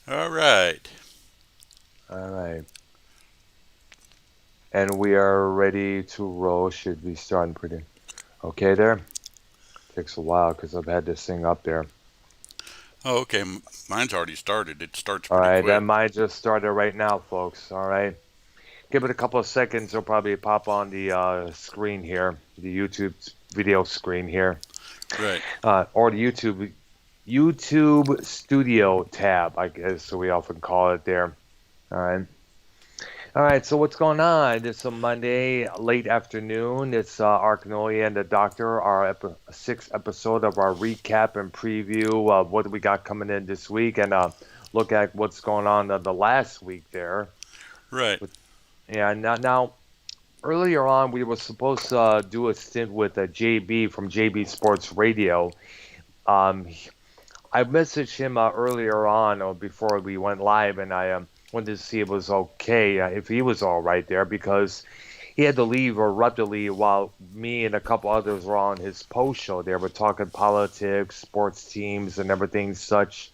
All right. All right. And we are ready to roll. Should be starting pretty okay there. Takes a while because I've had this thing up there. Oh, okay. Mine's already started. It starts All pretty right, that quick. might just started right now, folks. All right. Give it a couple of seconds. It'll probably pop on the screen here, the YouTube video screen here, Right. or the YouTube Studio tab, I guess so we often call it there. All right. All right, so what's going on? It's a Monday, late afternoon. It's Arknolia and the Doctor, our sixth episode of our recap and preview of what we got coming in this week, and look at what's going on the last week there. Right. With, yeah, now earlier on, we were supposed to do a stint with JB from JB Sports Radio. Um, I messaged him earlier on or before we went live, and I wanted to see if it was okay, if he was all right there, because he had to leave abruptly while me and a couple others were on his post show. They were talking politics, sports teams, and everything such.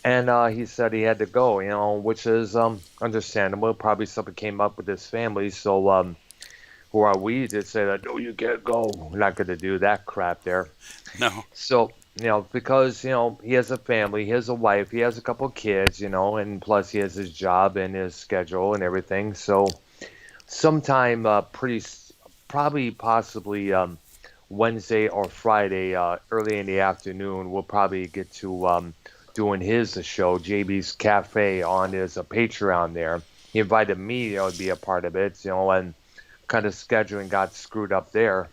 And he said he had to go, which is understandable. Probably something came up with his family. So who are we to say that, no, you can't go? We're not going to do that crap there. No. So, because, he has a family, he has a wife, he has a couple of kids, and plus he has his job and his schedule and everything. So, sometime probably possibly Wednesday or Friday, early in the afternoon, we'll probably get to doing his show, JB's Cafe, on his Patreon there. He invited me, to be a part of it, and kind of scheduling got screwed up there,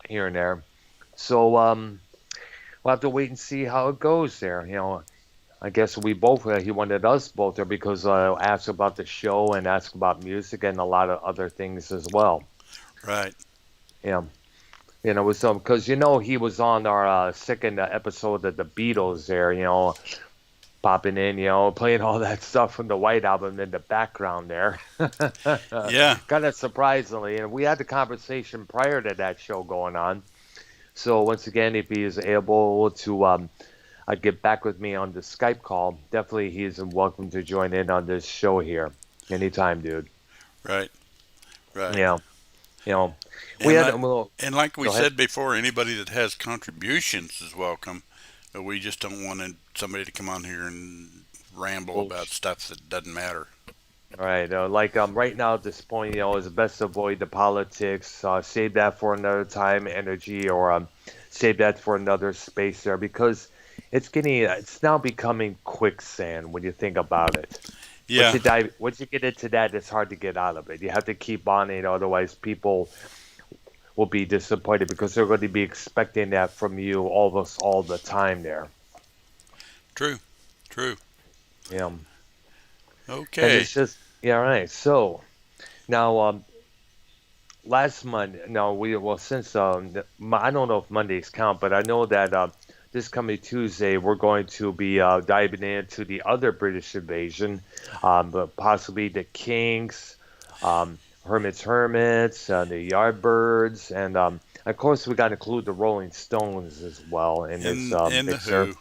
here and there. So, we'll have to wait and see how it goes there. I guess we both, he wanted us both there because asked about the show and asked about music and a lot of other things as well. Right. Yeah. With some, because, he was on our second episode of the Beatles there, popping in, playing all that stuff from the White Album in the background there. Yeah. Kind of surprisingly. And we had the conversation prior to that show going on. So once again, if he is able to get back with me on the Skype call, definitely he is welcome to join in on this show here anytime, dude. Right. Right. Yeah, you know, we And had like a little. and like we Go ahead. said before, anybody that has contributions is welcome. But we just don't want somebody to come on here and ramble Well, about stuff that doesn't matter. all right, like right now at this point, it's best to avoid the politics. Save that for another time, energy, or save that for another space there because it's now becoming quicksand when you think about it. Yeah. Once you get into that, it's hard to get out of it. You have to keep on it, otherwise people will be disappointed because they're going to be expecting that from you all the time there. True. True. Yeah, and Okay. it's just yeah, right. So now, last month, no, since I don't know if Mondays count, but I know that this coming Tuesday we're going to be diving into the other British invasion, but possibly the Kings, Hermits, the Yardbirds, and of course we got to include the Rolling Stones as well in this In the mixer. Who.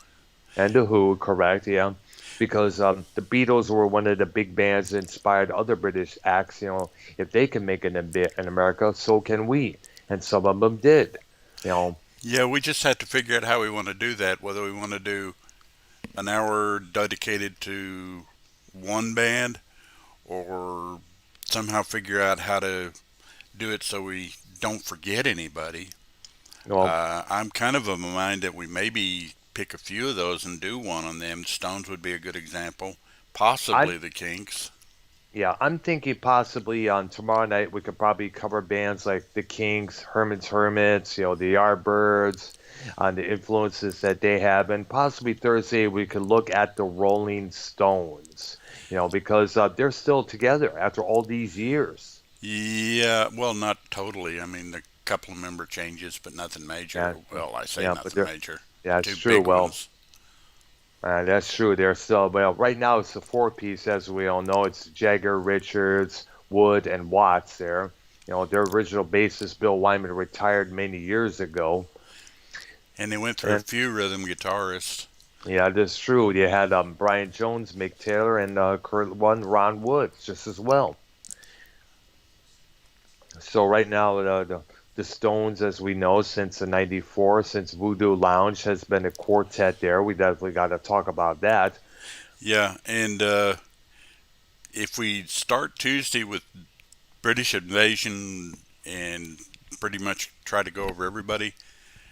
And the Who, correct? Yeah, because the Beatles were one of the big bands that inspired other British acts. If they can make it in America, so can we. And some of them did. You know, Yeah, we just have to figure out how we want to do that. Whether we want to do an hour dedicated to one band or somehow figure out how to do it so we don't forget anybody. well, I'm kind of of a mind that we maybe pick a few of those and do one on them. Stones would be a good example. I'm Possibly the Kinks. yeah, I'm thinking possibly on tomorrow night we could probably cover bands like the Kings, Hermits, the Yardbirds, on the influences that they have, and possibly Thursday we could look at the Rolling Stones. Because they're still together after all these years. Yeah, well, not totally. I mean, a couple of member changes, but nothing major. Yeah, Well, I say yeah, but nothing they're major. that's Two true. big Well, ones. that's true. They're still well. Right now, it's the four piece, as we all know. It's Jagger, Richards, Wood, and Watts. There, their original bassist Bill Wyman retired many years ago, And they went through a and few rhythm guitarists. Yeah, that's true. You had Brian Jones, Mick Taylor, and current one Ron Woods just as well. So right now, the Stones, as we know, since the '94, since Voodoo Lounge has been a quartet there. We definitely got to talk about that. Yeah, and if we start Tuesday with British invasion and pretty much try to go over everybody,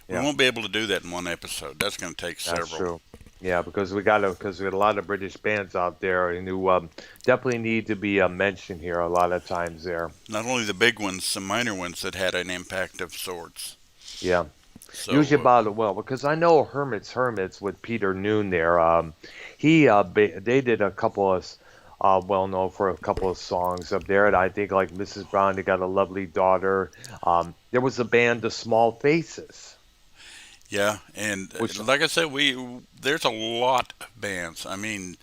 we Yeah, won't be able to do that in one episode. That's going to take that's several. true. Yeah, because we got a lot of British bands out there and who definitely need to be mentioned here a lot of times there. Not only the big ones, some minor ones that had an impact of sorts. Yeah. Usually So, about well, because I know Hermits with Peter Noon there. They did a couple of well known for a couple of songs up there, and I think like Mrs. Brown, they got a lovely daughter. There was a band, The Small Faces, yeah, and which like I said, we there's a lot of bands. I mean,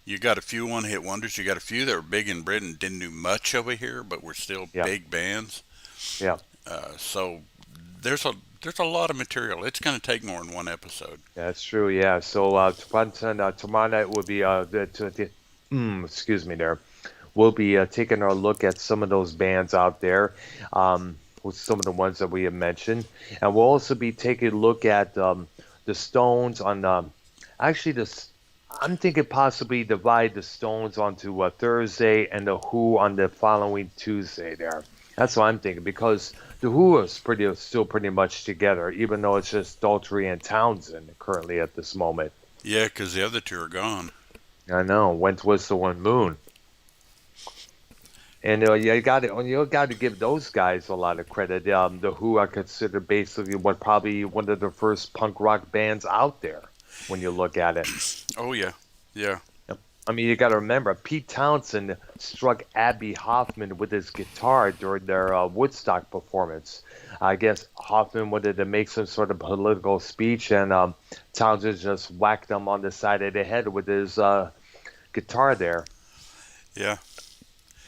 you got a few one-hit wonders. You got a few that were big in Britain, didn't do much over here, but were still yeah, big bands. yeah, So there's a there's a lot of material. It's going to take more than one episode. that's true. Yeah, so tomorrow night will be excuse me there. We'll be taking a look at some of those bands out there, with some of the ones that we have mentioned, and we'll also be taking a look at the Stones on actually this. I'm thinking possibly divide the Stones onto Thursday and the Who on the following Tuesday. There, that's what I'm thinking because the Who is still pretty much together, even though it's just Daltrey and Townsend currently at this moment. Yeah, because the other two are gone. I know. Went Whistle One Moon. And you got to give those guys a lot of credit. The Who are considered basically what probably one of the first punk rock bands out there when you look at it. Oh yeah, yeah, Yep. I mean, you got to remember Pete Townsend struck Abby Hoffman with his guitar during their Woodstock performance. I guess Hoffman wanted to make some sort of political speech, and Townsend just whacked him on the side of the head with his guitar there. yeah,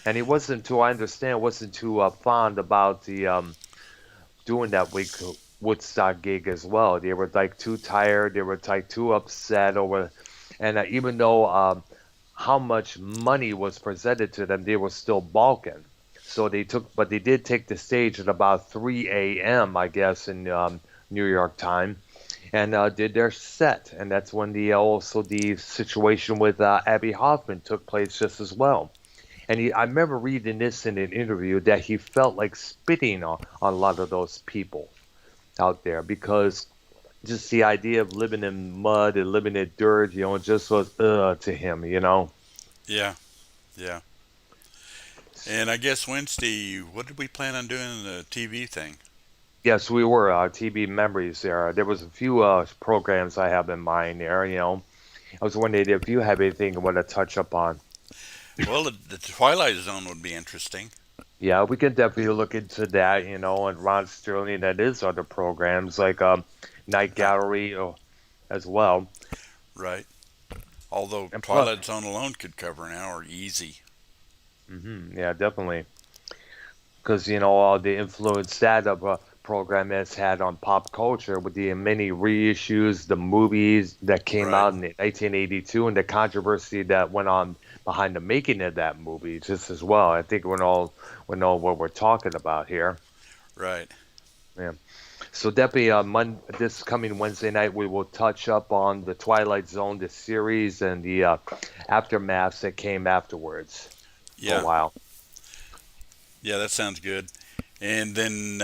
And he wasn't too, I understand, wasn't too fond about the doing that week Woodstock gig as well. They were like too tired. They were like too upset over, and even though how much money was presented to them, they were still balking. So but they did take the stage at about 3 a.m. I guess in New York time, and did their set. And that's when the situation with Abby Hoffman took place just as well. And I remember reading this in an interview that he felt like spitting on a lot of those people out there because just the idea of living in mud and living in dirt, it just was to him. yeah, yeah. And I guess Wednesday, what did we plan on doing the TV thing? Yes, we were TV memories there. There was a few programs I have in mind there. I was wondering if you have anything you want to touch up on. Well, the Twilight Zone would be interesting, Yeah, we can definitely look into that, and Ron Sterling and his other programs like Night uh, Gallery as well. right? Although And plus, Twilight Zone alone could cover an hour easy. yeah, definitely, because all the influence that program has had on pop culture with the many reissues, the movies that came Right, out in 1982, and the controversy that went on behind the making of that movie, just as well. I think we know what we're talking about here. right. Yeah. So definitely, this coming Wednesday night, we will touch up on the Twilight Zone, the series, and the aftermaths that came afterwards for a Yeah, while. yeah, that sounds good. And then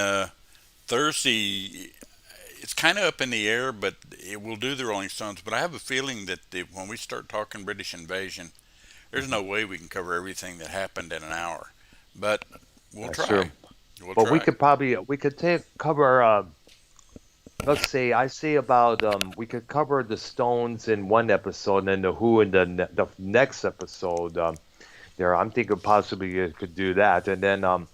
Thursday, it's kind of up in the air, but it will do the Rolling Stones. But I have a feeling that when we start talking British invasion, there's Mhm. no way we can cover everything that happened in an hour. But we'll That's try. true. We'll But try. we could take cover. Let's say I say about we could cover the Stones in one episode and the Who in the next episode. There, I'm thinking possibly you could do that, and then on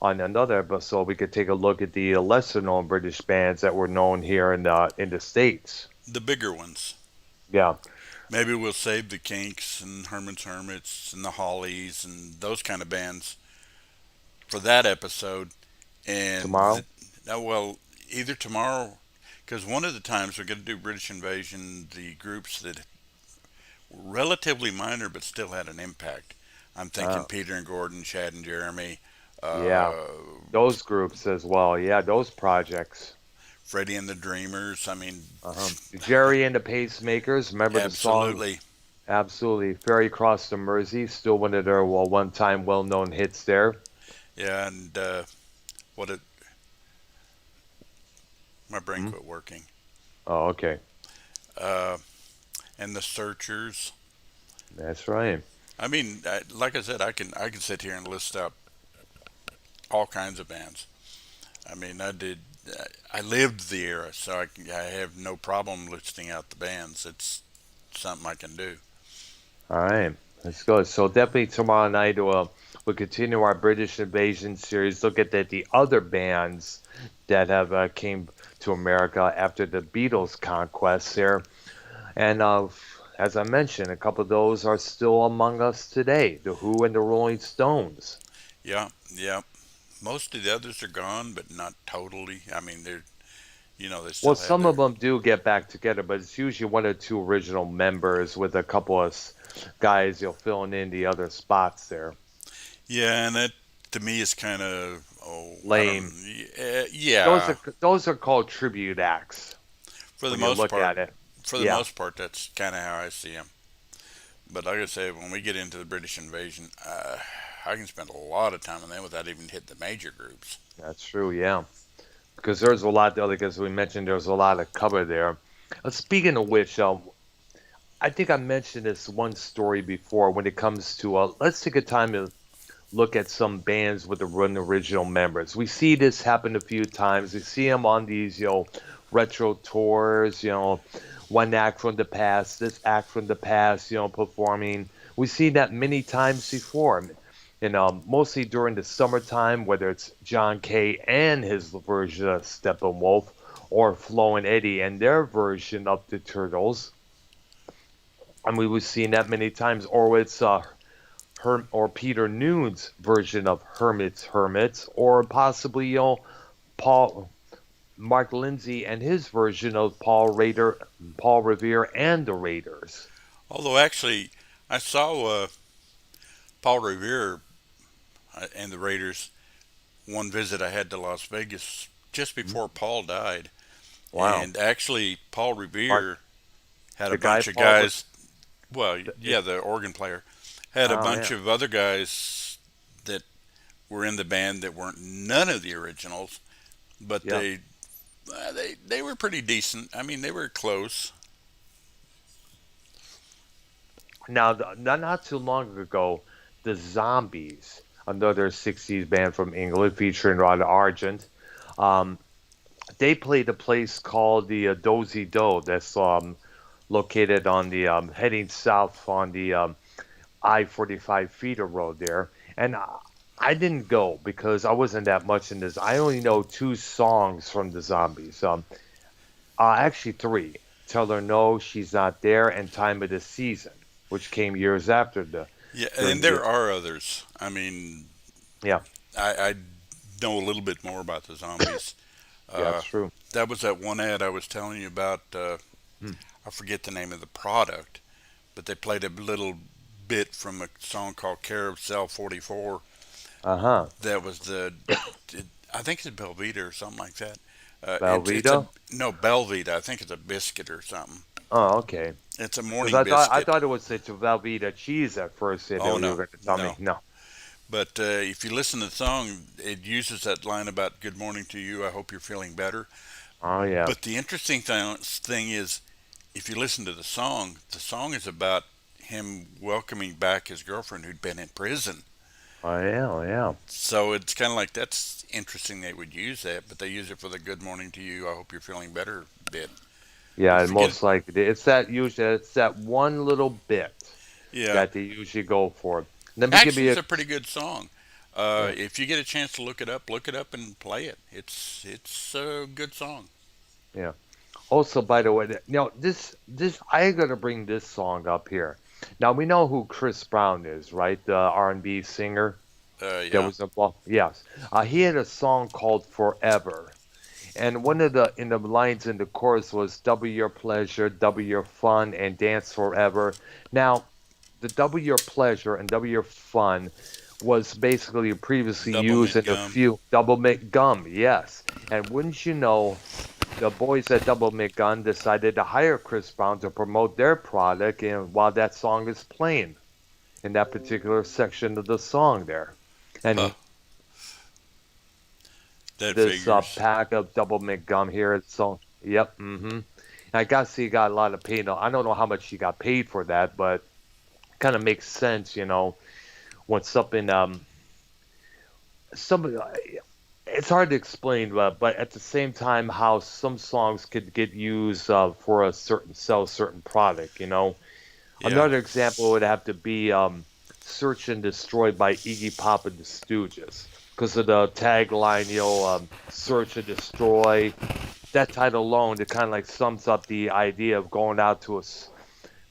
another episode we could take a look at the lesser known British bands that were known here in the states. The bigger ones. Yeah, Maybe we'll save the Kinks and Herman's Hermits and the Hollies and those kind of bands for that episode. And tomorrow. well, either tomorrow, Because one of the times we're going to do British Invasion, the groups that were relatively minor but still had an impact. I'm thinking Uh, Peter and Gordon, Chad and Jeremy, yeah, uh, those groups as well. Yeah, those projects. Freddie and the Dreamers. I mean, Jerry and the Pacemakers. Remember the song? absolutely. Absolutely. Ferry Across the Mersey, still one of their one-time well-known hits there. Yeah, and what it, my brain Hmm? quit working. Oh, okay. Uh, and the Searchers. That's right. I mean, like I said, I can sit here and list out all kinds of bands. I mean, I did. I lived the era, so I have no problem listing out the bands. It's something I can do. All right. Let's go. So definitely tomorrow night we'll continue our British Invasion series. Look at the other bands that have came to America after the Beatles' conquest there. And as I mentioned, a couple of those are still among us today. The Who and the Rolling Stones. Yeah, yeah. Most of the others are gone, but not totally. I mean, they Well, still have some of their. them do get back together, but it's usually one or two original members with a couple of guys, filling in the other spots there. Yeah, and that to me is kind of, I don't. Lame. Yeah, Those are called tribute acts for the when you most look part. at it. For the Yeah, most part, that's kind of how I see them. But like I said, when we get into the British invasion, I can spend a lot of time on them without even hitting the major groups. that's true. Yeah, because there's a lot there. Because we mentioned there's a lot of cover there. Speaking of which, I think I mentioned this one story before when it comes to let's take a time to look at some bands with the run original members. We see this happen a few times. We see them on these, retro tours, one act from the past, this act from the past, performing. We see that many times before. And mostly during the summertime, whether it's John Kay and his version of Steppenwolf, or Flo and Eddie and their version of the Turtles. And we was seeing that many times, or it's or Peter Noon's version of Hermits, or possibly Paul Mark Lindsay and his version of Paul Revere and the Raiders. Although actually, I saw Paul Revere and the Raiders one visit I had to Las Vegas just Hmm? before Paul died, Wow, and actually Paul Mark, Revere had a the guy bunch of Paul. guys. Well, It, yeah, the organ player had a oh bunch yeah, of other guys that were in the band that weren't none of the originals, but yeah. they were pretty decent. I mean, they were close. Now, not too long ago, the Zombies, another '60s band from England featuring Rod Argent, um, they played a place called the Dozy Do. That's located on the heading south on the I-45 feeder road there. And I didn't go because I wasn't that much in this. I only know two songs from the Zombies. Actually three. Tell Her No, She's Not There, and Time of the Season, which came years after the Yeah, during and the there are others. I mean, yeah, I know a little bit more about the zombies. yeah, Uh, it's true. that was that one ad I was telling you about. Hmm. I forget the name of the product, but they played a little bit from a song called Carousel 44. Uh-huh. That was I think it's Belvita or something like that. It's a Velveeta? no Belvita. I think it's a biscuit or something. Oh, okay. It's a Because morning I biscuit. thought it was such a Velveeta cheese at first that Oh you were no, going to tell me. no. No. But if you listen to the song, it uses that line about "Good morning to you. I hope you're feeling better." Oh yeah. But the interesting thing is, if you listen to the song is about him welcoming back his girlfriend who'd been in prison. Oh yeah. Oh, yeah. So it's kind of like that's interesting they would use that, but they use it for the "Good morning to you. I hope you're feeling better" bit. Yeah, But and forget it. most likely it's that one little bit Yeah, that they usually go for. Let me give actually, you it's a a pretty good song. yeah, If you get a chance to look it up and play it. It's a good song. yeah. Also, by the way, this I gotta bring this song up here. Now we know who Chris Brown is, right? The R&B singer that Yeah. was involved. Yes, he had a song called "Forever," And one of the in the lines in the chorus was double your pleasure, double your fun, and dance forever. Now, the double your pleasure and double your fun was basically previously Double used mint in a gum. few double mint gum, yes. And wouldn't you know, the boys at Double Mint Gun decided to hire Chris Brown to promote their product, and while that song is playing in that particular section of the song there, and Huh. he That this figures. pack of Double Mint gum here. So, yep, mm-hmm. I guess he got a lot of paid. I don't know how much he got paid for that, but kind of makes sense, when something some it's hard to explain, but at the same time, how some songs could get used for a certain product. Yeah. Another example would have to be "Search and Destroy" by Iggy Pop and the Stooges, because of the tagline, "Search and Destroy." That title alone, it kind of like sums up the idea of going out to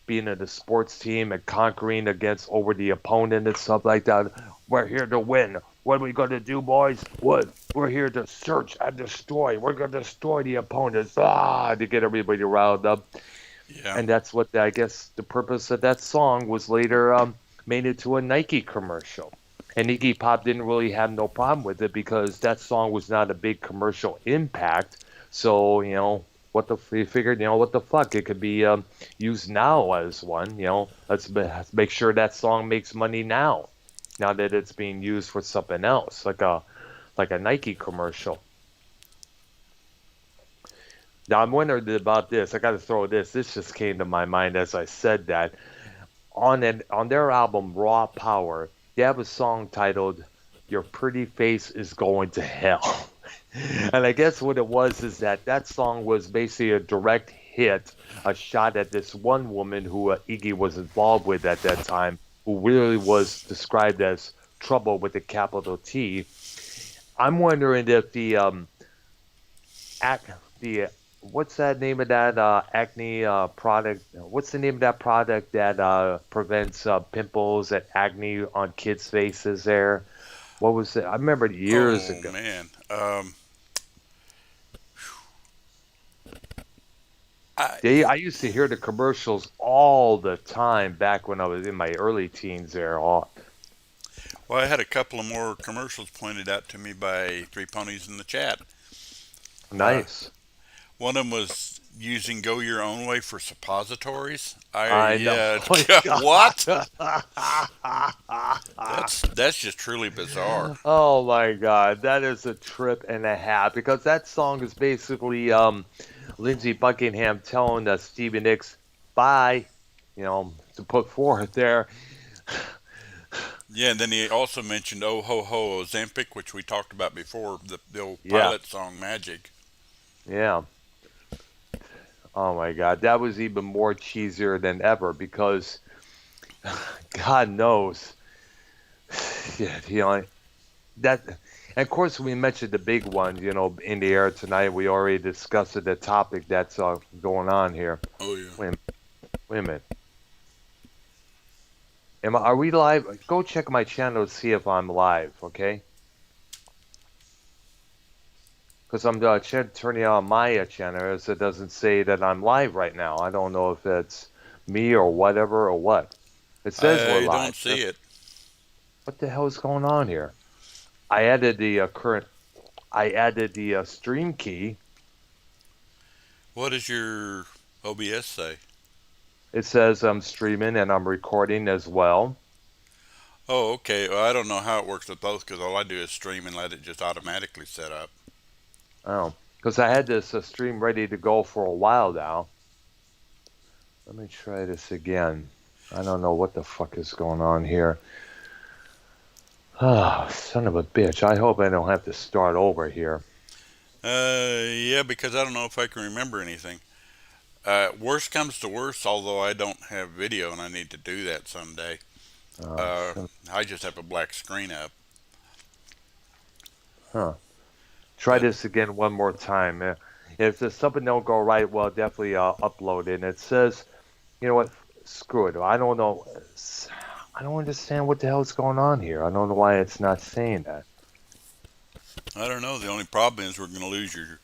being in a sports team and conquering against over the opponent and stuff like that. We're here to win. What are we going to do, boys? What? We're here to search and destroy. We're going to destroy the opponents. To get everybody riled up. Yeah. And that's what I guess the purpose of that song was later made into a Nike commercial. And Iggy Pop didn't really have no problem with it because that song was not a big commercial impact. So, he figured, what the fuck? It could be used now as one. Let's make sure that song makes money now that it's being used for something else, like a Nike commercial. Now I'm wondering about this. I got to throw this. This just came to my mind as I said that. On their album Raw Power, they have a song titled "Your Pretty Face Is Going to Hell," and I guess what it was is that song was basically a direct hit, a shot at this one woman who Iggy was involved with at that time, who really was described as trouble with a capital T. I'm wondering if ac the what's that name of that acne product? What's the name of that product that prevents pimples and acne on kids' faces there? What was it? I remember years Oh ago. man. I I used to hear the commercials all the time back when I was in my early teens there. Oh, well, I had a couple of more commercials pointed out to me by Three Ponies in the chat. Uh, nice. One of them was using "Go Your Own Way" for suppositories. I know. Oh, What? God. That's just truly bizarre. Oh my God, that is a trip and a half because that song is basically Lindsey Buckingham telling Stevie Nicks bye, to put forth there. Yeah, and then he also mentioned "Oh Ho Ho Ozempic," which we talked about before, the old Yeah, pilot song "Magic." yeah. Oh my God, that was even more cheesier than ever because God knows, yeah, that. And of course, we mentioned the big one, in the air tonight. We already discussed the topic that's going on here. Oh yeah. Wait, wait a minute. Are we live? Go check my channel to see if I'm live, okay? Because I'm turning on my channel as it doesn't say that I'm live right now. I don't know if it's me or whatever or what. It says we're I live. don't see it. What the hell is going on here? I added the current. I added the stream key. What does your OBS say? It says I'm streaming and I'm recording as well. Oh, okay. Well, I don't know how it works with both because all I do is stream and let it just automatically set up. Oh, because I had this stream ready to go for a while now. Let me try this again. I don't know what the fuck is going on here. Ah, son of a bitch. I hope I don't have to start over here. Yeah, because I don't know if I can remember anything. Worst comes to worst, although I don't have video and I need to do that someday. Oh, Uh, I just have a black screen up. huh. Try But this again one more time. If there's something don't go right, well, definitely upload it. And it says, you know what? Screw it. I don't know. I don't understand what the hell is going on here. I don't know why it's not saying that. I don't know. The only problem is we're going to lose your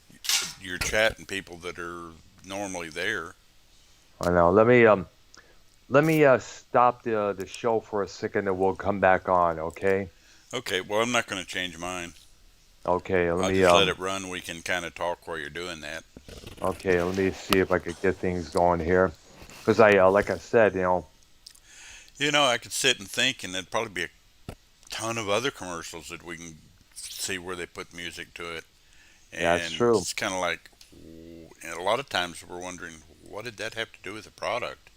you're chatting people that are normally there. I know. Let me stop the show for a second, and we'll come back on. Okay. Okay, well, I'm not going to change mine. Okay. I'll just let it run. We can kind of talk while you're doing that. Let me see if I could get things going here. Because like I said, You know, I could sit and think, and there'd probably be a ton of other commercials that we can see where they put music to it. that's And true. it's kind of like, and a lot of times we're wondering, what did that have to do with the product?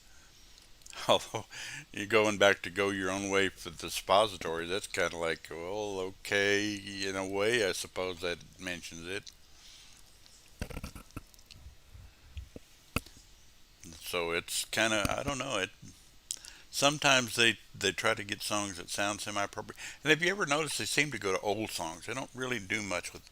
Although you're going back to go your own way for the suppository, that's kind of like, well, okay, in a way, I suppose that mentions it. So it's kind of, I don't know. It sometimes they try to get songs that sound semi-appropriate. And have you ever noticed they seem to go to old songs? They don't really do much with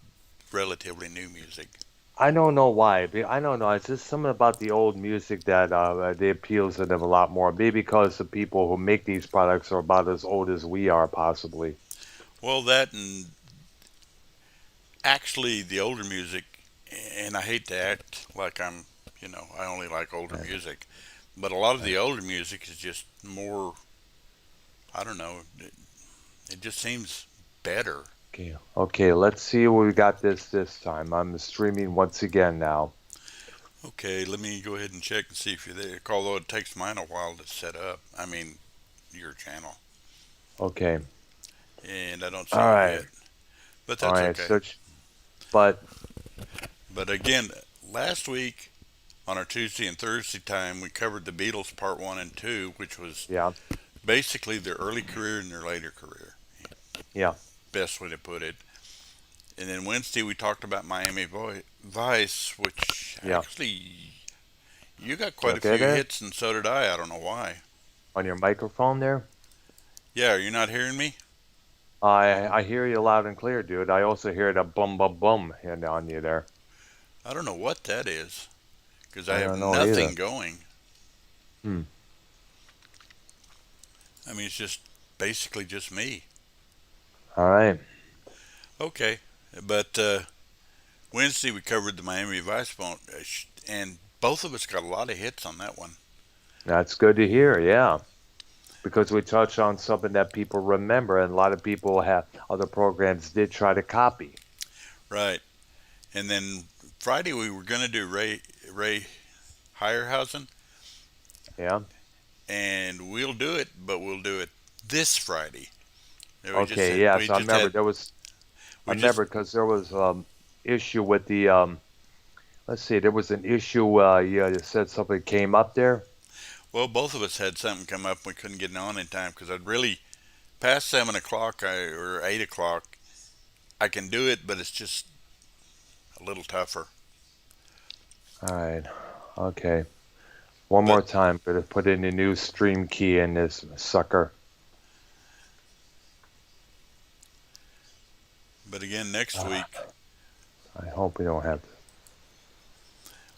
relatively new music. I don't know why. I don't know. It's just something about the old music that they appeals to them a lot more. Maybe because the people who make these products are about as old as we are, possibly. Well, that and actually the older music, and I hate to act like I only like older Right, music, but a lot of right. the older music is just more, I don't know, it just seems better. Okay. Okay. Let's see what we got this time. I'm streaming once again now. Okay, let me go ahead and check and see if you're there. Although it takes mine a while to set up. I mean, your channel. Okay. And I don't All see you right. yet. But All that's right. okay. Search. But But again, last week on our Tuesday and Thursday time, we covered the Beatles part one and two, which was yeah. basically their early career and their later career. Yeah. Best way to put it. And then Wednesday we talked about Vice, which Yeah. actually you got You quite a okay few there? hits, and so did I. I don't know why. On your microphone there? Yeah, are you not hearing me? I hear you loud and clear, dude. I also hear the bum bum bum and on you there. I don't know what that is because I I have don't know either. nothing going. Hmm. I mean, it's just basically just me. All right. Okay, but Wednesday we covered the Miami Vice phone, and both of us got a lot of hits on that one. That's good to hear. Yeah. Because we touched on something that people remember, and a lot of people have other programs did try to copy. Right, and then Friday we were gonna do Ray Heyerhausen, Yeah. and we'll do it, but we'll do it this Friday. Okay. Yeah. So I We just remember because there was issue with the let's see, there was an issue. You said something came up there. well, both of us had something come up. We couldn't get it on in time because I'd really past 7 o'clock or 8 o'clock. I can do it, but it's just a little tougher. All right. Okay. One But more time. Better put in a new stream key in this sucker. but again, next Uh, week, I hope we don't have.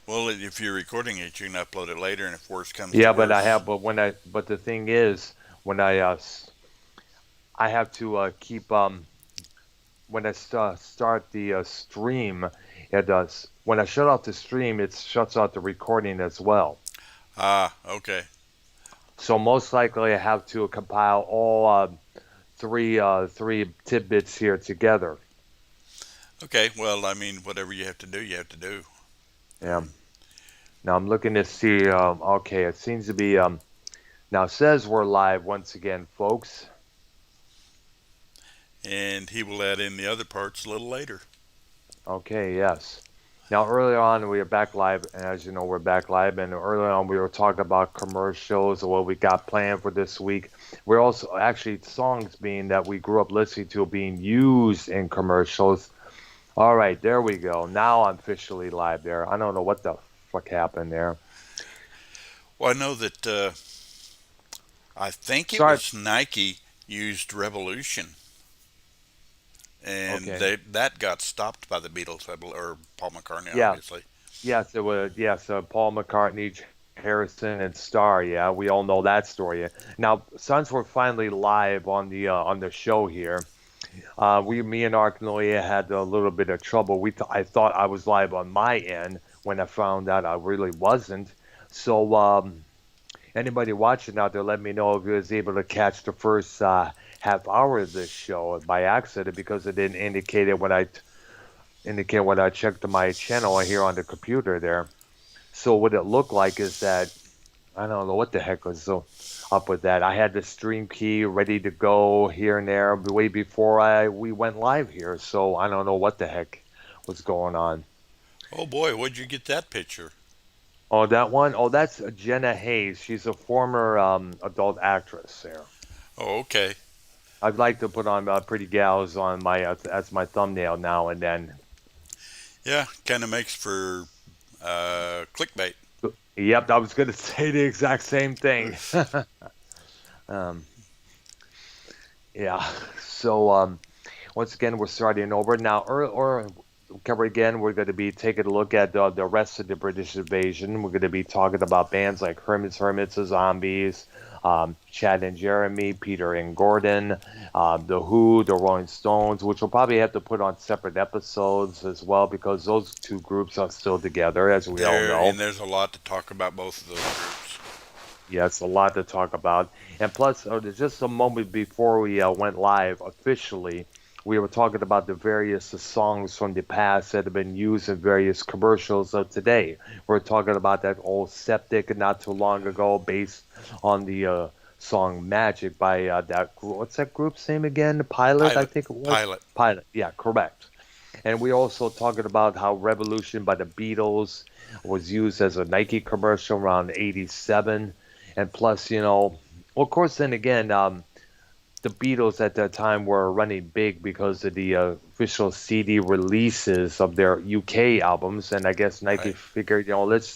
well, if you're recording it, you can upload it later, and if worse comes to Yeah, but I worse, have. But the thing is, when I have to keep when I start the stream, it does. When I shut off the stream, it shuts out the recording as well. okay, So most likely, I have to compile all three tidbits here together. okay. Well, I mean, whatever you have to do, you have to do. Yeah. Now I'm looking to see. Okay, it seems to be. Now it says we're live once again, folks. And he will add in the other parts a little later. Okay, yes. Now earlier on we were back live, and as you know, we're back live. And earlier on we were talking about commercials or what we got planned for this week. We're also actually songs being that we grew up listening to being used in commercials. All right, there we go. Now I'm officially live there. I don't know what the fuck happened there. Well, I know that I think it Sorry. was Nike used Revolution, and Okay. that got stopped by the Beatles, or Paul McCartney, Yeah. obviously. Yes, it was. Yes, Paul McCartney, Harrison, and Starr. Yeah, we all know that story. Now, since we're finally live on the show here, Me and Arknolia had a little bit of trouble. I thought I was live on my end when I found out I really wasn't. So anybody watching out there, let me know if you was able to catch the first half hour of this show by accident because it didn't indicate when I checked my channel here on the computer there. So what it looked like is that I don't know what the heck was so up with that. I had the stream key ready to go here and there way before I we went live here. So I don't know what the heck was going on. Oh boy, where'd you get that picture? Oh, that one? Oh, that's Jenna Hayes. She's a former adult actress there. Oh, okay. I'd like to put on pretty gals on my as my thumbnail now and then. Yeah, kind of makes for clickbait. Yep, I was going to say the exact same thing. um, yeah. So once again, we're starting over now. Or cover again. We're going to be taking a look at the rest of the British invasion. We're going to be talking about bands like Hermits, the Zombies, Chad and Jeremy, Peter and Gordon, the Who, the Rolling Stones, which we'll probably have to put on separate episodes as well because those two groups are still together, as we all There know. and there's a lot to talk about both of those groups. Yeah, it's a lot to talk about. And plus, there's just a moment before we went live officially, we were talking about the various songs from the past that have been used in various commercials of today. We're talking about that old Septic not too long ago, based on the song Magic by what's that group's name again? Pilot, I Pilot, think it was? pilot. Pilot, yeah, correct. And we also talking about how Revolution by the Beatles was used as a Nike commercial around '87. And plus, well, of course, then again, the Beatles at that time were running big because of the official CD releases of their UK albums. And I guess Nike Right. figured, let's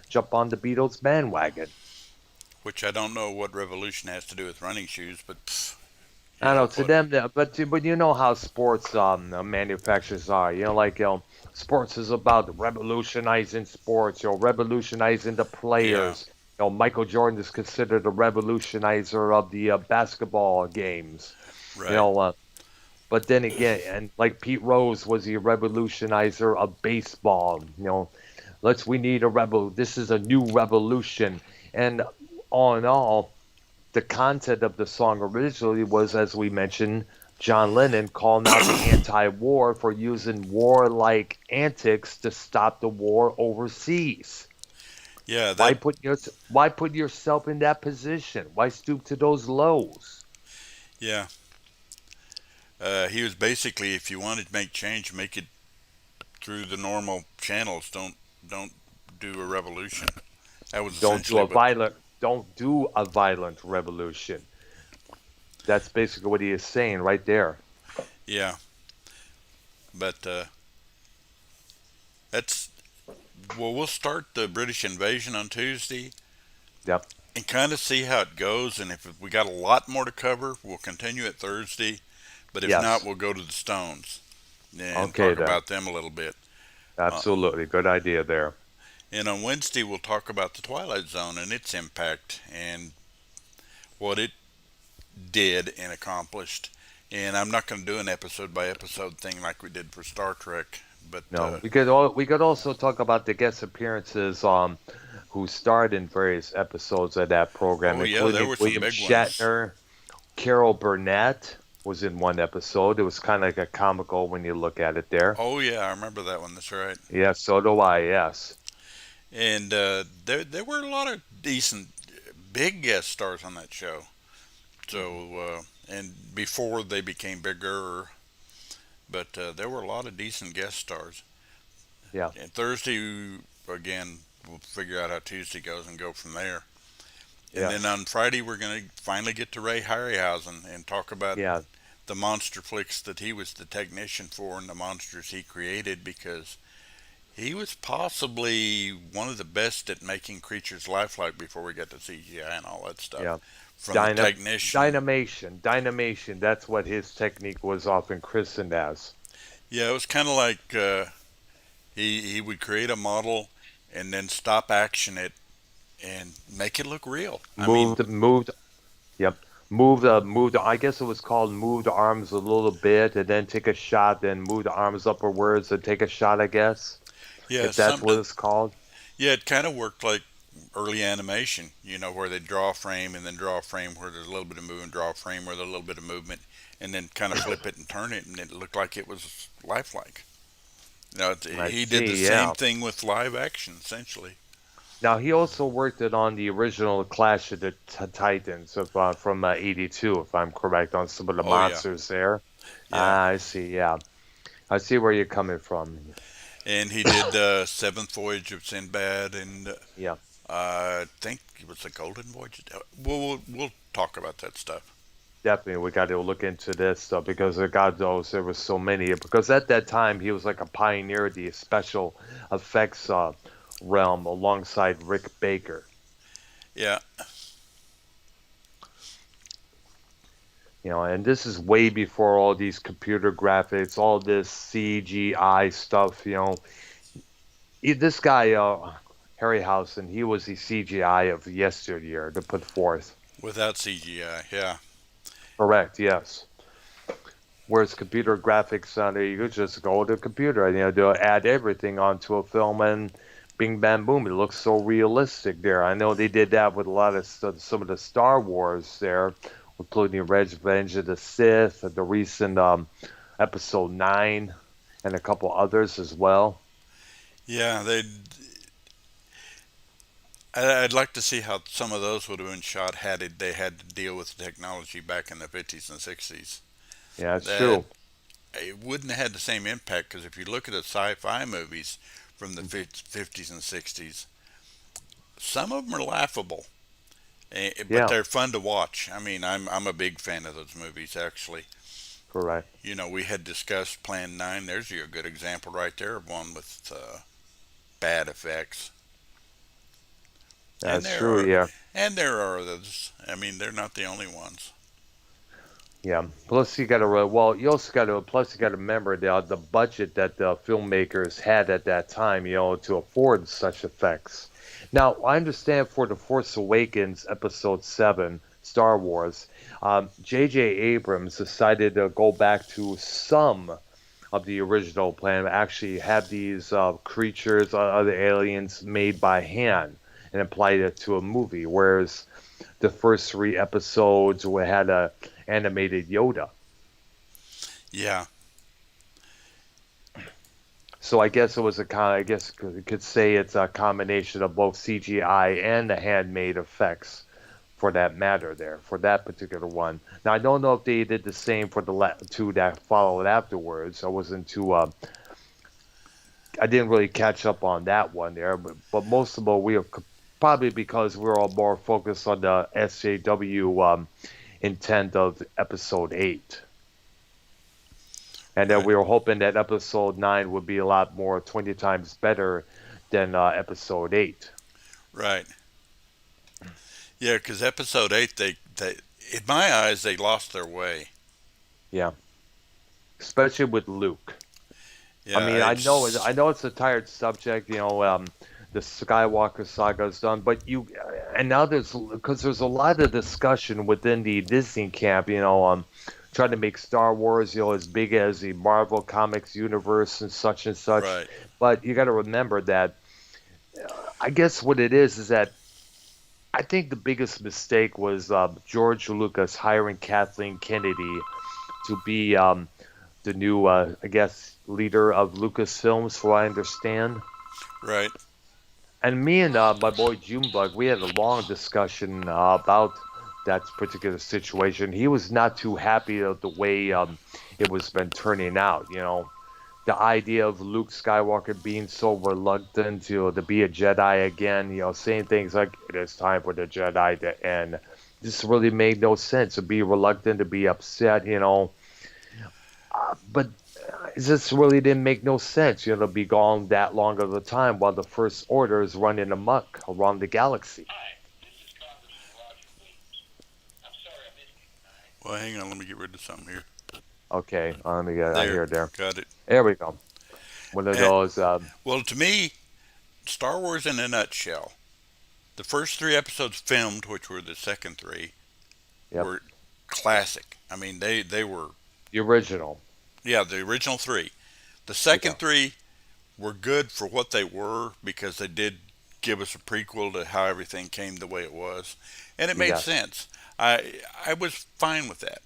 jump on the Beatles bandwagon. Which I don't know what revolution has to do with running shoes, but pff, I don't yeah, know to what? them, but you know how sports manufacturers are. Like sports is about revolutionizing sports. Revolutionizing the Yeah, players. Michael Jordan is considered a revolutionizer of the basketball games. You right. know, uh, but then again, and like Pete Rose was the revolutionizer of baseball. We need a rebel. This is a new revolution, and all in all the content of the song originally was, as we mentioned, John Lennon calling out the anti-war for using warlike antics to stop the war overseas. Yeah, Why that. put your Why put yourself in that position? Why stoop to those lows? Yeah, he was basically, if you wanted to make change, make it through the normal channels. Don't do a revolution. That was essentially what. Don't do a violent revolution. That's basically what he is saying right there. Yeah, but that's well. We'll start the British invasion on Tuesday Yep. and kind of see how it goes. And if we got a lot more to cover, we'll continue it Thursday. But if not, Yes. we'll go to the Stones and Okay talk then. about them a little bit. Uh, Absolutely. Good idea there. and on Wednesday, we'll talk about the Twilight Zone and its impact and what it did and accomplished. And I'm not going to do an episode by episode thing like we did for Star Trek, but No, we could also talk about the guest appearances who starred in various episodes of that program, oh yeah, there including were some William big ones. Shatner. Carol Burnett was in one episode. It was kind of like a comical when you look at it there. Oh yeah, I remember that one. That's right. Yes, so do I. Yes, And there were a lot of decent big guest stars on that show. So and before they became bigger, but there were a lot of decent guest stars. yeah, And Thursday again, we'll figure out how Tuesday goes and go from there. And then yes, on Friday, we're going to finally get to Ray Harryhausen and talk about yeah. the monster flicks that he was the technician for and the monsters he created because he was possibly one of the best at making creatures lifelike before we got to CGI and all that stuff. Yeah. From the Dyna- technician, dynamation. That's what his technique was often christened as. yeah, it was kind of like he would create a model and then stop action it and make it look real. I mean, Moved. Yep. Move the I guess it was called move the arms a little bit and then take a shot, then move the arms upwards and take a shot, I guess, Yeah, if that's what something. it's called. Yeah, it kind of worked like early animation. Where they draw a frame and then draw a frame where there's a little bit of movement, draw a frame where there's a little bit of movement, and then kind of flip it and turn it, and it looked like it was lifelike. I He did the see, same yeah. thing with live action, essentially. Now he also worked it on the original Clash of the Titans from '82, if I'm correct, on some of the Oh yeah, monsters there. yeah. I see, yeah. I see where you're coming from. And he did the Seventh Voyage of Sinbad, and Yeah, I think it was the Golden Voyage. We'll talk about that stuff. definitely we got to look into this stuff because God knows there was so many. Because at that time he was like a pioneer of the special effects realm alongside Rick Baker. Yeah, And this is way before all these computer graphics, all this CGI stuff. This guy, Harryhausen, he was the CGI of yesteryear to put forth. without CGI. Yeah, Correct, yes. Whereas computer graphics, you could just go to a computer and they'll add everything onto a film and bing bam boom, it looks so realistic there. I know they did that with a lot of some of the Star Wars there, including Revenge of the Sith, the recent Episode 9, and a couple others as well. yeah. I'd like to see how some of those would have been shot they had to deal with the technology back in the 50s and 60s. Yeah, it's That true. it wouldn't have had the same impact because if you look at the sci-fi movies from the 50s and 60s, some of them are laughable, but Yeah, they're fun to watch. I mean, I'm a big fan of those movies actually. correct. We had discussed Plan 9. There's a good example right there of one with bad effects. And That's there true. are Yeah. and there are others. I mean, they're not the only ones. Yeah. Plus, you also got to. Plus, you got to remember the budget that the filmmakers had at that time. To afford such effects. Now, I understand for the Force Awakens Episode 7, Star Wars, J.J. Abrams decided to go back to some of the original plan, actually have these creatures, other aliens, made by hand and applied it to a movie. Whereas the first three episodes we had a animated Yoda. Yeah, So I guess it was I guess you could say it's a combination of both CGI and the handmade effects for that matter there, for that particular one. Now, I don't know if they did the same for the two that followed afterwards. I didn't really catch up on that one there, but most of all, probably because we're all more focused on the SJW intent of episode 8. And then right, we were hoping that episode 9 would be a lot more, 20 times better than episode 8. right. Yeah, because episode 8, in my eyes, they lost their way. Yeah, especially with Luke. I Yeah, mean, I know it's a tired subject, the Skywalker saga is done, but and now because there's a lot of discussion within the Disney camp, trying to make Star Wars, as big as the Marvel Comics universe and such and such. right. But you got to remember that, I guess what it is that I think the biggest mistake was George Lucas hiring Kathleen Kennedy to be the new, I guess, leader of Lucasfilms, for what I understand. Right. And me and my boy Junebug, we had a long discussion about that particular situation. He was not too happy of the way it was been turning out. The idea of Luke Skywalker being so reluctant to be a Jedi again, saying things like it is time for the Jedi to end. This really made no sense to be reluctant, to be upset, but it just really didn't make no sense, to be gone that long of a time while the First Order is running amok around the galaxy. Well, hang on. Let me get rid of something here. Okay, let me get. I There. hear it there. Got it. There we go. One of Eh, those. well, to me, Star Wars in a nutshell. The first three episodes filmed, which were the second three, Yep. were classic. I mean, they were, The original. yeah, the original three. The Yeah. second three were good for what they were because they did give us a prequel to how everything came the way it was, and it made Yes. sense. I was fine with that.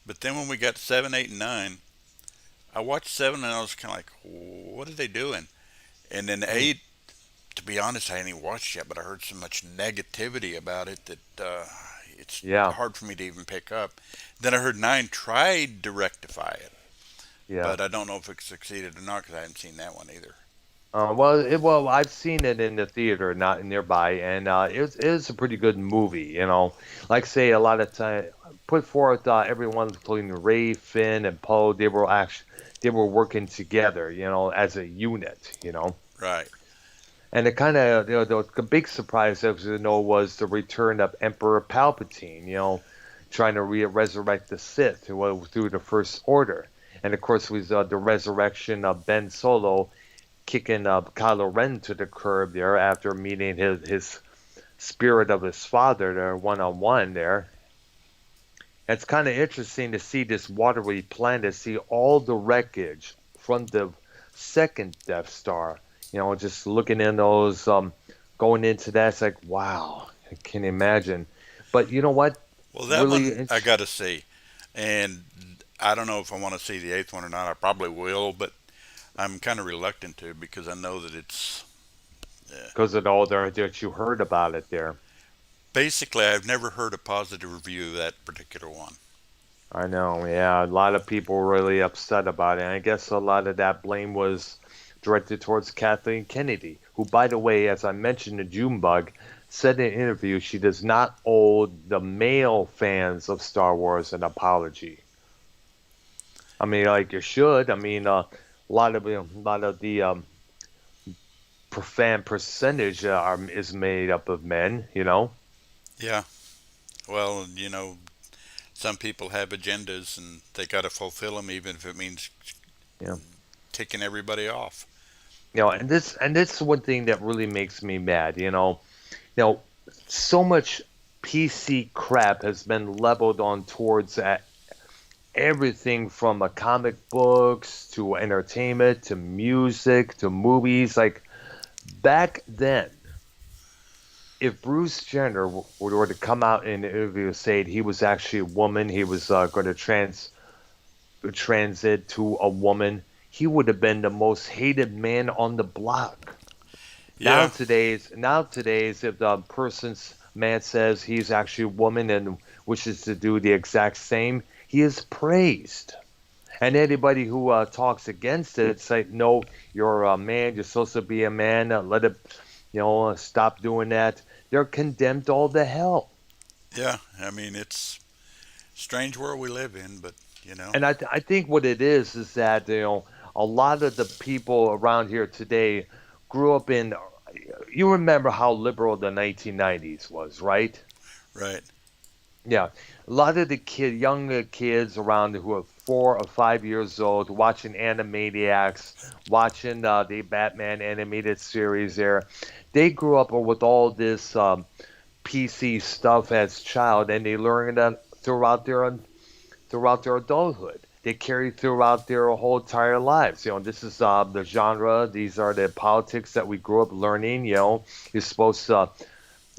But then when we got 7, 8, and 9, I watched 7 and I was kind of like, what are they doing? And then Mm. 8, to be honest, I hadn't even watched yet, but I heard so much negativity about it that it's Yeah. hard for me to even pick up. Then I heard 9 tried to rectify it, Yeah. but I don't know if it succeeded or not because I haven't seen that one either. Well, I've seen it in the theater, not nearby, and it is a pretty good movie. Like say a lot of time put forth everyone, including Ray, Finn, and Poe. They were working together, as a unit. Right. And it kind of the big surprise, as was the return of Emperor Palpatine. Trying to resurrect the Sith through the First Order, and of course was the resurrection of Ben Solo kicking Kylo Ren to the curb there after meeting his spirit of his father there one on one there. It's kind of interesting to see this watery planet, see all the wreckage from the second Death Star. Just looking in those, going into that, it's like, wow, I can imagine. But you know what? Well, that Really, one I got to see, and I don't know if I want to see the eighth one or not. I probably will, but I'm kind of reluctant to because I know that it's because of all that you heard about it there. basically I've never heard a positive review of that particular one. I know, yeah. A lot of people were really upset about it. And I guess a lot of that blame was directed towards Kathleen Kennedy, who, by the way, as I mentioned in Junebug, said in an interview she does not owe the male fans of Star Wars an apology. I mean, like you should. I mean, a lot of the fan percentage is made up of men. Yeah. Well, some people have agendas and they got to fulfill them, even if it means Yeah. ticking everybody off. And this is one thing that really makes me mad. Now, so much PC crap has been leveled on towards everything from comic books to entertainment to music to movies. Like back then, if Bruce Jenner were to come out in an interview and say he was actually a woman, he was going to transit to a woman, he would have been the most hated man on the block. Now Yeah. today's, if the person's man says he's actually a woman and wishes to do the exact same, he is praised. And anybody who talks against it, it's like, no, you're a man. You're supposed to be a man. Let it, stop doing that. They're condemned all to hell. Yeah. I mean, it's a strange world we live in, but you know. And I think what it is that a lot of the people around here today grew up in. You remember how liberal the 1990s was, right? Right. Yeah, a lot of the younger kids around who are 4 or 5 years old, watching Animaniacs, watching the Batman animated series. There, they grew up with all this PC stuff as child, and they learned that throughout their adulthood. They carry throughout their whole entire lives. This is the genre. These are the politics that we grew up learning. You're supposed to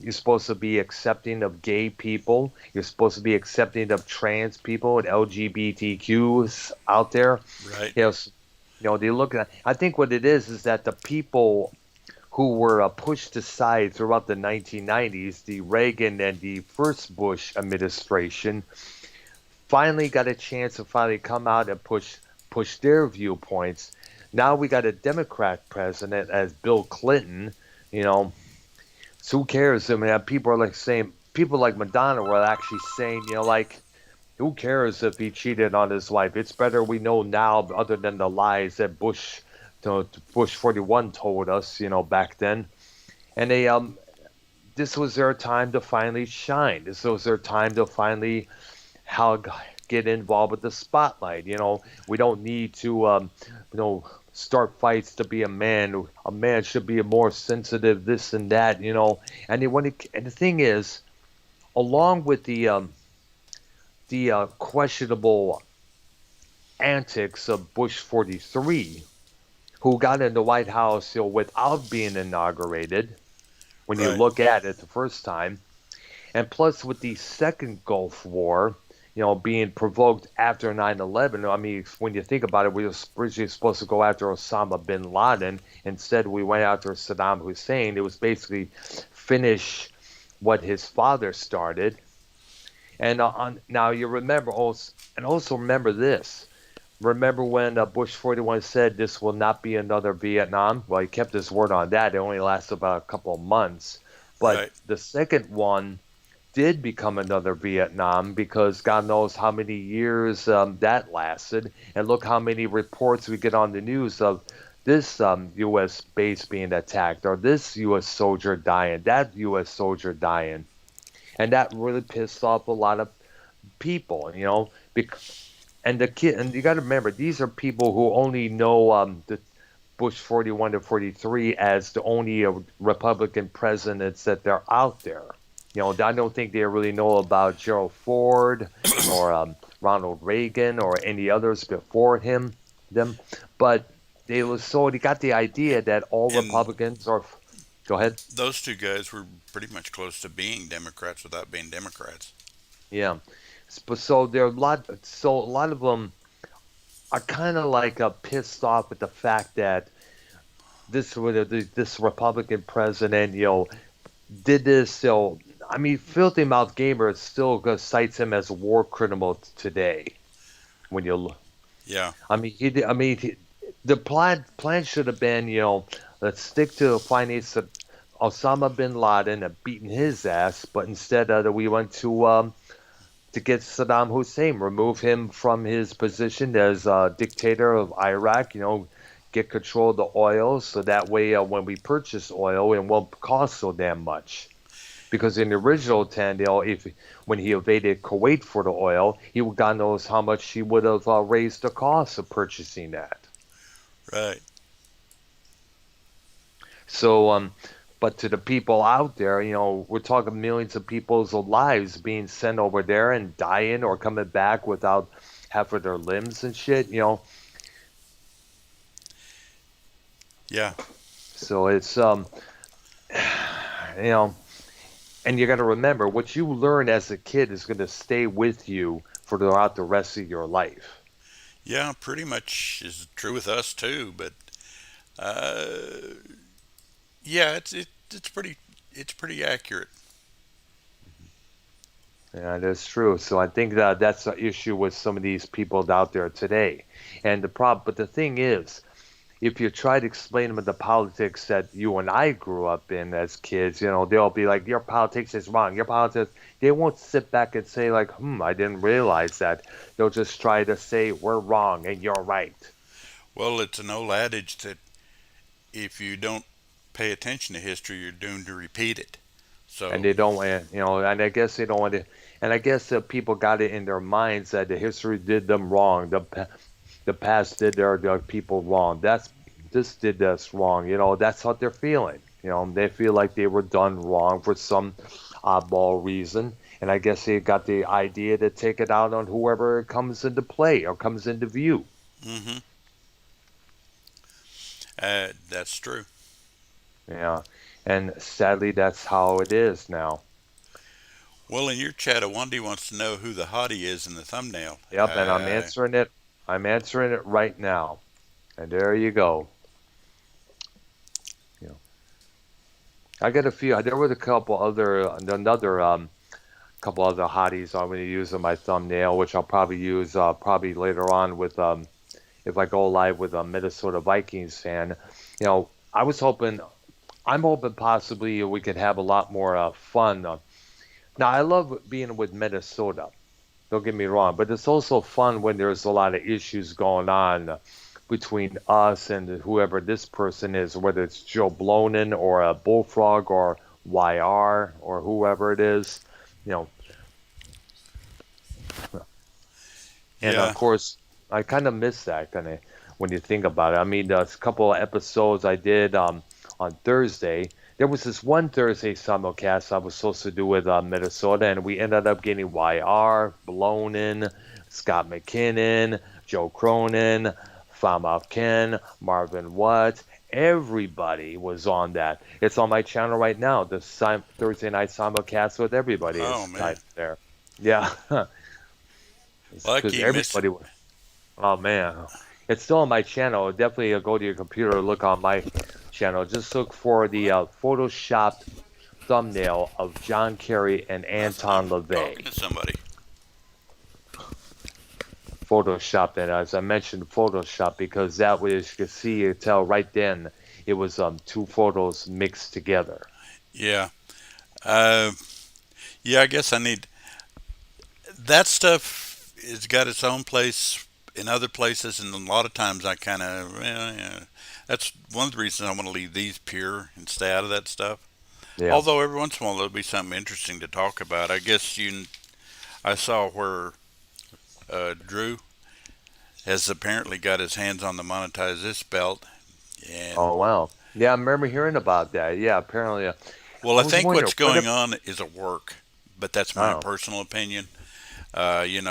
you're supposed to be accepting of gay people. You're supposed to be accepting of trans people and LGBTQs out there. Right. They look at. I think what it is that the people who were pushed aside throughout the 1990s, the Reagan and the first Bush administration, finally got a chance to finally come out and push their viewpoints. Now we got a Democrat president as Bill Clinton. You know, so who cares? I mean, people like Madonna were actually saying, like, who cares if he cheated on his wife? It's better we know now, other than the lies that Bush 41 told us, back then. And this was their time to finally shine. This was their time to finally how get involved with the spotlight. We don't need to, start fights to be a man. A man should be more sensitive, this and that. And the thing is, along with the questionable antics of Bush 43, who got in the White House, without being inaugurated. When you Right. look at it the first time, and plus with the second Gulf War, being provoked after 9/11. I mean, when you think about it, we were originally supposed to go after Osama bin Laden. Instead, we went after Saddam Hussein. It was basically finish what his father started. And now you remember also, and also remember this. Remember when Bush 41 said this will not be another Vietnam? Well, he kept his word on that. It only lasted about a couple of months. But Right. the second one did become another Vietnam because God knows how many years that lasted. And look how many reports we get on the news of this U.S. base being attacked, or this U.S. soldier dying, that U.S. soldier dying. And that really pissed off a lot of people, and the kid, and you got to remember, these are people who only know the Bush 41 to 43 as the only Republican presidents that they're out there. I don't think they really know about Gerald Ford or Ronald Reagan or any others before them. But they got the idea that all And Republicans are. Go ahead. those two guys were pretty much close to being Democrats without being Democrats. Yeah. So there are a lot. So a lot of them are kind of like pissed off at the fact that this Republican president, did this. So I mean, Filthy Mouth Gamer still cites him as a war criminal today. When you, Yeah. I mean, the plan should have been, let's stick to finance Osama bin Laden and beating his ass, but instead we went to get Saddam Hussein, remove him from his position as dictator of Iraq, get control of the oil so that way when we purchase oil, it won't cost so damn much. Because in the original 10, if when he invaded Kuwait for the oil, God knows how much he would have raised the cost of purchasing that. Right. So, but to the people out there, we're talking millions of people's lives being sent over there and dying or coming back without half of their limbs and shit. Yeah. So it's you know, and you got to remember what you learn as a kid is going to stay with you for throughout the rest of your life. Yeah. Pretty much is true with us too. But uh, yeah, it's pretty accurate. Yeah, that's true. So I think that that's the issue with some of these people out there today. And but the thing is, if you try to explain them the politics that you and I grew up in as kids, they'll be like, your politics is wrong. Your politics, they won't sit back and say like, I didn't realize that. They'll just try to say we're wrong and you're right. Well, it's an old adage that if you don't pay attention to history, you're doomed to repeat it. And So they don't want, and I guess they don't want to, and I guess people got it in their minds that the history did them wrong. The past did their people wrong. This did us wrong. That's what they're feeling. They feel like they were done wrong for some oddball reason, and I guess they got the idea to take it out on whoever comes into play or comes into view. hmm that's true. Yeah, and sadly, that's how it is now. Well, in your chat, Awandi wants to know who the hottie is in the thumbnail. Yep, and I'm answering it. I'm answering it right now, and there you go. You know, I got a few. There were a couple other another couple other hotties I'm going to use in my thumbnail, which I'll probably use probably later on with if I go live with a Minnesota Vikings fan. I was hoping, I'm hoping possibly we could have a lot more fun. Now I love being with Minnesota. Don't get me wrong, but it's also fun when there's a lot of issues going on between us and whoever this person is, whether it's Joe Blonin or a Bullfrog or YR or whoever it is. You know, and of Yeah, course, I kind of miss that kind of when you think about it. I mean, there's a couple of episodes I did on Thursday. there was this one Thursday simulcast I was supposed to do with Minnesota, and we ended up getting YR, Blonin, Scott McKinnon, Joe Cronin, Famov Ken, Marvin Watts. Everybody was on that. It's on my channel right now. The Thursday night simulcast with everybody Oh is man, typed there. Yeah, well I because keep missing. everybody was. Oh man, it's still on my channel. Definitely go to your computer, look on my channel. Just look for the photoshopped thumbnail of John Kerry and I'm Anton talking LaVey. to somebody. Photoshopped, and as I mentioned, Photoshop because that way, as you can see, you tell right then it was two photos mixed together. Yeah, uh, yeah. I guess I need that stuff. Has got its own place in other places, and a lot of times I kind of, yeah. That's one of the reasons I want to leave these pure and stay out of that stuff. Yeah. Although every once in a while there'll be something interesting to talk about. I guess I saw where Drew has apparently got his hands on the monetize this belt, and Oh wow. Yeah, I remember hearing about that. Yeah, apparently. well, I I was think wondering what's what. going on is a work, but that's my Oh. personal opinion.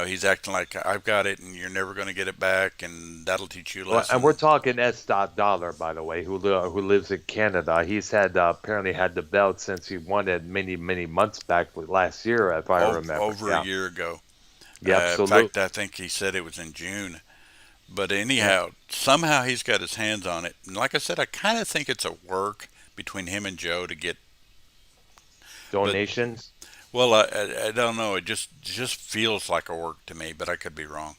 He's acting like I've got it and you're never going to get it back, and that'll teach you a Well, and we're lesson. talking S. Dollar, by the way, who lives in Canada. He's had apparently had the belt since he won it many months back last year, if I remember. Over a Yeah. year ago. Yeah, In fact, absolutely. I think he said it was in June. But Yeah. anyhow, somehow he's got his hands on it. And like I said, I kind of think it's a work between him and Joe to get. But Donations. well, I don't know. It just feels like a work to me, but I could be wrong.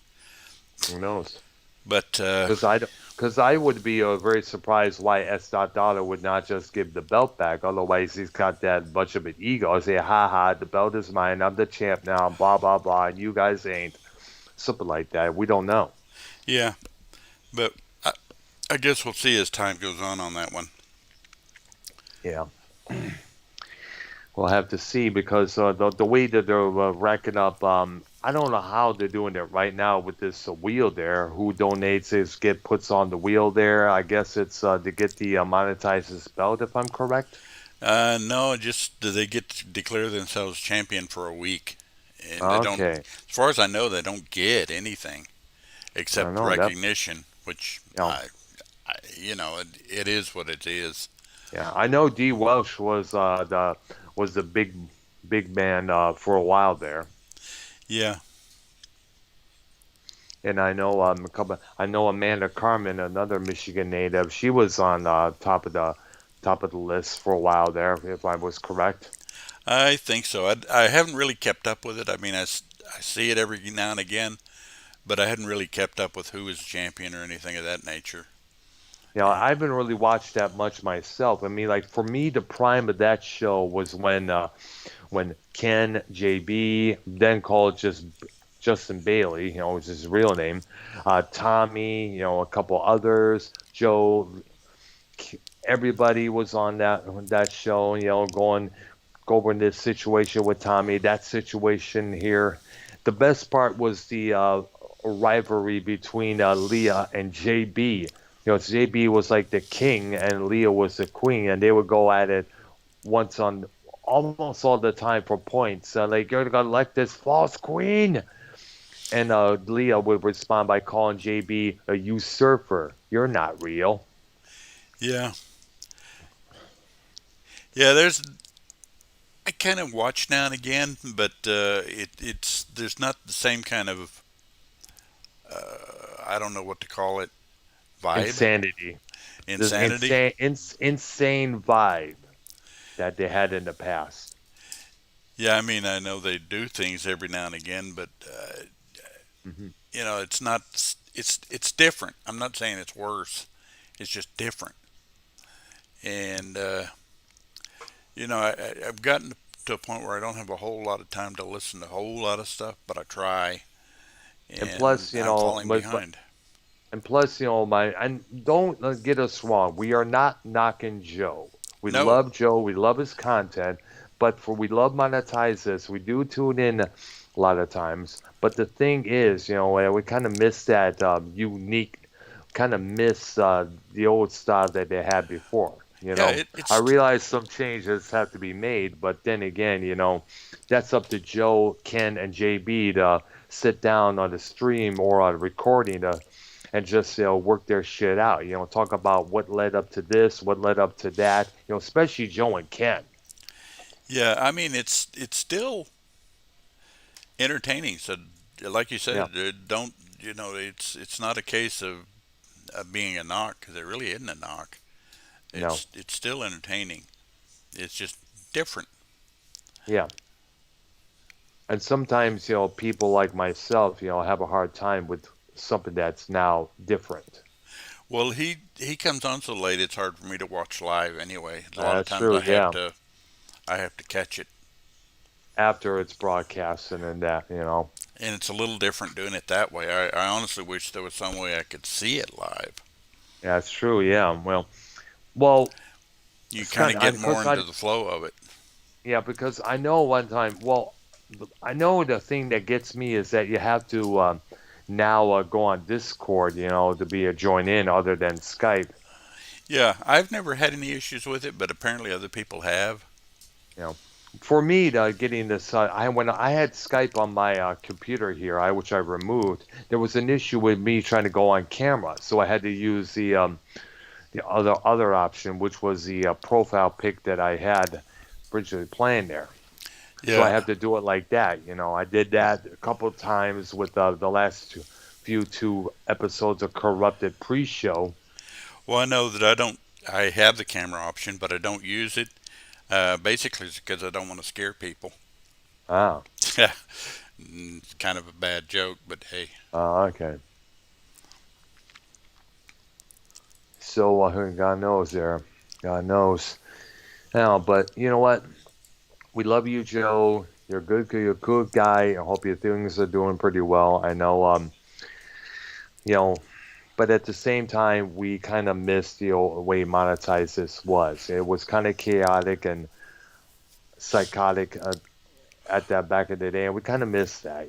Who knows? But Because I would be very surprised why S. Dollar would not just give the belt back. Otherwise, he's got that much of an ego. Say, ha ha, the belt is mine. I'm the champ now. Blah blah blah. And you guys ain't. Something like that. We don't know. yeah, but I guess we'll see as time goes on that one. Yeah. We'll have to see because the way that they're racking up, I don't know how they're doing it right now with this wheel there. Who donates is get puts on the wheel there. I guess it's to get the monetizes belt, if I'm correct. No, just do they get to declare themselves champion for a week, and they don't. Okay, As far as I know, they don't get anything I don't except know that. recognition, which You know, it is what it is. yeah, I know D Welsh was the big man for a while there, Yeah, and I know I know Amanda Carmen, another Michigan native. She was on top of the list for a while there, if I was correct. I think so. I haven't really kept up with it. I mean, I see it every now and again, but I hadn't really kept up with who was champion or anything of that nature. You know, And I haven't really watched that much myself. I mean, like for me, the prime of that show was when Ken, JB, then called just Justin Bailey, you know, which is his real name, Tommy, you know, a couple others, Joe, everybody was on that show. You know, go over this situation with Tommy, that situation here. The best part was the rivalry between Leah and JB. You know, JB was like the king and Leah was the queen, and they would go at it once on almost all the time for points. Like you're gonna elect this false queen, and Leah would respond by calling JB a usurper. You're not real. yeah, yeah. I kind of watch now and again, but it's there's not the same kind of I don't know what to call it vibe, Insanity. This insanity. insane vibe that they had in the past. Yeah, I mean I know they do things every now and again, but Hmm. it's not. It's different. I'm not saying it's worse. It's just different, and I've gotten to a point where I don't have a whole lot of time to listen to a whole lot of stuff, but I try, And and plus, you I'm know, falling behind. and plus, you know, my and don't get us wrong. We are not knocking Joe. We No, love Joe. We love his content, but for we love monetize this. We do tune in a lot of times. But the thing is, you know, we kind of miss that unique, kind of miss the old style that they had before. You Yeah, know, I realize some changes have to be made, but then again, that's up to Joe, Ken, and JB to sit down on the stream or on a recording and just work their shit out. Talk about what led up to this, what led up to that. Especially Joe and Ken. yeah. I mean, it's still entertaining. So, like you Yeah, said, don't it's not a case of being a knock because it really isn't a knock. no, It's still entertaining. It's just different. yeah. And sometimes, people like myself, have a hard time with something that's now different. Well, he comes on so late. It's hard for me to watch live anyway. A lot of That's times true, yeah. I have to catch it, After it's broadcasting and that. and it's a little different doing it that way. I honestly wish there was some way I could see it live. That's true, yeah. Well, You it's kind kind of of get because more into the flow of it. yeah, because I know one time. Well, I know the thing that gets me is that you have to now go on Discord, to be a join in other than Skype. Yeah, I've never had any issues with it, but apparently other people have. You know, for me, getting this, when I had Skype on my computer here, which I removed, there was an issue with me trying to go on camera, so I had to use the other option, which was the profile pic that I had originally playing there. So I Yeah. have to do it like that. I did that a couple of times with the last two episodes of Corrupted pre-show. Well, I know that I have the camera option, but I don't use it. Basically, it's because I don't want to scare people. Ah, Yeah, it's kind of a bad joke, but hey. okay. So God knows there, God knows. Now, but you know what? We love you, Joe. You're a good guy. I hope your things are doing pretty well. I know, you know, but at the same time, we kind of missed the old way monetized this was. It was kind of chaotic and psychotic at that back in the day, and we kind of missed that.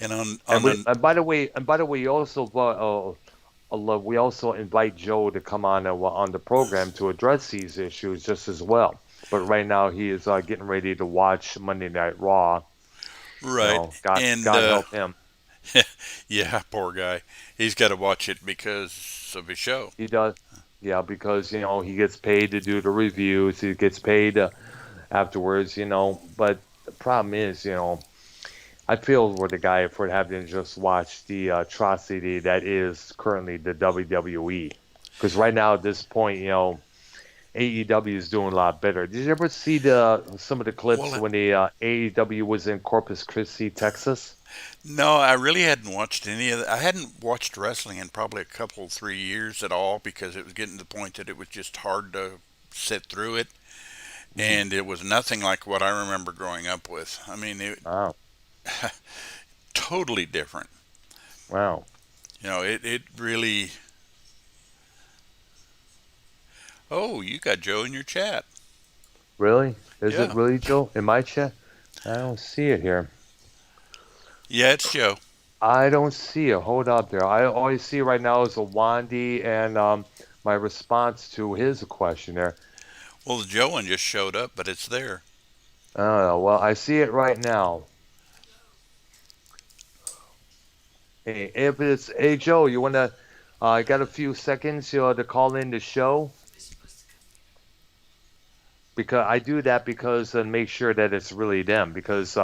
And on And we the and by the way, we also invite Joe to come on the program to address these issues just as well. But right now, he is getting ready to watch Monday Night Raw. right, and God help him. yeah, poor guy. He's got to watch it because of his show. He does. Yeah, because he gets paid to do the reviews. He gets paid afterwards. But the problem is, I feel for the guy for having to just watch the atrocity that is currently the WWE. Because right now at this point, AEW is doing a lot better. Did you ever see the some of the clips Well, when the AEW was in Corpus Christi, Texas? no, I really hadn't watched any of that. I hadn't watched wrestling in probably a couple, 3 years at all because it was getting to the point that it was just hard to sit through it. Hmm. And it was nothing like what I remember growing up with. I mean, it Wow, totally different. wow, It really. Oh, you got Joe in your chat. really? Is it Yeah, really Joe in my chat? I don't see it here. yeah, it's Joe. I don't see it. Hold up there. I always see right now is a Wandy and my response to his question there. Well, the Joe one just showed up, but it's there. Oh, well, I see it right now. Hey, if it's hey Joe, you wanna got a few seconds to call in the show because I do that because make sure that it's really them because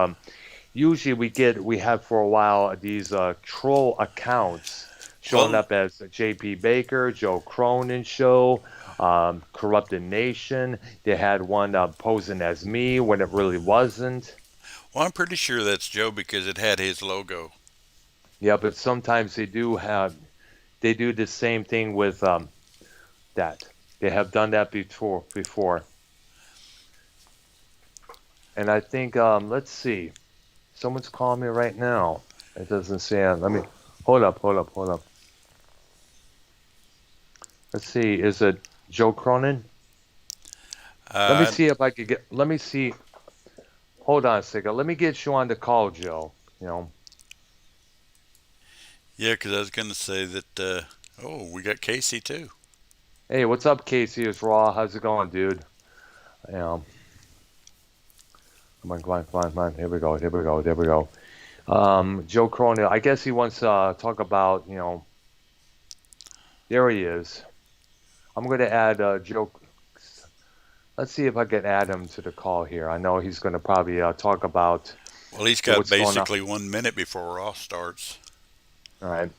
usually we have for a while these troll accounts showing Well, up as JP Baker, Joe Cronin show, Corrupted Nation. They had one posing as me when it really wasn't. I'm pretty sure that's Joe because it had his logo. Yeah, but sometimes they do the same thing with that. They have done that before. And I think let's see. Someone's calling me right now. It doesn't say. Let me hold up. Let's see. Is it Joe Cronin? Let me Uh, see if I could get. Let me see. Hold on a second. Let me get you on the call, Joe. You know. yeah, because I was going to say that. Oh, we got Casey too. Hey, what's up, Casey? It's Raw. How's it going, dude? Um, come on, come on, come on, come on. Here we go. Here we go. There we go. Joe Cronin. I guess he wants to talk about, there he is. I'm going to add Joe. Let's see if I can add him to the call here. I know he's going to probably talk about Well, he's got what's going on. basically 1 minute before Ross starts. All right.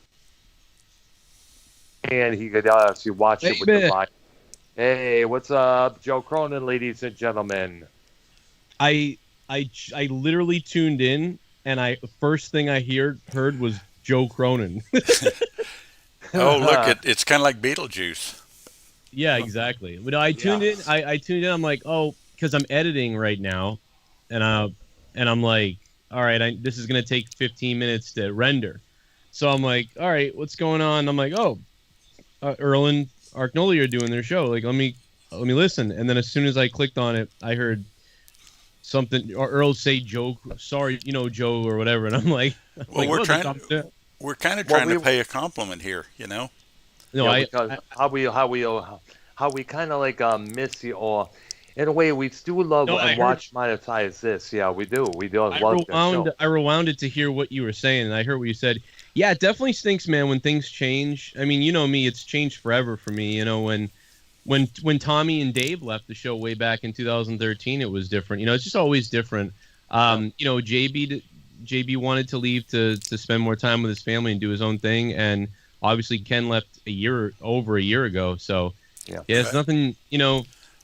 And he could actually watch it with the Baby. mic. Hey, what's up, Joe Cronin, ladies and gentlemen? I literally tuned in, and I first thing I heard was Joe Cronin. Oh, look, it's kind of like Beetlejuice. Yeah, exactly. But I tuned Yeah. in. I tuned in. I'm like, oh, because I'm editing right now, and I'm like, all right, this is gonna take 15 minutes to render. So I'm like, all right, what's going on? I'm like, oh, Earl and Arknolia are doing their show. Like, let me listen. And then as soon as I clicked on it, I heard something or Earl say Joe, sorry, Joe or whatever, and I'm like, Well, oh, we're kind of Well, trying to pay a compliment here. no, Yeah, because how we kind of like miss you, or in a way we do love no, I and heard. watch monetize this. Yeah, we do I love the rewound show. I rewound it to hear what you were saying, and I heard what you said. Yeah, it definitely stinks, man, when things change. I mean, you know me, it's changed forever for me. When Tommy and Dave left the show way back in 2013, it was different. It's just always different. JB wanted to leave to spend more time with his family and do his own thing, and obviously Ken left over a year ago. So Yeah, yeah, it's nothing.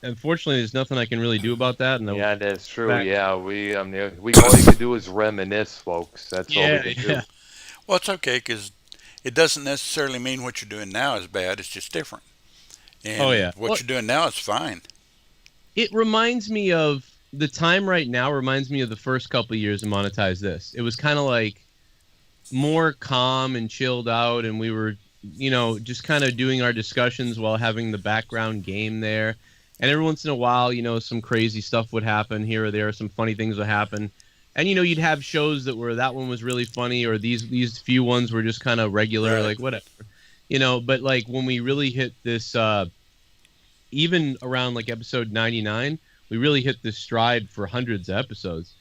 Unfortunately, there's nothing I can really do about that. And yeah, that's true. back. Yeah, we all you can do is reminisce, folks. That's all we Yeah, can do. yeah. Well, it's okay because it doesn't necessarily mean what you're doing now is bad. It's just different. Oh And yeah. what Well, you're doing now is fine. it reminds me of the time right now. Reminds me of the first couple of years of Monetize This. It was kind of like more calm and chilled out, and we were, just kind of doing our discussions while having the background game there. And every once in a while, some crazy stuff would happen here or there. Some funny things would happen. And you'd have shows that one was really funny, or these few ones were just kind of regular, Right. like whatever. But like when we really hit this even around like episode 99, we really hit this stride for hundreds of episodes.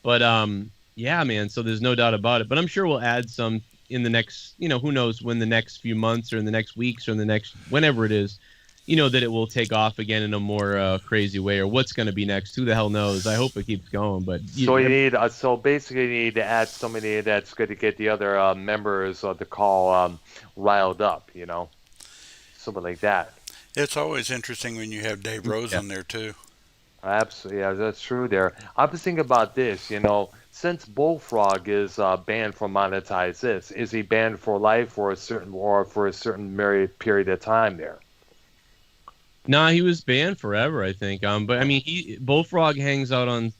But yeah, man, so there's no doubt about it. But I'm sure we'll add some in the next, who knows when, the next few months or in the next weeks or in the next whenever it is, that it will take off again in a more crazy way, or what's going to be next. Who the hell knows? I hope it keeps going. But So basically you need to add somebody that's going to get the other members of the call riled up. Something like that. It's always interesting when you have Dave Rose yeah. on there too. Absolutely, yeah, that's true. There, I was thinking about this. Since Bullfrog is banned from monetize this, is he banned for life for a certain period of time there? Nah, he was banned forever, I think. But I mean, Bullfrog hangs out on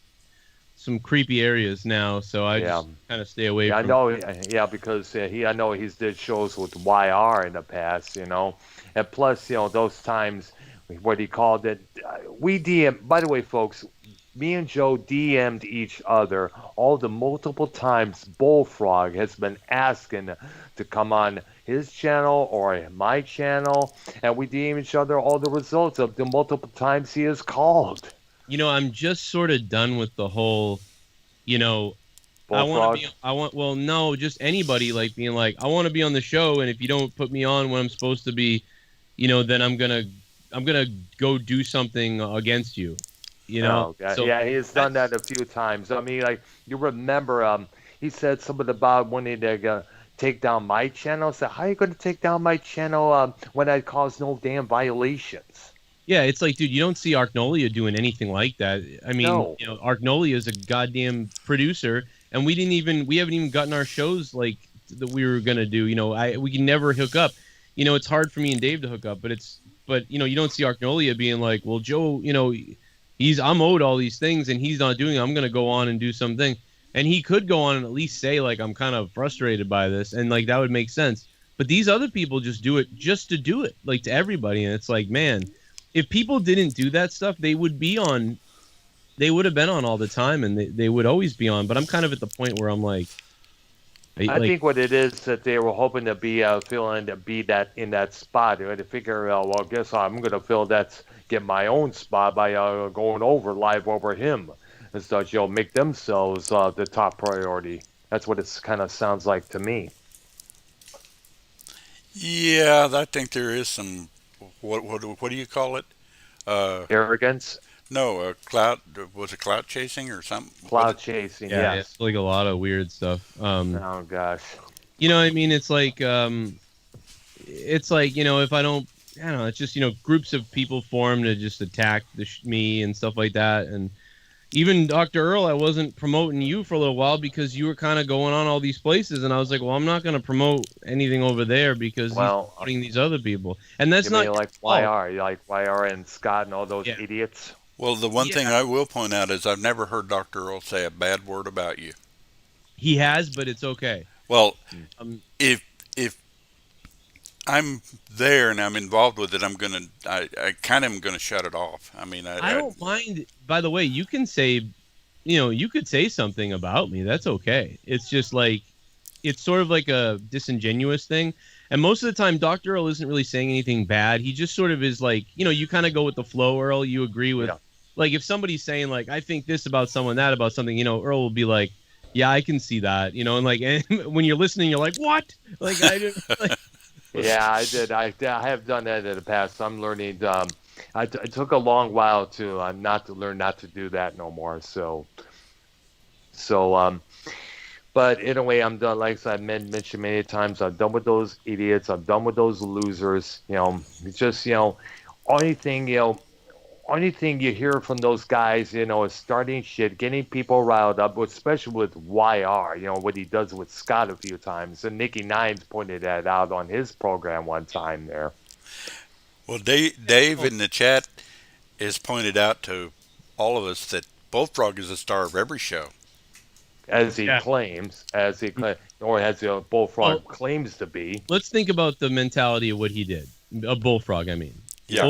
some creepy areas now, so I Yeah, just kind of stay away yeah, I from. know. Yeah, because I know he's did shows with YR in the past. And plus, those times what he called it. We DM. By the way, folks, me and Joe DM'd each other all the multiple times Bullfrog has been asking to come on his channel or my channel, and we DM each other all the results of the multiple times he has called. I'm just sort of done with the whole, you know, Bullfrog. well, no, just anybody like being like, I want to be on the show, and if you don't put me on when I'm supposed to be, then I'm gonna go do something against you, Oh, God. So Yeah, he has done that that's a few times. I mean, like you remember, he said something about wanting to take down my channel. I said, how are you going to take down my channel when I cause no damn violations? yeah, it's like, dude, you don't see Arknolia doing anything like that. I mean, No. Arknolia is a goddamn producer, and we haven't even gotten our shows like that we were gonna do. We can never hook up. It's hard for me and Dave to hook up, but you don't see Arknolia being like, well, Joe, I'm owed all these things and he's not doing it. I'm gonna go on and do something. And he could go on and at least say like, I'm kind of frustrated by this, and like that would make sense. But these other people just do it just to do it, like to everybody, and it's like, man, if people didn't do that stuff, they would have been on all the time, and they would always be on. But I'm kind of at the point where I'm like, I think what it is that they were hoping to be feeling to be that in that spot. They had to figure out, well, guess I'm going to fill that, get my own spot by going over live over him and such. Make themselves the top priority. That's what it kind of sounds like to me. Yeah, I think there is some. What do you call it? Uh, Arrogance, no, clout. Was it clout chasing or something? Was cloud it? chasing. Yeah, Yes. it's like a lot of weird stuff. Oh gosh. I mean, it's like, if I don't know, it's just, groups of people form to just attack me and stuff like that. And even Dr. Earl, I wasn't promoting you for a little while because you were kind of going on all these places, and I was like, well, I'm not going to promote anything over there because he's Well, promoting these other people, and that's you not mean like your fault. YR, you like YR and Scott and all those Yeah, idiots? Well, the one thing yeah, I will point out is I've never heard Dr. Earl say a bad word about you. he has, but it's okay. Well, Um, if I'm there and I'm involved with it, I kind of am gonna shut it off. I mean, I don't mind. By the way, you can say, you could say something about me. That's okay. It's just like, it's sort of like a disingenuous thing. And most of the time, Dr. Earl isn't really saying anything bad. He just sort of is like, you kind of go with the flow, Earl. You agree with, Yeah. like, if somebody's saying, like, I think this about someone, that about something, Earl will be like, yeah, I can see that, and like, and when you're listening, you're like, what? Like, I didn't, like, Yeah, I did. I have done that in the past. I'm learning. It took a long while to not to learn not to do that no more. So, but in a way, I'm done. Like I said, mentioned many times, I'm done with those idiots. I'm done with those losers. It's just only thing only thing you hear from those guys, is starting shit, getting people riled up, especially with YR, what he does with Scott a few times. And Nicky Nines pointed that out on his program one time there. Well, Dave in the chat has pointed out to all of us that Bullfrog is the star of every show. yeah. Or as the Well, Bullfrog claims to be. let's think about the mentality of what he did. A bullfrog, I mean. Yeah.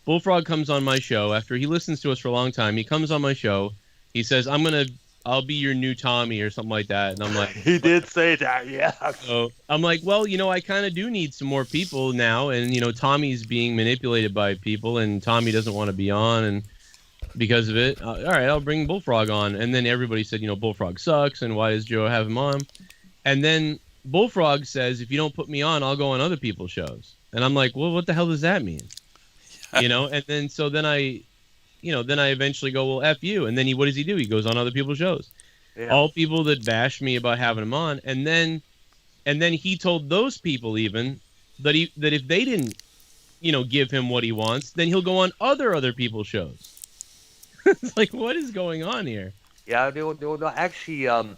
Bullfrog comes on my show after he listens to us for a long time. He comes on my show. He says, I'll be your new Tommy or something like that. And I'm like, He did say that, yeah. so I'm like, well, I kind of do need some more people now. And, Tommy's being manipulated by people and Tommy doesn't want to be on. And because of it, all right, I'll bring Bullfrog on. And then everybody said, Bullfrog sucks. And why does Joe have him on? And then Bullfrog says, if you don't put me on, I'll go on other people's shows. And I'm like, well, what the hell does that mean? And then then I eventually go, well, F you. And then what does he do? He goes on other people's shows. Yeah. All people that bash me about having him on. And then he told those people even that if they didn't, give him what he wants, then he'll go on other people's shows. It's like, what is going on here? Yeah, actually, on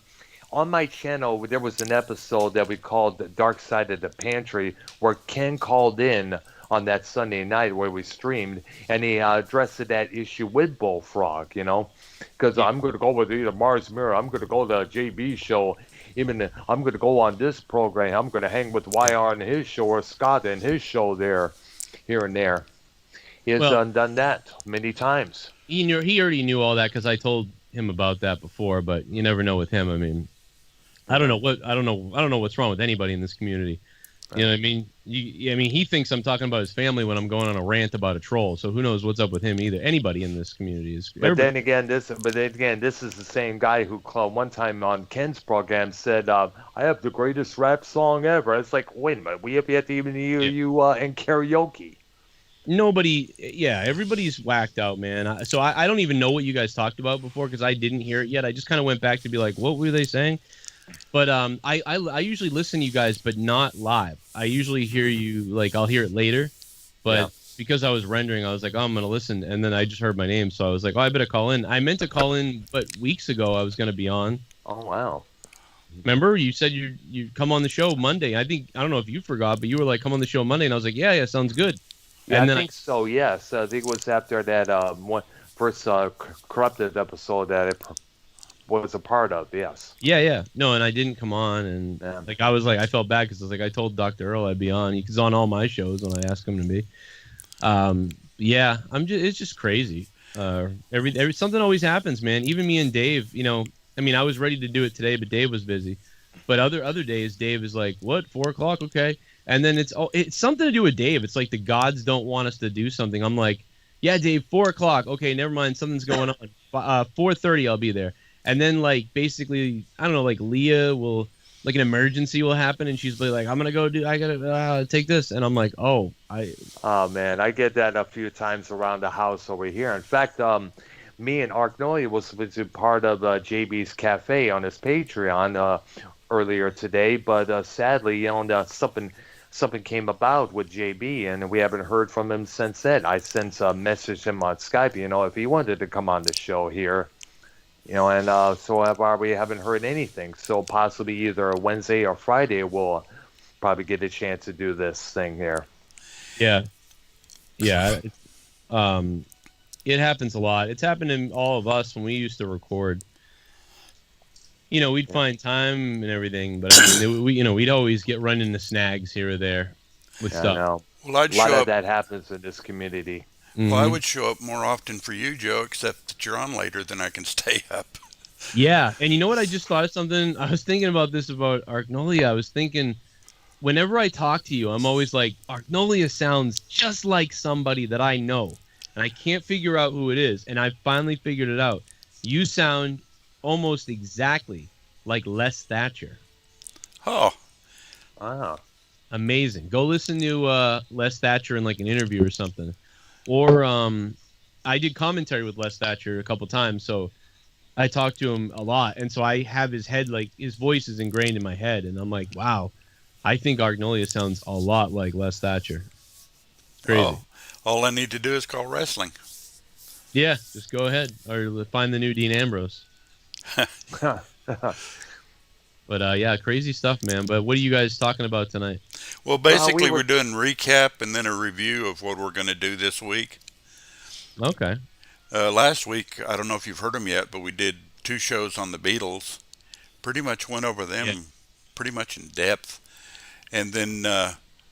my channel, there was an episode that we called The Dark Side of the Pantry, where Ken called in on that Sunday night where we streamed, and he addressed that issue with Bullfrog, because I'm going to go with either Mars Mirror, I'm going to go to the JB show, even I'm going to go on this program, I'm going to hang with YR on his show or Scott and his show there, here and there. He has done that many times. He already knew all that because I told him about that before, but you never know with him. I mean, I don't know what's wrong with anybody in this community. You know what I mean? I mean, he thinks I'm talking about his family when I'm going on a rant about a troll. So who knows what's up with him either? Anybody in this community is. But then again, this is the same guy who one time on Ken's program said, "I have the greatest rap song ever." It's like, wait a minute, we have yet to even hear you in karaoke. Everybody's whacked out, man. So I don't even know what you guys talked about before because I didn't hear it yet. I just kind of went back to be like, what were they saying? But I usually listen to you guys, but not live. I usually hear you, like, I'll hear it later. But because I was rendering, I was like, oh, I'm going to listen. And then I just heard my name. So I was like, oh, I better call in. I meant to call in, but weeks ago I was going to be on. Oh, wow. Remember, you said you'd come on the show Monday. I don't know if you forgot, but you were like, come on the show Monday. And I was like, yeah, sounds good. Yeah, and I think so, yes. I think it was after that first corrupted episode that it was a part of, yes. Yeah. No, and I didn't come on, and I felt bad because I told Dr. Earl I'd be on. He's on all my shows when I ask him to be. It's just crazy. Every something always happens, man. Even me and Dave, I mean, I was ready to do it today, but Dave was busy. But other days, Dave is like, "What? 4 o'clock? Okay." And then it's something to do with Dave. It's like the gods don't want us to do something. I'm like, "Yeah, Dave, 4 o'clock. Okay, never mind. Something's going on. 4:30, I'll be there." And then like basically, I don't know, like Leah will like an emergency will happen, and she's like, "I'm gonna go do. I gotta take this," and I'm like, "Oh, I." Oh man, I get that a few times around the house over here. In fact, me and Arknolia was a part of JB's Cafe on his Patreon earlier today, but sadly, something came about with JB, and we haven't heard from him since then. I sent a message him on Skype, if he wanted to come on the show here, and so far we haven't heard anything. So possibly either Wednesday or Friday we'll probably get a chance to do this thing here. Yeah, yeah. It happens a lot. It's happened to all of us when we used to record. We'd find time and everything, but I mean, we'd always get run into snags here or there with stuff. No. Well, I'd A lot show of up. that happens in this community. Well, I would show up more often for you, Joe, except that you're on later than I can stay up. Yeah, and you know what? I just thought of something. I was thinking about this about Arknolia. I was thinking, whenever I talk to you, I'm always like, Arknolia sounds just like somebody that I know, and I can't figure out who it is. And I finally figured it out. You sound almost exactly like Les Thatcher. Oh, Wow. Amazing. Go listen to Les Thatcher in like an interview or something. Or I did commentary with Les Thatcher a couple times, so I talked to him a lot, and so I have his head, like his voice is ingrained in my head, and I'm like, wow, I think Arknolia sounds a lot like Les Thatcher. Crazy. oh, all I need to do is call wrestling. Yeah, just go ahead or find the new Dean Ambrose. But yeah, crazy stuff, man. But what are you guys talking about tonight? Well, basically, were- we're doing recap and then a review of what we're going to do this week. Okay. Last week, I don't know if you've heard them yet, but we did 2 shows on the Beatles. Pretty much went over them pretty much in depth. And then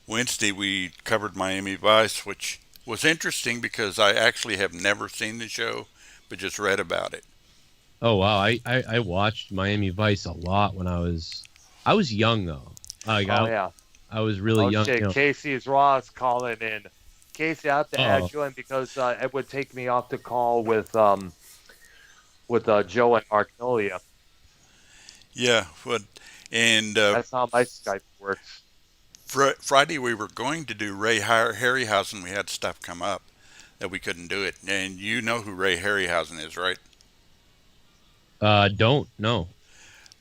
Wednesday, we covered Miami Vice, which was interesting because I actually have never seen the show, but just read about it. Oh wow, I watched Miami Vice a lot when I was young though. Yeah. I was really young. Shit, Casey's Ross calling in. Casey, I have to Oh. add you in because it would take me off the call with Joe and Arknolia. Yeah, and That's how my Skype works. Friday we were going to do Ray Harryhausen. We had stuff come up that we couldn't do it. And you know who Ray Harryhausen is, right? Don't no.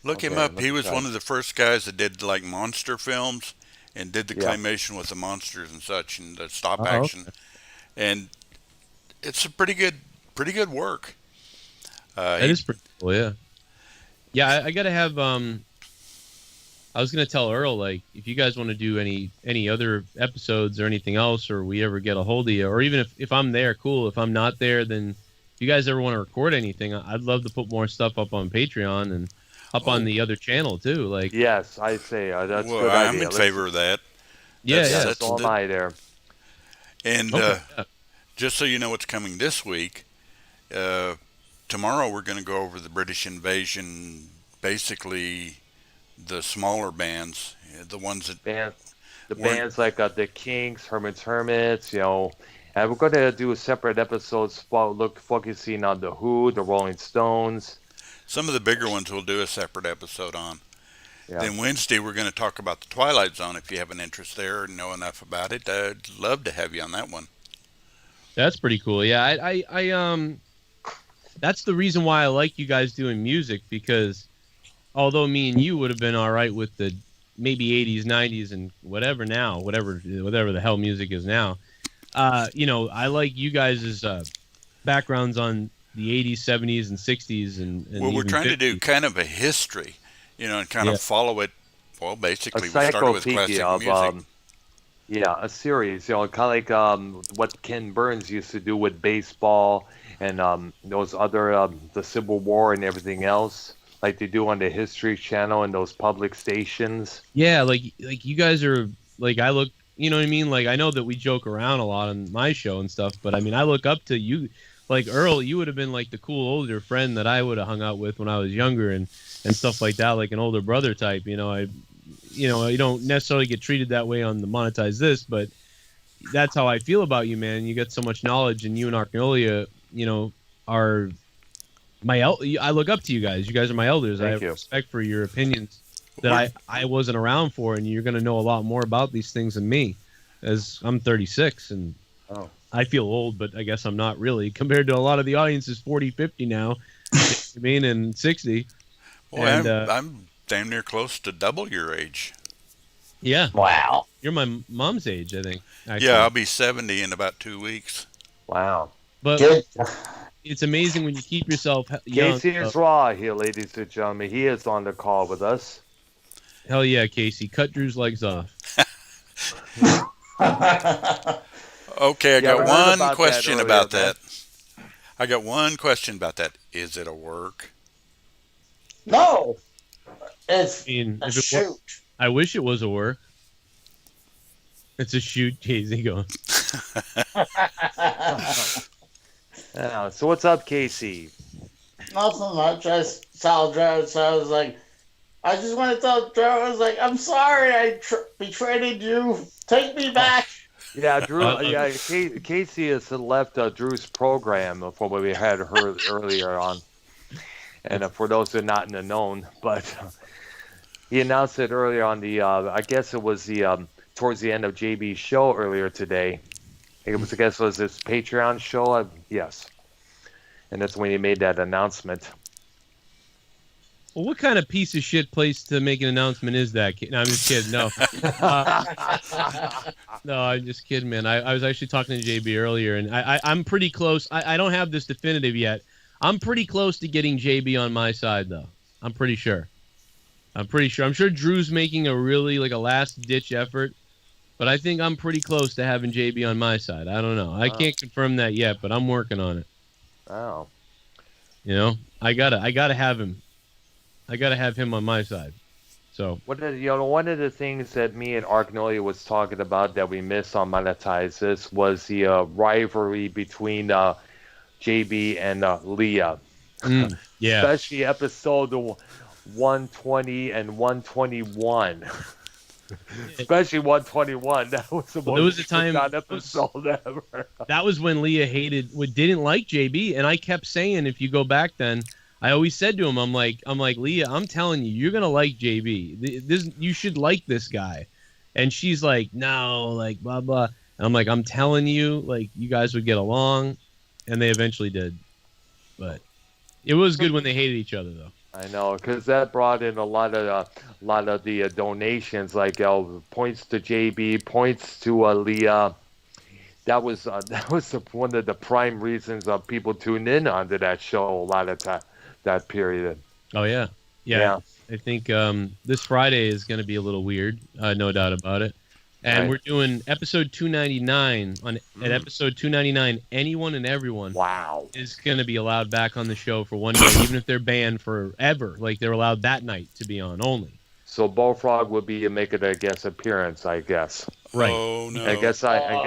Look him Okay, up. He was okay. one of the first guys that did like monster films and did the Yeah. claymation with the monsters and such and the stop Oh, action. And it's a pretty good work. That is pretty cool, yeah. Yeah, I gotta have I was gonna tell Earl, like, if you guys want to do any other episodes or anything else, or we ever get a hold of you, or even if I'm there, cool. If I'm not there, then if you guys ever want to record anything, I'd love to put more stuff up on Patreon and up on the other channel too. Like, Yes, I say that's a well, good I'm idea. in favor of that. yeah, That's- yeah. Yes, so am I there. And Okay, yeah. just so you know what's coming this week, tomorrow we're going to go over the British invasion, basically the smaller bands, the ones that The weren't- bands like the Kinks, Herman's Hermits, and we're going to do a separate episode focusing on the Who, the Rolling Stones. some of the bigger ones we'll do a separate episode on. Yeah. Then Wednesday we're going to talk about the Twilight Zone. If you have an interest there and know enough about it, I'd love to have you on that one. That's pretty cool. Yeah, I that's the reason why I like you guys doing music, because although me and you would have been all right with the maybe 80s, 90s, and whatever the hell music is now, I like you guys' backgrounds on the 80s, 70s, and 60s, and Well, we're even trying to do 50s. kind of a history, and kind Yeah. of follow it. Well, A basically, we started with classic cyclopedia music. of, a series, kind of like what Ken Burns used to do with baseball and those other, the Civil War and everything else, like they do on the History Channel and those public stations. Yeah, like you guys are like, I look, you know what I mean? Like, I know that we joke around a lot on my show and stuff, but I mean, I look up to you. like Earl, you would have been like the cool older friend that I would have hung out with when I was younger and stuff like that, like an older brother type. You know, you don't necessarily get treated that way on the Monetize This, but that's how I feel about you, man. You got so much knowledge, and you and Arknolia, are I look up to you guys. You guys are my elders. I have respect for your opinions that I wasn't around for, and you're going to know a lot more about these things than me, as I'm 36 and I feel old, but I guess I'm not really compared to a lot of the audience is 40, 50 now. I mean, and 60. Well, and, I'm damn near close to double your age. Yeah. Wow. You're my mom's age, I think. Actually. Yeah, I'll be 70 in about 2 weeks. Wow. But Good. It's amazing when you keep yourself young. Casey is raw here, ladies and gentlemen. He is on the call with us. Hell yeah, Casey. Cut Drew's legs off. Okay, I got one question about that. I got one question about that. Is it a work? No. It's I mean, a shoot. I wish it was a work. It's a shoot, Casey. Go. So what's up, Casey? Nothing much. I saw Joe, so I was like, I just want to tell Joe, I was like, I'm sorry I betrayed you. Take me back. Yeah, Drew. Casey has left Drew's program from what we had heard earlier on, and for those who are not in the known, but he announced it earlier on the. I guess it was the towards the end of JB's show earlier today. I guess it was his Patreon show. Yes, and that's when he made that announcement. Well, what kind of piece of shit place to make an announcement is that? No, I'm just kidding. No. No, I'm just kidding, man. I was actually talking to JB earlier, and I'm pretty close. I don't have this definitive yet. I'm pretty close to getting JB on my side, though. I'm pretty sure. I'm sure Drew's making a really, like, a last-ditch effort, but I think I'm pretty close to having JB on my side. I don't know. I can't confirm that yet, but I'm working on it. Oh. I gotta have him. I gotta have him on my side. So one of the things that me and Arknolia was talking about that we missed on Monetize This was the rivalry between JB and Leah. Yeah. Especially episode 120 and 121. Especially 121. That was the most episode ever. That was when Leah didn't like JB, and I kept saying, if you go back then, I always said to him, I'm like, Leah, I'm telling you, you're gonna like JB. You should like this guy. And she's like, no, like blah blah. And I'm like, I'm telling you, like you guys would get along, and they eventually did. But it was good when they hated each other, though. I know, because that brought in a lot of the donations, like points to JB, points to Leah. That was one of the prime reasons people tuned in onto that show a lot of time. That period. Oh yeah. I think this Friday is going to be a little weird, no doubt about it. And we're doing episode 299 at episode 299. Anyone and everyone, is going to be allowed back on the show for one day, even if they're banned forever. Like they're allowed that night to be on only. So Bullfrog will be making a guest appearance, I guess. Right. Oh no. I guess that means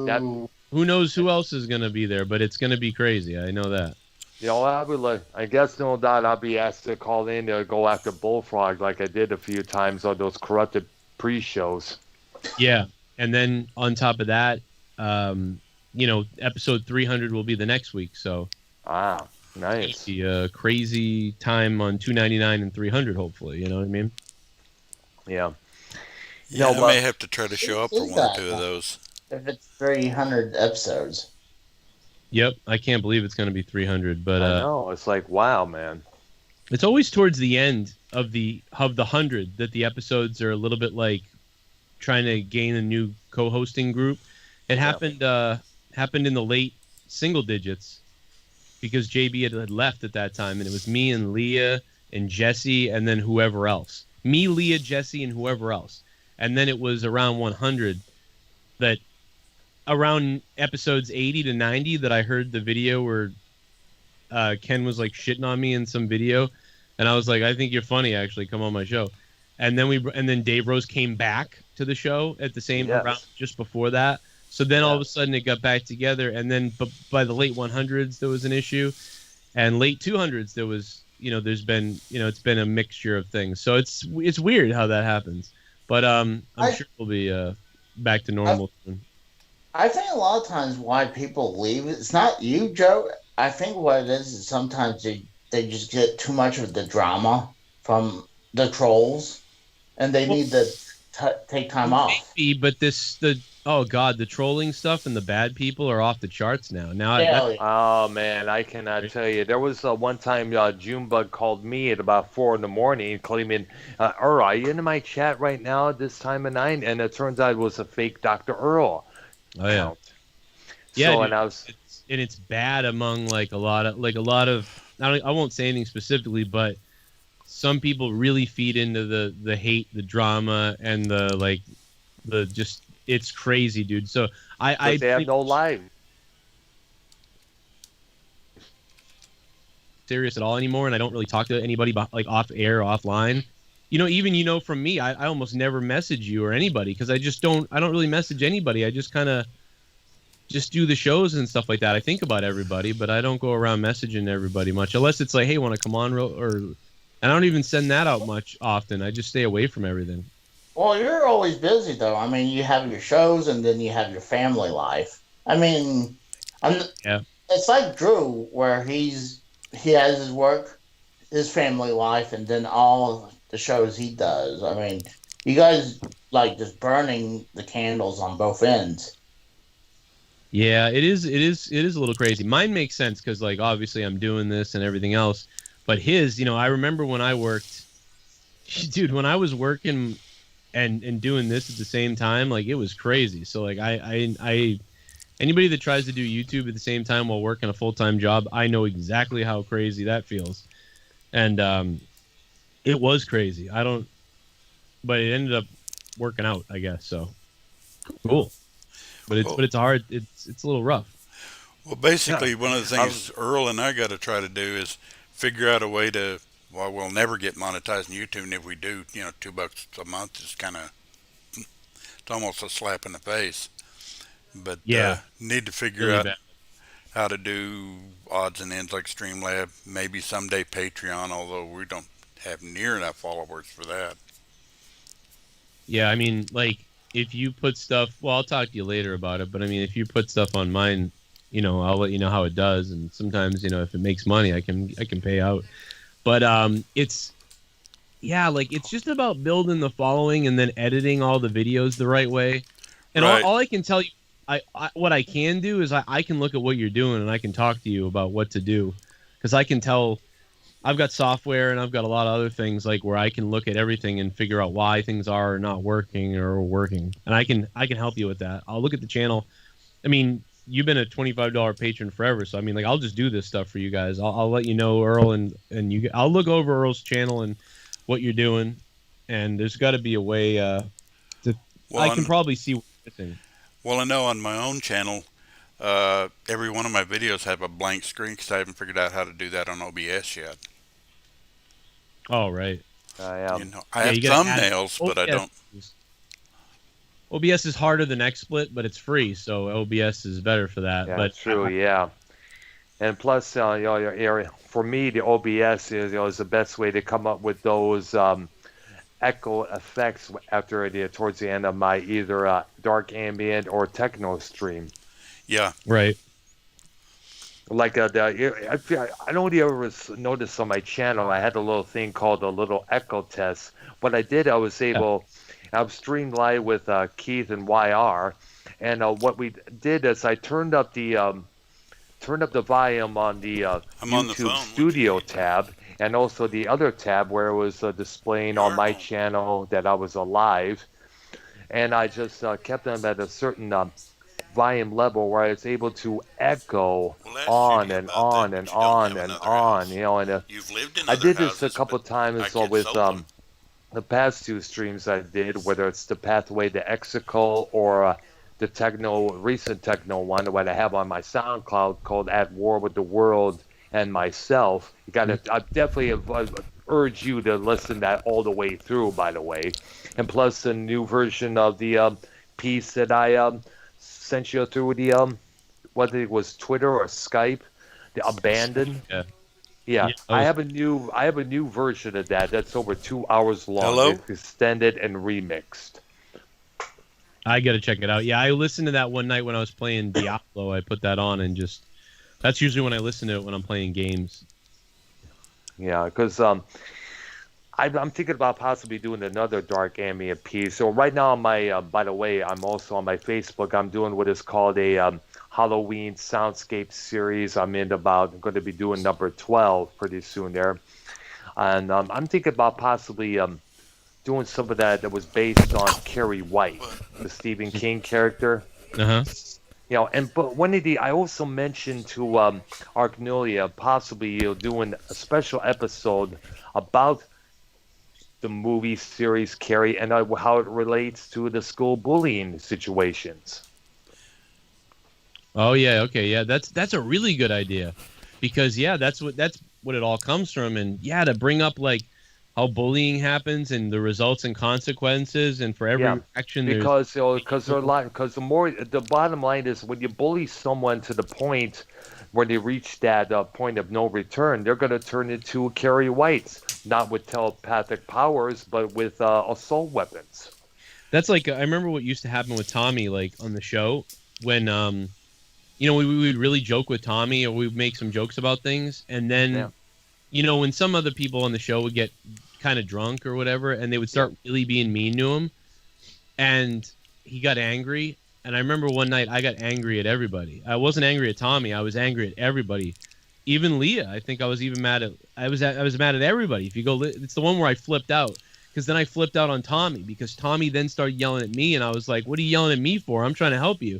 that. Who knows who else is going to be there? But it's going to be crazy. I know that. I guess no doubt I'll be asked to call in to go after Bullfrog like I did a few times on those corrupted pre-shows. Yeah, and then on top of that, episode 300 will be the next week. So, nice. A crazy time on 299 and 300. Hopefully, you know what I mean? Yeah. Yeah, I may have to try to show up for one or two of those. If it's 300 episodes. Yep, I can't believe it's going to be 300, but I know, it's like, wow, man. It's always towards the end of the 100 that the episodes are a little bit like trying to gain a new co-hosting group. It happened in the late single digits because JB had left at that time, and it was me and Leah and Jesse and then whoever else. Me, Leah, Jesse, and whoever else. And then it was around 100 that around episodes 80 to 90 that I heard the video where Ken was like shitting on me in some video, and I was like, I think you're funny, actually, come on my show. And then Dave Rose came back to the show at the same around just before that. So then all of a sudden it got back together, and then by the late 100s there was an issue, and late 200s there was, there's been, it's been a mixture of things. So it's weird how that happens, but I'm sure we'll be back to normal soon. I think a lot of times why people leave, it's not you, Joe. I think what it is sometimes they just get too much of the drama from the trolls, and they need to take time off. Maybe, but oh god, the trolling stuff and the bad people are off the charts now. Oh man, I cannot tell you. There was one time Junebug called me at about 4 a.m, claiming, "Earl, are you in my chat right now at this time of night?" And it turns out it was a fake Dr. Earl. Oh yeah, account. yeah. So, Dude, it's bad among like a lot of I won't say anything specifically, but some people really feed into the hate, the drama, and the just, it's crazy, dude. So I they have no life. Serious at all anymore, and I don't really talk to anybody like off air, offline. Even from me, I almost never message you or anybody because I don't really message anybody. I just kind of just do the shows and stuff like that. I think about everybody, but I don't go around messaging everybody much unless it's like, hey, want to come on, and I don't even send that out much often. I just stay away from everything. Well, you're always busy though. I mean, you have your shows and then you have your family life. I mean, it's like Drew, where he has his work, his family life, and then all the shows he does. I mean, you guys like just burning the candles on both ends. Yeah, it is a little crazy. Mine makes sense because like obviously I'm doing this and everything else, but his, I remember when I worked, dude, when I was working and doing this at the same time, like it was crazy. So like I anybody that tries to do YouTube at the same time while working a full-time job, I know exactly how crazy that feels. And it was crazy. But it ended up working out, I guess. So cool. But it's hard. It's a little rough. Well, basically, one of the things Earl and I got to try to do is figure out a way to. Well, we'll never get monetized on YouTube, and if we do, $2 a month is kind of. It's almost a slap in the face. But need to figure really out bad. how to do odds and ends like Streamlab. Maybe someday Patreon, although we don't have near enough followers for that. Yeah, I mean, like, if you put stuff, well, I'll talk to you later about it, but I mean, if you put stuff on mine, I'll let you know how it does, and sometimes, if it makes money, I can pay out. But it's just about building the following and then editing all the videos the right way. And right. all I can tell you, what I can do is I can look at what you're doing and I can talk to you about what to do, because I can tell. I've got software and I've got a lot of other things like where I can look at everything and figure out why things are not working or working. And I can help you with that. I'll look at the channel. I mean, you've been a $25 patron forever. So, I mean, like, I'll just do this stuff for you guys. I'll let you know, Earl, and you, I'll look over Earl's channel and what you're doing. And there's got to be a way I can probably see what you're missing. Well, I know on my own channel, every one of my videos have a blank screen because I haven't figured out how to do that on OBS yet. Oh, right. I have thumbnails, but I don't. OBS is harder than XSplit, but it's free, so OBS is better for that. Yeah, but true, yeah. And plus, for me, the OBS is the best way to come up with those echo effects after towards the end of my either dark ambient or techno stream. Yeah. Right. Like I don't know if you ever noticed on my channel, I had a little thing called a little echo test. What I did, I was able, I'm streamed live with Keith and YR, and what we did is I turned up the volume on the YouTube Studio tab, and also the other tab where it was displaying on my channel that I was alive, and I just kept them at a certain volume level where I was able to echo on and on and on and on, and I did this a couple times with the past two streams I did, whether it's the Pathway to Exical or the recent techno one that I have on my SoundCloud called At War with the World and Myself. I definitely urge you to listen that all the way through, by the way. And plus the new version of the piece that I sent you through the whether it was Twitter or Skype, the Abandon. Yeah. Yeah, Yeah. I have a new version of that. That's over 2 hours long. Hello? It's extended and remixed. I got to check it out. Yeah, I listened to that one night when I was playing Diablo. I put that on and just that's usually when I listen to it when I'm playing games. Yeah, because I'm thinking about possibly doing another Dark Ambient piece. So right now on my, by the way, I'm also on my Facebook. I'm doing what is called a Halloween soundscape series. I'm going to be doing number 12 pretty soon there, and I'm thinking about possibly doing some of that was based on Carrie White, the Stephen King character. Uh-huh. You know, but one of the I also mentioned to Arknolia possibly doing a special episode about the movie series Carrie and how it relates to the school bullying situations. Oh yeah, okay, yeah, that's a really good idea, because yeah, that's what it all comes from, and yeah, to bring up like how bullying happens and the results and consequences, and for every action, because the bottom line is when you bully someone to the point when they reach that point of no return, they're going to turn into Carrie Whites, not with telepathic powers, but with assault weapons. That's like I remember what used to happen with Tommy, like on the show when we would really joke with Tommy, or we'd make some jokes about things, and then when some other people on the show would get kind of drunk or whatever, and they would start really being mean to him, and he got angry. And I remember one night I got angry at everybody. I wasn't angry at Tommy. I was angry at everybody, even Leah. I think I was even mad at. I was mad at everybody. If you go, it's the one where I flipped out, because then I flipped out on Tommy, because Tommy then started yelling at me, and I was like, "What are you yelling at me for? I'm trying to help you."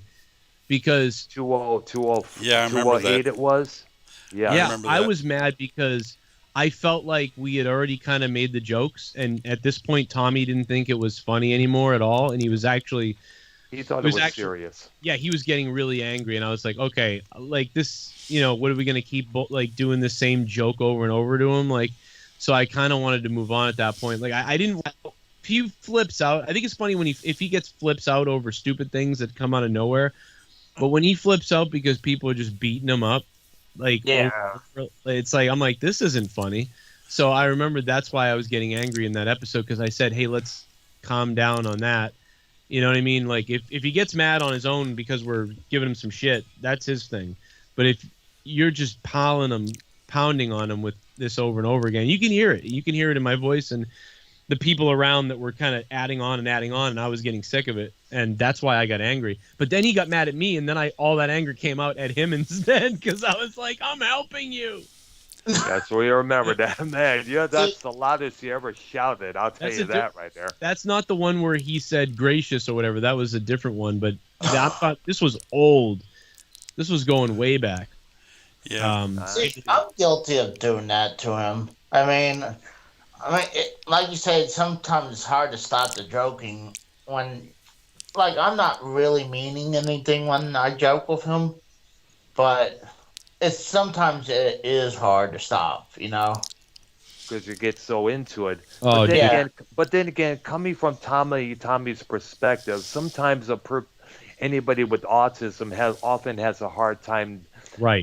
Because 208 it was. Yeah, I was mad because I felt like we had already kind of made the jokes, and at this point, Tommy didn't think it was funny anymore at all, and he was actually. He thought it was serious. Yeah, he was getting really angry, and I was like, okay, like this, what are we gonna keep like doing the same joke over and over to him? Like, so I kind of wanted to move on at that point. Like, I didn't. If he flips out, I think it's funny when if he gets flips out over stupid things that come out of nowhere. But when he flips out because people are just beating him up, like, it's like, I'm like, this isn't funny. So I remember that's why I was getting angry in that episode, because I said, hey, let's calm down on that. You know what I mean? Like, if he gets mad on his own because we're giving him some shit, that's his thing. But if you're just pounding on him with this over and over again, you can hear it. You can hear it in my voice and the people around that were kind of adding on, and I was getting sick of it, and that's why I got angry. But then he got mad at me, and then all that anger came out at him instead, because I was like, I'm helping you. That's what you remember that, man. Yeah, that's the loudest you ever shouted. I'll tell you that right there. That's not the one where he said gracious or whatever. That was a different one, but I thought this was old. This was going way back. Yeah. See, I'm guilty of doing that to him. I mean, like you said, sometimes it's hard to stop the joking when, like, I'm not really meaning anything when I joke with him, but sometimes it is hard to stop, because you get so into it. Oh, but then again, coming from Tommy's perspective, sometimes anybody with autism often has a hard time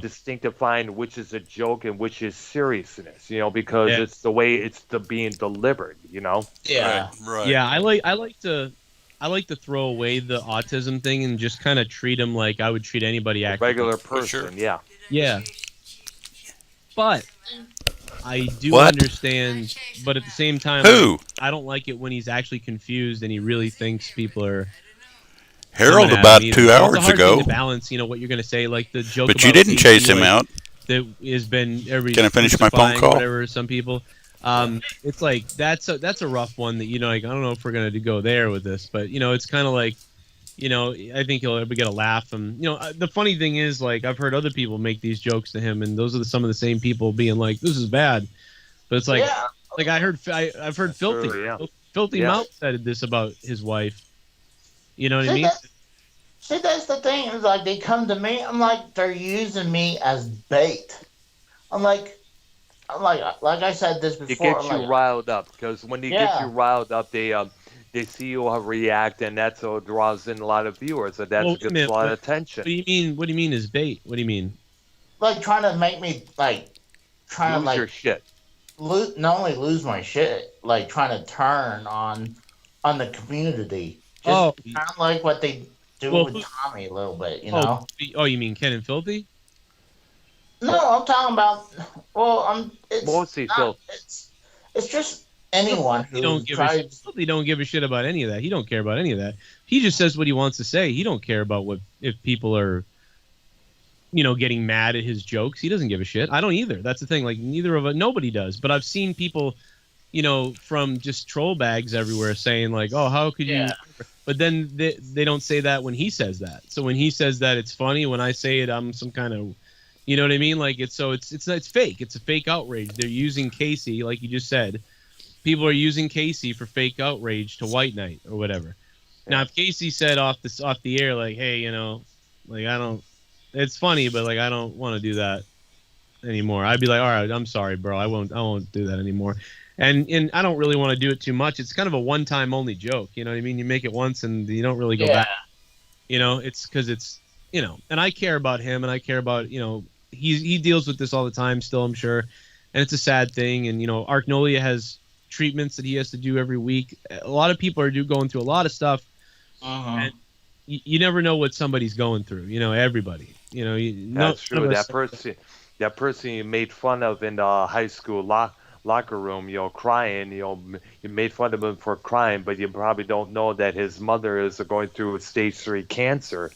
distinctifying which is a joke and which is seriousness, because it's the way it's being delivered, Yeah. Right. Yeah, I like to throw away the autism thing and just kind of treat him like I would treat anybody a regular person. Sure. Yeah. Yeah. But I do understand, but at the same time, I don't like it when he's actually confused and he really thinks people are. Harold about 2 hours it's a hard ago. Thing to balance, what you're going to say, like the joke. But you didn't chase him out. That has been every. Can I finish my phone call? Whatever. Some people. It's like that's a rough one that like I don't know if we're going to go there with this, but it's kind of like. I think he'll ever get a laugh. And the funny thing is, like, I've heard other people make these jokes to him, and those are some of the same people being like, "This is bad," but it's like, I've heard Filthy, Filthy Mouth said this about his wife. You know what I mean? See, that's the thing. Is like they come to me. I'm like, they're using me as bait. I'm like I said this before. It gets you riled up, because when they get you riled up, they they see you react, and that's what draws in a lot of viewers. So that's Well, what gets a lot of attention. What do you mean? What do you mean is bait? What do you mean? Like trying to make me like trying to Lose your like shit. not only lose my shit, like trying to turn on the community. Just Oh, kind of like what they do well, with Tommy a little bit, you oh, know. oh, you mean Ken and Filthy? No, I'm talking about. Well, I'm. It's Mostly not. Phil. It's just anyone He who don't give tries. Filthy don't give a shit about any of that. He don't care about any of that. He just says what he wants to say. He don't care about what if people are, getting mad at his jokes. He doesn't give a shit. I don't either. That's the thing. Like neither of us, nobody does. But I've seen people, from just troll bags everywhere saying like, "Oh, how could you?" But then they don't say that when he says that. So when he says that, it's funny. When I say it, I'm some kind of, you know what I mean? Like it's fake. It's a fake outrage. They're using Casey, like you just said. People are using Casey for fake outrage to White Knight or whatever. Yeah. Now, if Casey said off the air, like, "Hey, like I don't," it's funny, but like I don't want to do that anymore. I'd be like, "All right, I'm sorry, bro. I won't do that anymore." And I don't really want to do it too much. It's kind of a one-time only joke. You know what I mean? You make it once and you don't really go back. It's because it's, and I care about him and I care about, he deals with this all the time still, I'm sure. And it's a sad thing. And, Arknolia has treatments that he has to do every week. A lot of people are going through a lot of stuff. And you never know what somebody's going through, everybody, That's true. That person you made fun of in the high school locker room, crying, you made fun of him for crying, but you probably don't know that his mother is going through stage 3 cancer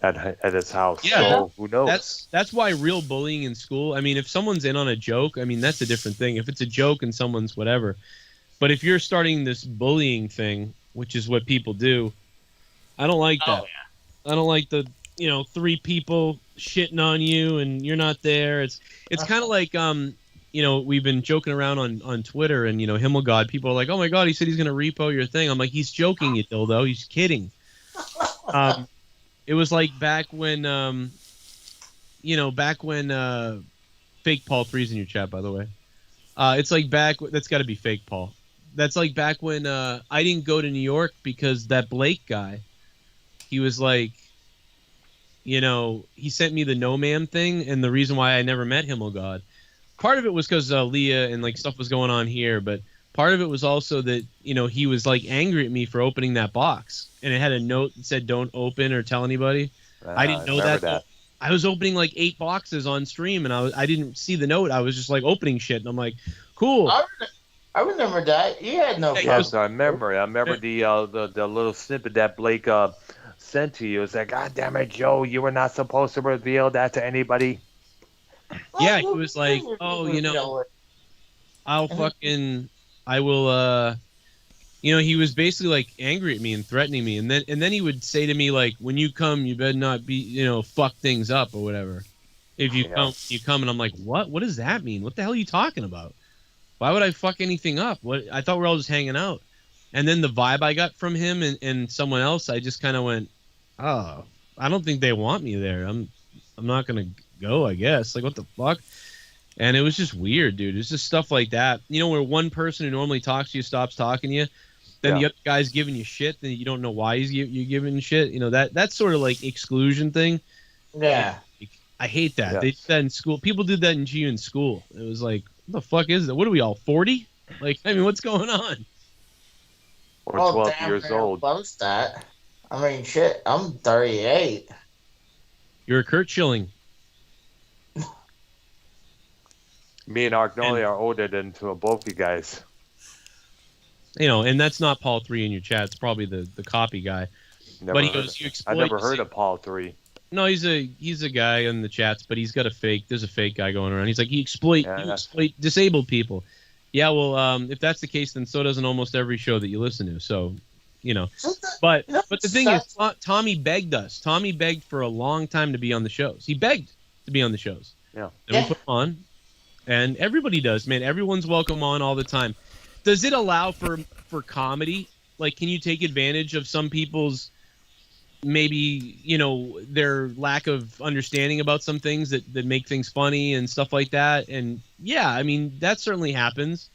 at his house. Yeah, so who knows? That's why real bullying in school. I mean, if someone's in on a joke, I mean that's a different thing. If it's a joke and someone's whatever, but if you're starting this bullying thing, which is what people do, I don't like that. I don't like the 3 people shitting on you and you're not there. It's kind of like we've been joking around on Twitter and Himmelgod, people are like, "Oh my God, he said he's gonna repo your thing." I'm like, he's joking, you dildo. He's kidding. It was like back when fake Paul 3's in your chat, by the way. It's like that's got to be fake Paul. That's like back when I didn't go to New York because that Blake guy, he was like, he sent me the No Ma'am thing, and the reason why I never met Himmelgod, part of it was because Leah and like stuff was going on here, but part of it was also that he was like angry at me for opening that box, and it had a note that said "Don't open or tell anybody." I didn't know that. I was opening like 8 boxes on stream, and I didn't see the note. I was just like opening shit, and I'm like, cool. I remember that. You had no. Yes, I remember. I remember the little snippet that Blake sent to you. It's like, "God damn it, Joe, you were not supposed to reveal that to anybody." Yeah, he was like, "Oh, I will." He was basically like angry at me and threatening me, and then he would say to me like, "When you come, you better not be, fuck things up or whatever. If you come," and I'm like, "What? What does that mean? What the hell are you talking about? Why would I fuck anything up? What? I thought we were all just hanging out." And then the vibe I got from him and someone else, I just kind of went, "Oh, I don't think they want me there. I'm not gonna go, I guess. Like, what the fuck?" And it was just weird, dude. It's just stuff like that. Where one person who normally talks to you stops talking to you, then the other guy's giving you shit, then you don't know why you giving shit. That's sort of like exclusion thing. Yeah. I hate that. Yeah. They did that in school. People did that in GU in school. It was like, what the fuck is that? What are we all 40? Like, I mean, what's going on? Or 12 years old. Close that. I mean, shit. I'm 38. You're a Kurt Schilling. Me and Arknolia are older than both you guys. And that's not Paul 3 in your chat. It's probably the copy guy. But he goes, I never heard of Paul 3. No, he's a guy in the chats, but he's got there's a fake guy going around. He's like, you exploit disabled people. Yeah, well, if that's the case, then so doesn't almost every show that you listen to. So, But the thing is, Tommy begged us. Tommy begged for a long time to be on the shows. He begged to be on the shows. Yeah. And we put him on. And everybody does, man. Everyone's welcome on all the time. Does it allow for comedy? Like, can you take advantage of some people's maybe, their lack of understanding about some things that make things funny and stuff like that? And yeah, I mean, that certainly happens.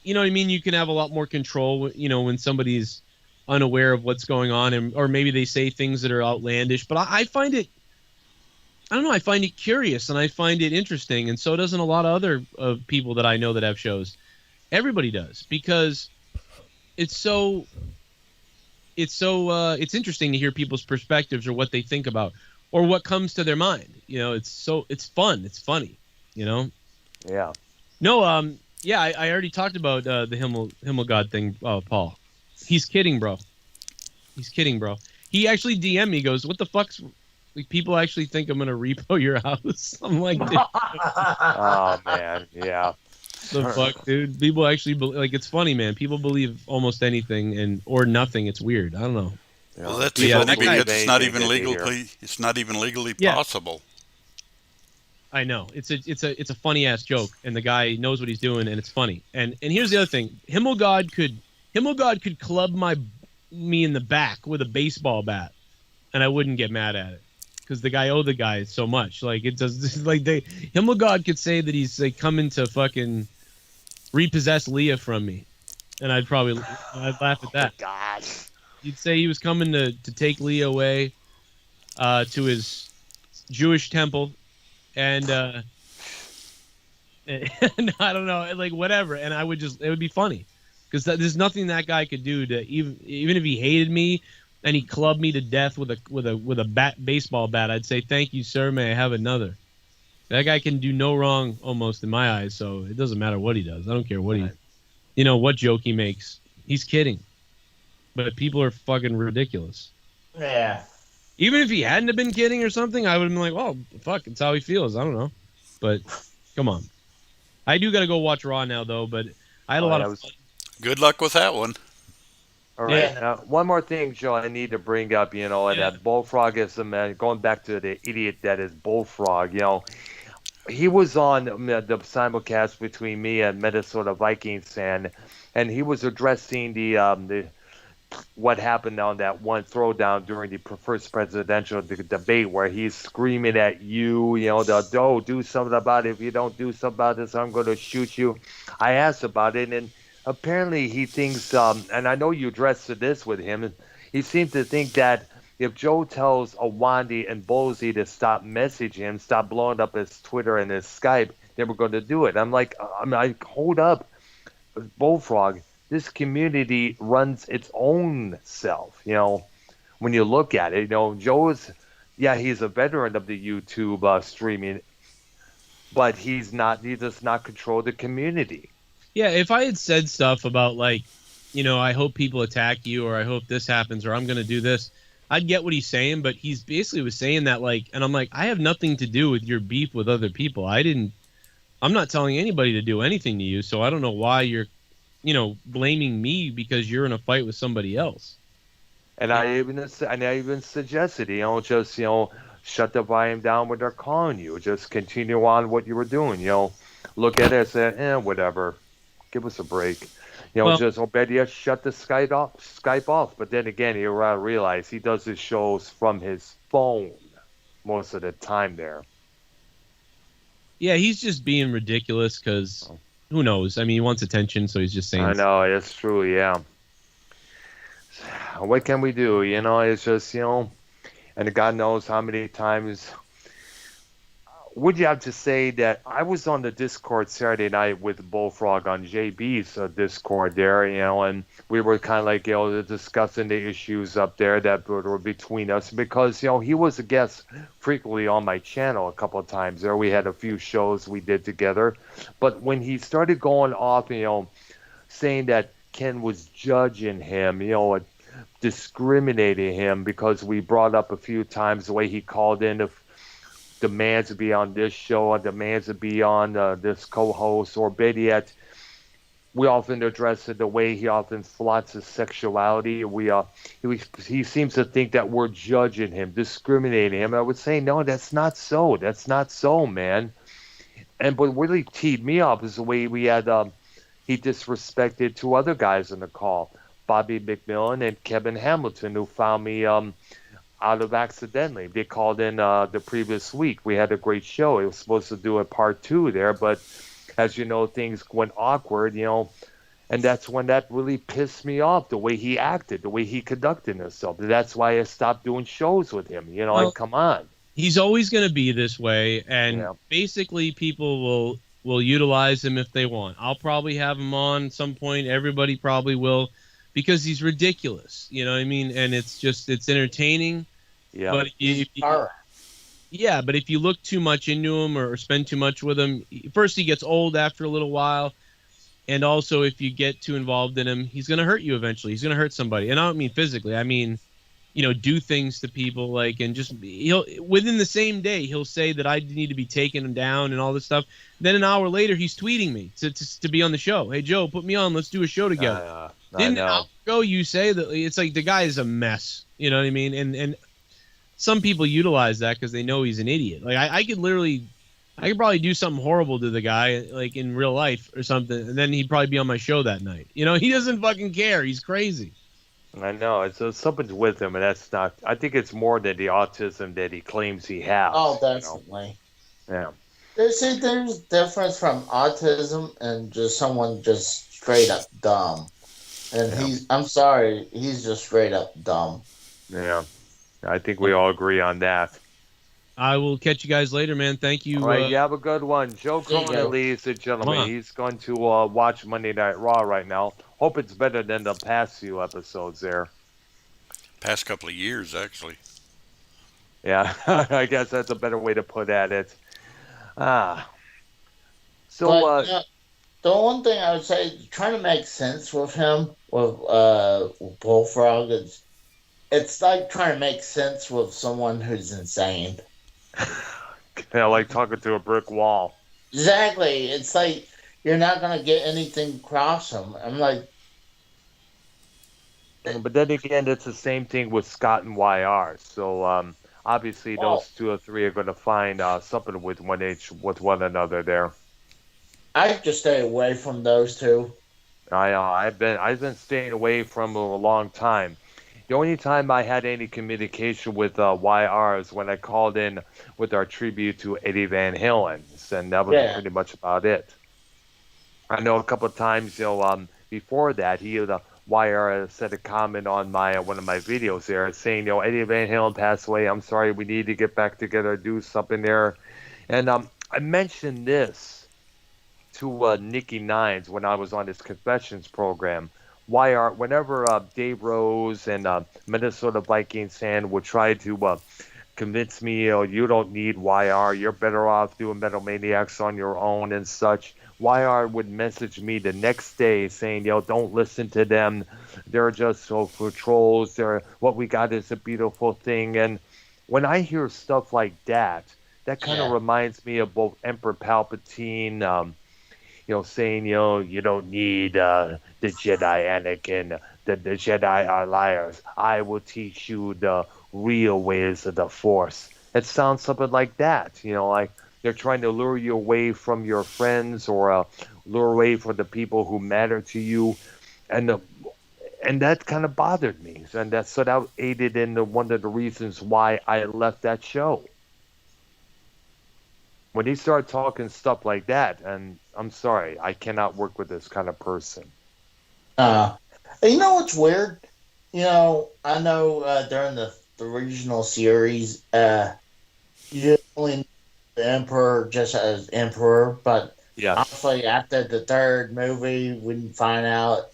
You know what I mean? You can have a lot more control, when somebody's unaware of what's going on, or maybe they say things that are outlandish. But I find it, I don't know, I find it curious and I find it interesting, and so doesn't a lot of other people that I know that have shows. Everybody does, because it's interesting to hear people's perspectives or what they think about or what comes to their mind. It's fun, it's funny. Yeah. No, yeah, I already talked about the Himmel God thing, Paul. He's kidding, bro. He's kidding, bro. He actually DM'd me, goes, "What the fuck's like? People actually think I'm gonna repo your house." I'm like, dude, Oh man, yeah. the fuck, dude. People actually like, it's funny, man. People believe almost anything or nothing. It's weird. I don't know. Well, that's Yeah, funny that guy- because it's not Anything even that they legal. hear. It's not even legally Yeah. possible. I know it's a funny ass joke, and the guy knows what he's doing, and it's funny. And here's the other thing: Himmel God could club me in the back with a baseball bat, and I wouldn't get mad at it because the guy owed the guy so much. Like, it does, like, Himmel God could say that he's like coming to fucking repossess Leah from me, and I'd laugh at that. God. He'd say he was coming to take Leah away to his Jewish temple. And and I don't know, like, whatever. And it would be funny because there's nothing that guy could do to even if he hated me and he clubbed me to death with a baseball bat. I'd say, "Thank you, sir. May I have another?" That guy can do no wrong almost in my eyes. So it doesn't matter what he does. I don't care what what joke he makes. He's kidding, but people are fucking ridiculous. Yeah. Even if he hadn't have been kidding or something, I would have been like, "Well, fuck, it's how he feels." I don't know. But come on. I do got to go watch Raw now, though, but I had a lot of fun. Good luck with that one. All right. Yeah. One more thing, Joe, I need to bring up, and that Bullfrog is the man. Going back to the idiot that is Bullfrog, he was on the simulcast between me and Minnesota Vikings fan, and he was addressing the what happened on that one throwdown during the first presidential debate where he's screaming at you, do something about it. If you don't do something about this, I'm going to shoot you. I asked about it, and apparently he thinks, and I know you addressed this with him, he seemed to think that if Joe tells Awandi and Bozy to stop messaging him, stop blowing up his Twitter and his Skype, they were going to do it. I'm like, hold up, Bullfrog. This community runs its own self, when you look at it. Joe is, he's a veteran of the YouTube streaming, but he does not control the community. Yeah, if I had said stuff about, like, I hope people attack you, or I hope this happens, or I'm going to do this, I'd get what he's saying, but he's basically was saying that, like, and I'm like, I have nothing to do with your beef with other people. I'm not telling anybody to do anything to you, so I don't know why you're blaming me because you're in a fight with somebody else. And I even suggested, just, shut the volume down when they're calling you. Just continue on what you were doing. Look at it and say, whatever. Give us a break. Just shut the Skype off. But then again, you realize he does his shows from his phone most of the time there. Yeah, he's just being ridiculous because who knows? I mean, he wants attention, so he's just saying. I know, it's true, yeah. What can we do? It's just, and God knows how many times. Would you have to say that I was on the Discord Saturday night with Bullfrog on JB's Discord there, and we were kind of like, discussing the issues up there that were between us because, he was a guest frequently on my channel a couple of times there. We had a few shows we did together. But when he started going off, saying that Ken was judging him, discriminating him because we brought up a few times the way he called in demands to be on this show or demands to be on this co-host, or better yet, we often address it the way he often flaunts his sexuality. He seems to think that we're judging him, discriminating him. I would say, no, that's not so. That's not so, man. And what really teed me up is the way we had he disrespected two other guys in the call, Bobby McMillan and Kevin Hamilton, who found me out of accidentally. They called in the previous week. We had a great show. It was supposed to do a part 2 there, but as you know, things went awkward, And that's when that really pissed me off, the way he acted, the way he conducted himself. That's why I stopped doing shows with him. Like, Well, come on. he's always going to be this way, and Yeah. basically people will utilize him if they want. I'll probably have him on some point. Everybody probably will, because he's ridiculous. You know what I mean? And it's entertaining. Yeah. But He's alright. yeah, but if you look too much into him or spend too much with him, first he gets old after a little while, and also if you get too involved in him, he's going to hurt you eventually. He's going to hurt somebody, and I don't mean physically. I mean, do things to people, like, and just he'll within the same day he'll say that I need to be taking him down and all this stuff. Then an hour later he's tweeting me to be on the show. Hey Joe, put me on. Let's do a show together. I Didn't an know. hour ago you say that? It's like the guy is a mess. You know what I mean? And some people utilize that because they know he's an idiot. Like I could probably do something horrible to the guy, like in real life or something, and then he'd probably be on my show that night. He doesn't fucking care. He's crazy. I know. It's something's with him, and that's not. I think it's more than the autism that he claims he has. Oh, definitely. Yeah. There's a difference from autism and just someone just straight up dumb. And I'm sorry, he's just straight up dumb. Yeah. I think we all agree on that. I will catch you guys later, man. Thank you. All right, you have a good one. Joe There you Cronin, go. ladies and Come gentlemen, on. he's going to watch Monday Night Raw right now. Hope it's better than the past few episodes there. Past couple of years, actually. Yeah, I guess that's a better way to put at it. Ah. So, But the one thing I would say, trying to make sense with him, with Bullfrog, it's like trying to make sense with someone who's insane. like talking to a brick wall. Exactly. It's like you're not going to get anything across him. I'm like, But then again, it's the same thing with Scott and YR. So, obviously, those two or three are going to find something with one another there. I just stay away from those two. I've been staying away from them a long time. The only time I had any communication with YR is when I called in with our tribute to Eddie Van Halen, and that was pretty much about it. I know a couple of times, before that, YR said a comment on one of my videos there, saying, Eddie Van Halen passed away. I'm sorry, we need to get back together, do something there, and I mentioned this to Nikki Nines when I was on his confessions program. Whenever Dave Rose and Minnesota Vikings fan would try to convince me, you don't need YR, you're better off doing Metal Maniacs on your own and such, YR would message me the next day saying, don't listen to them, they're just so for trolls, what we got is a beautiful thing. And when I hear stuff like that kind of reminds me of both Emperor Palpatine, saying, you don't need the Jedi, Anakin. The Jedi are liars. I will teach you the real ways of the Force. It sounds something like that. Like they're trying to lure you away from your friends or lure away from the people who matter to you. And that kind of bothered me. And that aided in one of the reasons why I left that show. When he started talking stuff like that, and I'm sorry, I cannot work with this kind of person. You know what's weird? I know during the original series, you only knew the Emperor just as Emperor, but honestly, after the third movie, we didn't find out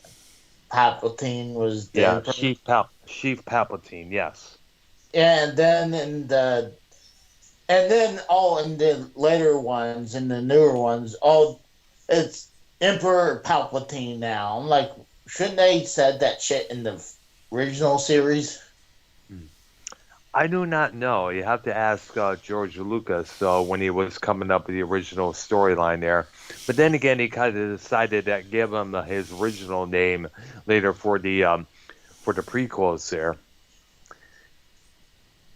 Palpatine was the Emperor. Chief Palpatine, yes. And then in the later ones, in the newer ones, it's Emperor Palpatine now. I'm like, shouldn't they said that shit in the original series? I do not know. You have to ask George Lucas when he was coming up with the original storyline there. But then again, he kind of decided to give him his original name later for the prequels there.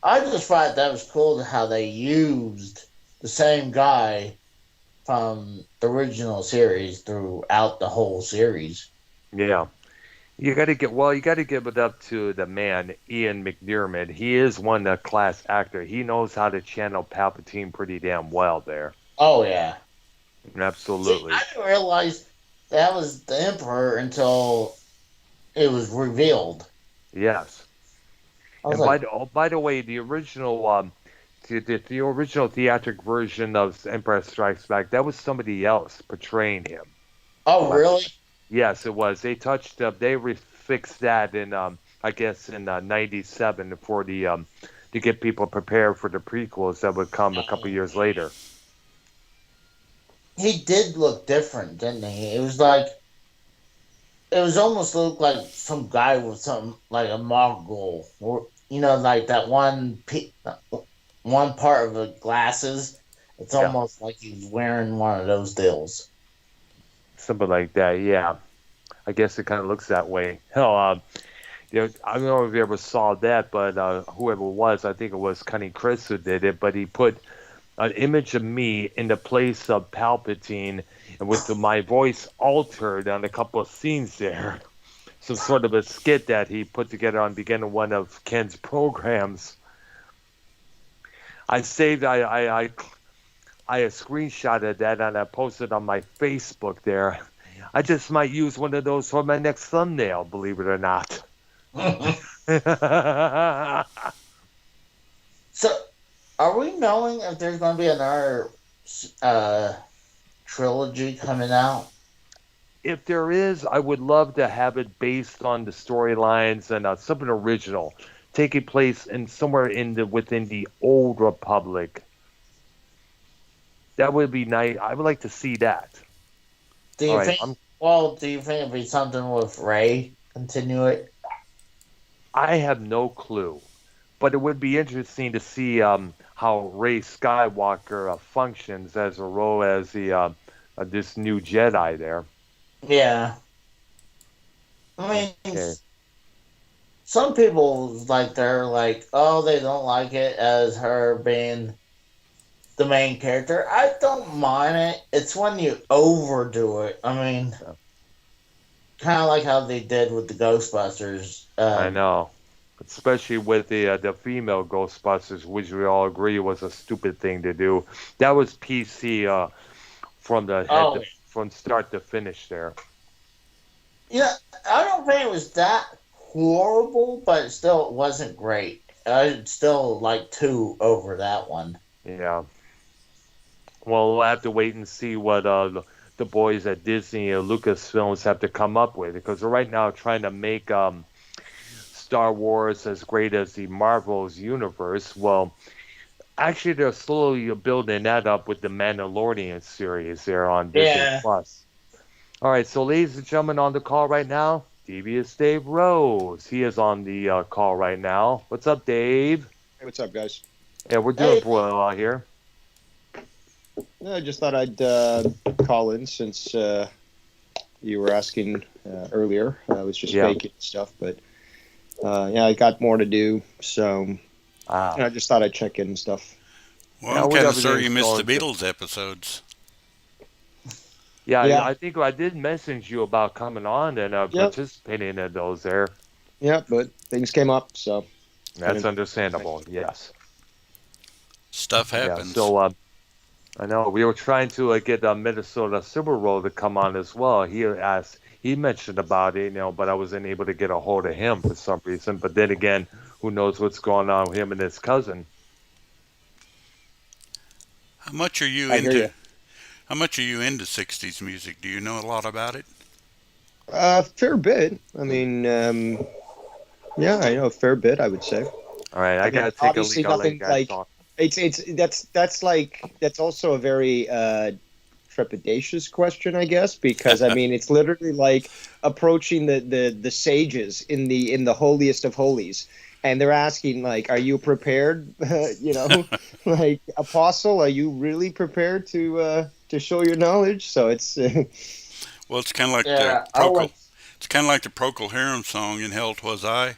I just thought that was cool how they used the same guy from the original series throughout the whole series. Yeah. You got to give it up to the man, Ian McDiarmid. He is one class actor. He knows how to channel Palpatine pretty damn well there. Oh, yeah. Absolutely. See, I didn't realize that was the emperor until it was revealed. Yes. I was And like, by the way, the original theatric version of Empire Strikes Back, that was somebody else portraying him. oh, But really? yes, it was. They fixed that in, I guess, in '97 for the to get people prepared for the prequels that would come a couple years later. He did look different, didn't he? It was like it was almost looked like some guy with some like a Mongol, or like that one part of the glasses. It's Yeah, almost like he's wearing one of those deals. something like that. Yeah, I guess it kind of looks that way. Hell, I don't know if you ever saw that, but whoever it was, I think it was Cunning Chris who did it, but he put an image of me in the place of Palpatine, and with my voice altered on a couple of scenes there. Some sort of a skit that he put together on beginning of one of Ken's programs. I saved, I screenshotted that and I posted on my Facebook there. I just might use one of those for my next thumbnail, believe it or not. So, are we knowing if there's going to be another uh, trilogy coming out? If there is, I would love to have it based on the storylines and something original, taking place in somewhere within the old Republic. That would be nice. I would like to see that. Do All you right, think? Well, do you think it'd be something with Ray? Continue it. I have no clue, but it would be interesting to see how Rey Skywalker functions as a role as the this new Jedi there. Yeah, I mean, Okay. some people they're like, oh, they don't like it as her being the main character. I don't mind it. It's when you overdo it. I mean, kind of like how they did with the Ghostbusters. I know, especially with the female Ghostbusters, which we all agree was a stupid thing to do. That was PC from the Oh, from start to finish there. yeah. I don't think it was that horrible, but still, it wasn't great. I still like two over that one. Yeah. Well, we'll have to wait and see what the boys at Disney and Lucasfilms have to come up with because they're right now trying to make Star Wars as great as the Marvel's universe. Well, actually, they're slowly building that up with the Mandalorian series there on Disney Yeah. Plus. All right, so ladies and gentlemen, on the call right now, Devious Dave Rose. He is on the call right now. What's up, Dave? Hey, what's up, guys? Yeah, we're doing Hey. well out here. I just thought I'd call in since you were asking earlier. I was just Yeah. baking stuff, but yeah, I got more to do, so Ah. I just thought I'd check in and stuff. Well, Yeah, I'm with kind of sorry you everything missed the going Beatles episodes. Yeah, Yeah. I think I did message you about coming on and Yep. participating in those there. Yeah, but things came up, so That's understandable. Yes. Stuff Yeah. happens. So I know we were trying to get Minnesota Silver Roll to come on as well. He mentioned about it, but I wasn't able to get a hold of him for some reason. But then again, who knows what's going on with him and his cousin? How much are you I hear into? you. How much are you into '60s music? Do you know a lot about it? Fair bit. I mean, yeah, I know a fair bit. I would say. All right, I I mean, gotta take a obviously leak. I'll let you nothing guys like talk. that's also a very trepidatious question, I guess, because I mean it's literally like approaching the sages in the holiest of holies, and they're asking like, "Are you prepared? Like apostle, are you really prepared to show your knowledge?" So it's Well, it's kind of like the Yeah. I went. It's kind of like the Procol Harum song "In Hell 'Twas I,"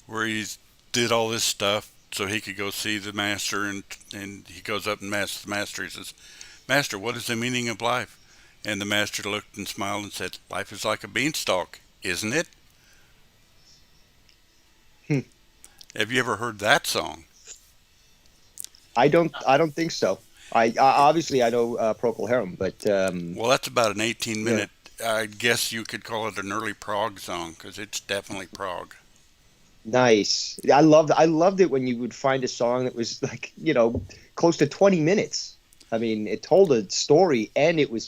where he did all this stuff so he could go see the master, and he goes up and asks the master. He says, "Master, what is the meaning of life?" And the master looked and smiled and said, "Life is like a beanstalk, isn't it?" Hmm. Have you ever heard that song? I don't think so. I obviously I know Procol Harum, but Well, that's about an 18 yeah. minute I guess you could call it an early prog song because it's definitely prog. Nice. I loved it when you would find a song that was like, close to 20 minutes. I mean, it told a story and it was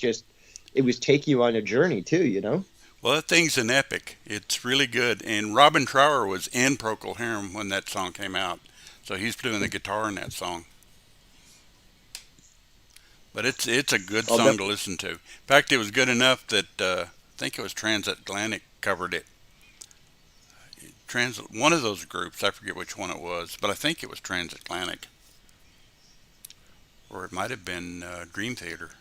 taking you on a journey too. Well, that thing's an epic. It's really good. And Robin Trower was in Procol Harum when that song came out, so he's doing the guitar in that song. But it's a good I'll song to def- listen to. In fact, it was good enough that I think it was Transatlantic covered it. One of those groups, I forget which one it was, but I think it was Transatlantic, or it might have been Dream Theater.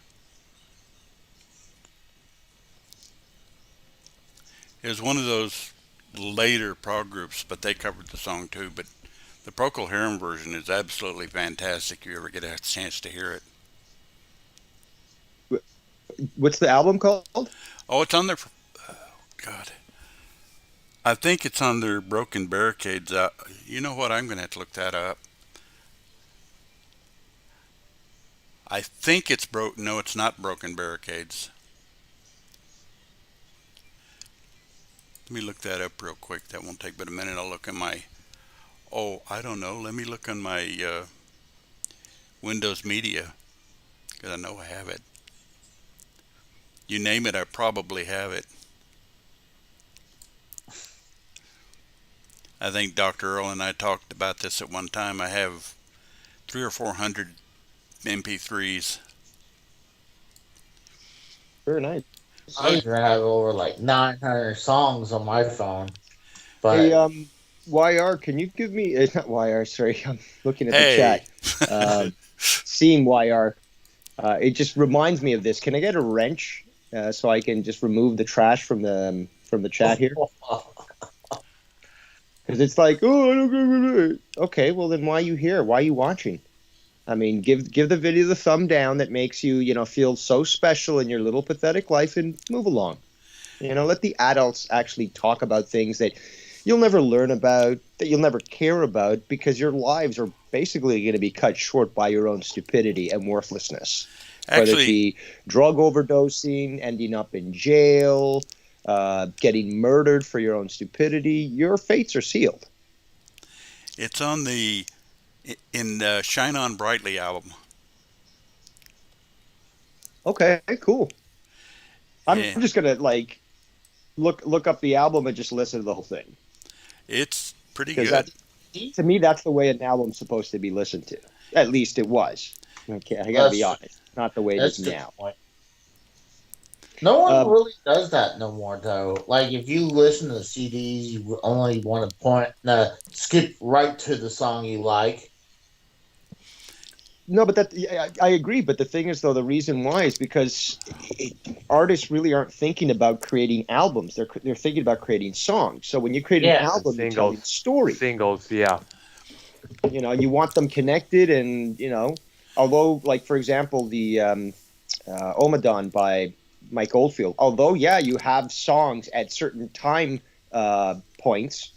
It was one of those later prog groups, but they covered the song too. But the Procol Harum version is absolutely fantastic. If you ever get a chance to hear it. What's the album called? Oh, it's on there. Oh, God, I think it's on their Broken Barricades. You know what? I'm going to have to look that up. I think it's broke. No, it's not Broken Barricades. Let me look that up real quick. That won't take but a minute. I'll look at my. Oh, I don't know. Let me look on my Windows Media because I know I have it. You name it, I probably have it. I think Dr. Earl and I talked about this at one time. I have 300 or 400 MP3s. Very nice. I used to have over like 900 songs on my phone, Hey, but YR, can you give me, not YR, sorry, I'm looking at the Hey, chat. Seeing YR, it just reminds me of this. Can I get a wrench so I can just remove the trash from the chat here? Because it's like, oh, I don't. Okay, well then why are you here? Why are you watching? I mean, give the video the thumb down that makes you, feel so special in your little pathetic life and move along. Let the adults actually talk about things that you'll never learn about, that you'll never care about, because your lives are basically going to be cut short by your own stupidity and worthlessness. Whether it actually, be drug overdosing, ending up in jail, getting murdered for your own stupidity, your fates are sealed. it's on the in the Shine On Brightly album. Okay, cool. I'm Yeah, just gonna like look up the album and just listen to the whole thing it's pretty because good. that to me that's the way an album's supposed to be listened to. At least it was. Okay, I gotta be that's honest, not the way it that's is the now. point. No one Um, really does that no more, though. Like if you listen to the CDs, you only want to skip right to the song you like. no, but I agree. But the thing is, though, the reason why is because artists really aren't thinking about creating albums. They're thinking about creating songs. So when you create an Yeah, And album, you're telling a story. singles, yeah. You want them connected, and although, like for example, the Omadon by Mike Oldfield. Although, yeah, you have songs at certain time points.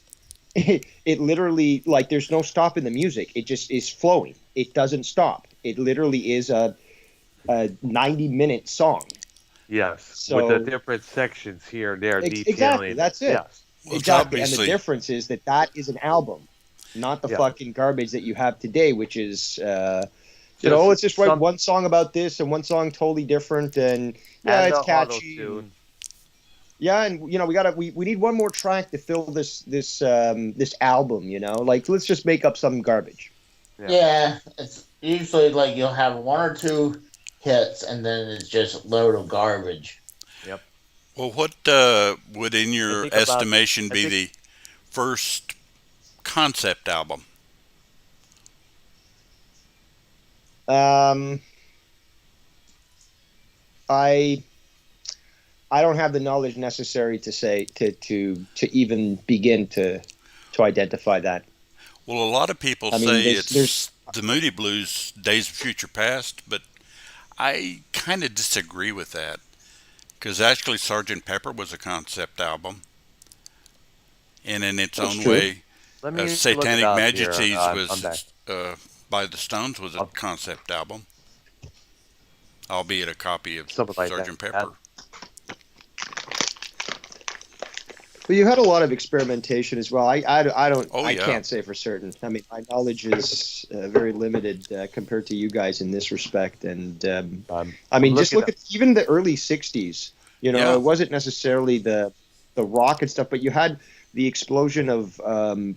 It literally, like, there's no stop in the music. It just is flowing. It doesn't stop. It literally is a 90-minute song. Yes. With the So different sections here and there exactly, detailing. that's it. Yes. Well, it's Exactly, and the obviously difference is that is an album, not the Yeah. fucking garbage that you have today, which is Just let's just write some one song about this and one song totally different, and yeah, and it's the auto catchy. tune. Yeah, and we need one more track to fill this album. Like let's just make up some garbage. Yeah. yeah. It's usually like you'll have one or two hits, and then it's just a load of garbage. Yep. well, what would, in And your think about estimation, I be think the first concept album? Um, I I don't have the knowledge necessary to say to even begin to identify that. Well, a lot of people I mean, say there's it's the Moody Blues, Days of Future Past, but I kind of disagree with that because actually Sergeant Pepper was a concept album, and in its that's own true. way, Let me look it Satanic up here. Majesties I'm back. was by the Stones was a Oh, concept album, albeit a copy of something like Sergeant that. Pepper. Well, you had a lot of experimentation as well. Oh I yeah. can't say for certain. I mean, my knowledge is very limited compared to you guys in this respect. And I I'm mean, just looking look at at even the early '60s. You know, Yeah. it wasn't necessarily the rock and stuff, but you had the explosion of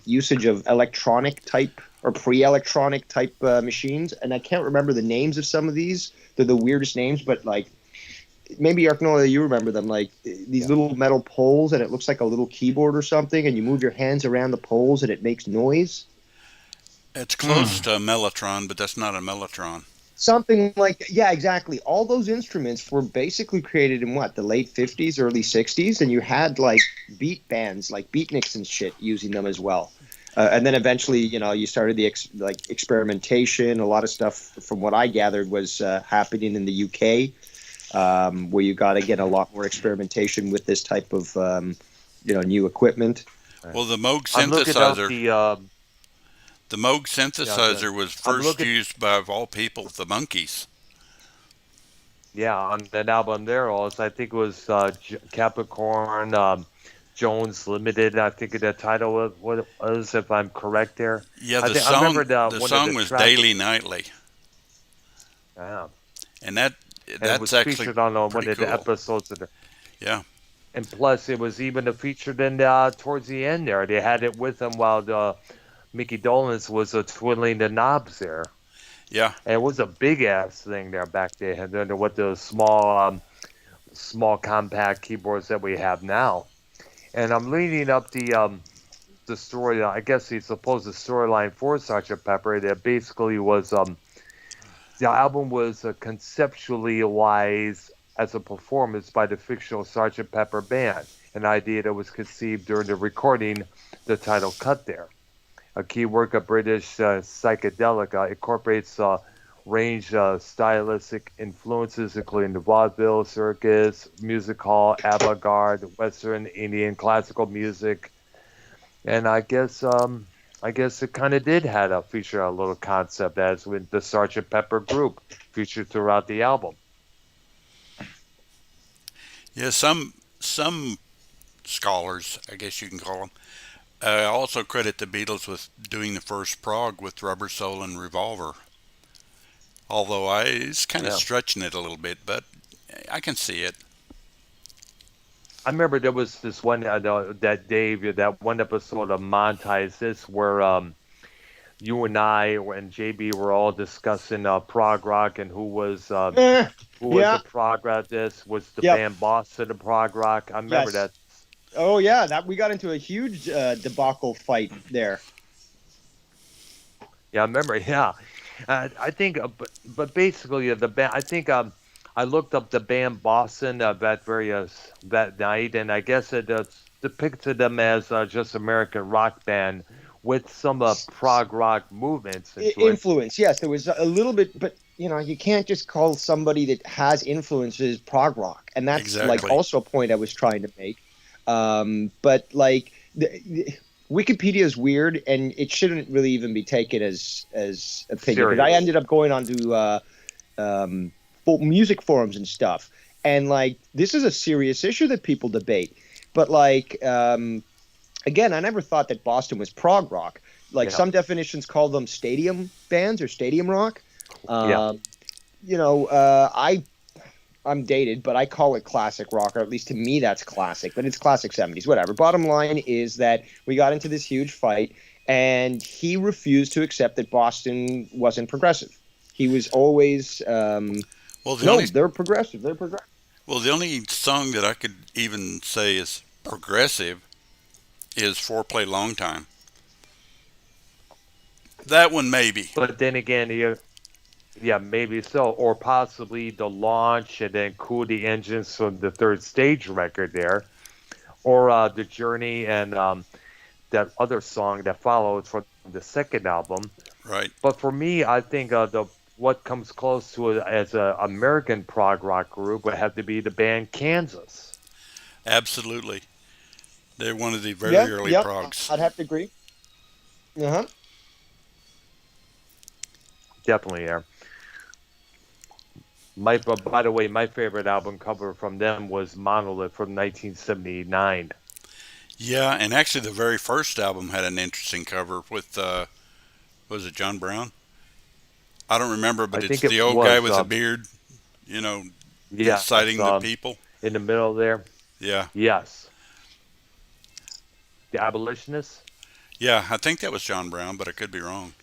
usage of electronic type or pre-electronic type machines. And I can't remember the names of some of these. They're the weirdest names, but like maybe Arknolia, you remember them, like these yeah. little metal poles, and it looks like a little keyboard or something, and you move your hands around the poles, and it makes noise. It's close to a mellotron, but that's not a mellotron. Something like, yeah, exactly. All those instruments were basically created in what, the late '50s, early '60s, and you had like beat bands, like beatniks and shit, using them as well. And then eventually, you know, you started the like experimentation. A lot of stuff, from what I gathered, was happening in the UK, where you got again a lot more experimentation with this type of new equipment. Well, the Moog I'm looking up synthesizer, the the Moog yeah. synthesizer was I'm first looking used by, of all people, the Monkees. yeah on that album there. Also, I think it was Capricorn Jones Limited. I think the title was what it was, if I'm correct there. Yeah, I remember the one of song the was tracks. Daily Nightly, Yeah, and and it that's was actually featured on one pretty of the cool. episodes of the. Yeah. And plus, it was even featured in towards the end there. They had it with them while Mickey Dolenz was twiddling the knobs there. Yeah. And it was a big ass thing there back then. And then with the small compact keyboards that we have now. And I'm leading up the story. I guess the supposed storyline for Sergeant Pepper that basically was the album was conceptually wise as a performance by the fictional Sergeant Pepper band, an idea that was conceived during the recording the title cut there. A key work of British psychedelic incorporates range stylistic influences, including the vaudeville, circus, music hall, avant-garde, Western, Indian, classical music, and I guess it kind of did had a feature a little concept as with the Sergeant Pepper group featured throughout the album. Yeah. Some scholars, I guess you can call them, also credit the Beatles with doing the first prog with Rubber Soul and Revolver. Although I it's kind of Yeah. stretching it a little bit, but I can see it. I remember there was this one that Dave, that one episode of Montage this where you and I and JB were all discussing prog rock and who was Yeah, the prog rock. This was the yep, band Boston of prog rock. I remember yes. that. Oh yeah, that we got into a huge debacle fight there. Yeah, I remember. Yeah, I think, but basically the band. I think I looked up the band Boston that night, and I guess it depicted them as just American rock band with some prog rock movements into it. Influence, yes, there was a little bit, but you know, you can't just call somebody that has influences prog rock, and that's like Exactly. also a point I was trying to make. But like Wikipedia is weird, and it shouldn't really even be taken as opinion. Because I Serious. ended up going onto music forums and stuff, and like this is a serious issue that people debate. But like again, I never thought that Boston was prog rock. Like Yeah. some definitions call them stadium bands or stadium rock. Yeah. You know, I'm dated, but I call it classic rock, or at least to me that's classic, but it's classic 70s, whatever. Bottom line is that we got into this huge fight, and he refused to accept that Boston wasn't progressive. He was always, Well, no, they're progressive. They're progressive. the only song that I could even say is progressive is "Foreplay Long Time." That one maybe. But then again, yeah, maybe so, or possibly the launch and then cool the engines from the third stage record there, or the Journey and that other song that followed from the second album. Right. But for me, I think the what comes close to it as an American prog rock group would have to be the band Kansas. Absolutely. They're one of the very Yeah, early yep, progs. I'd have to agree. Uh-huh. Definitely there. By the way, my favorite album cover from them was Monolith from 1979. Yeah, and actually the very first album had an interesting cover with was it John Brown? I don't remember, I but it's think it the old guy was. with the beard, you know, Yes. inciting the people. In the middle there. Yeah, Yes. The abolitionists. yeah, I think that was John Brown, but I could be wrong.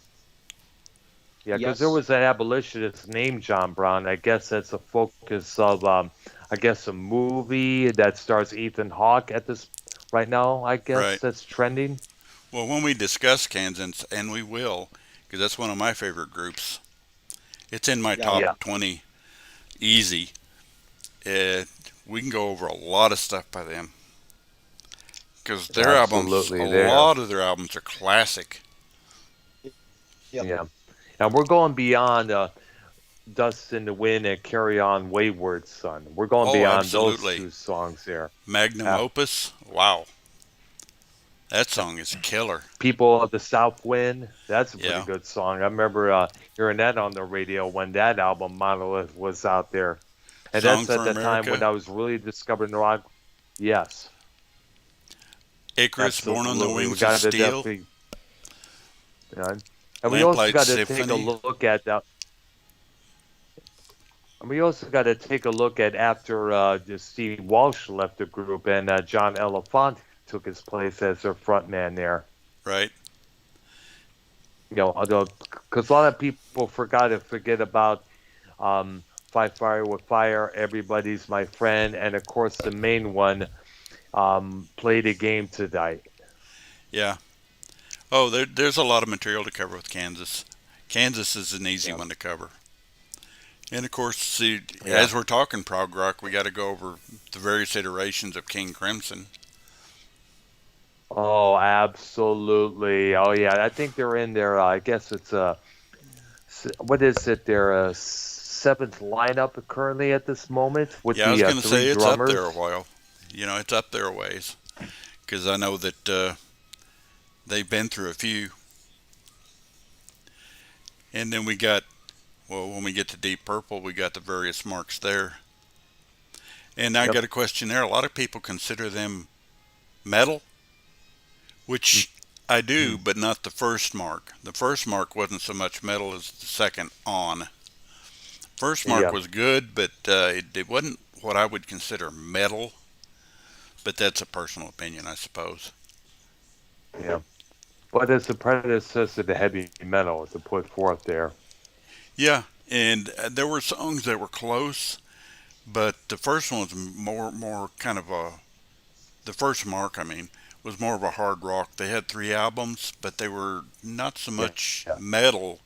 Yeah, because there Yes. was an abolitionist named John Brown. I guess that's a focus of, I guess, a movie that stars Ethan Hawke at this right now. I guess Right. that's trending. Well, when we discuss Kansas, and we will, because that's one of my favorite groups. It's in my Yeah. top Yeah, 20 easy. Uh, we can go over a lot of stuff by them because their albums, a absolutely. There. lot of their albums are classic. Yep. Yeah, and we're going beyond Dust in the Wind and Carry On Wayward Son. We're going Oh, beyond those absolutely. two songs there. Magnum Uh, Opus, wow, that song is killer. People of the South Wind. That's a pretty Yeah, good song. I remember hearing that on the radio when that album Monolith was out there. And Song that's for at the time when America, I was really discovering rock. Yes, Icarus, Born on the absolutely. We Wings of got to Steel, definitely, yeah. And we also Lamplight got to take a Symphony. look at that. And we also got to take a look at after Steve Walsh left the group and John Elefant took his place as their frontman there. Right? You know, because a lot of people forget about Fight Fire with Fire, Everybody's My Friend, and of course the main one, Play the Game Tonight. Yeah. Oh, there's a lot of material to cover with Kansas. Kansas is an easy Yeah. one to cover. And of course, see, Yeah. as we're talking prog rock, we got to go over the various iterations of King Crimson. Oh, absolutely. Oh, yeah. I think they're in there. I guess it's what is it? Their seventh lineup currently at this moment with Yeah, I was the going to say three it's up drummers. there a while. You know, it's up there a ways because I know that they've been through a few. And then we got, well, when we get to Deep Purple, we got the various marks there. And I Yep. got a question there. A lot of people consider them metal, which I do, but not the first mark. The first mark wasn't so much metal as the second on. First mark Yeah. was good, but it wasn't what I would consider metal. But that's a personal opinion, I suppose. Yeah. But it's a predecessor to heavy metal to put forth there. Yeah, and there were songs that were close, but the first one was more kind of a the first mark. I mean, was more of a hard rock. They had 3 albums, but they were not so Yeah. much Yeah. metal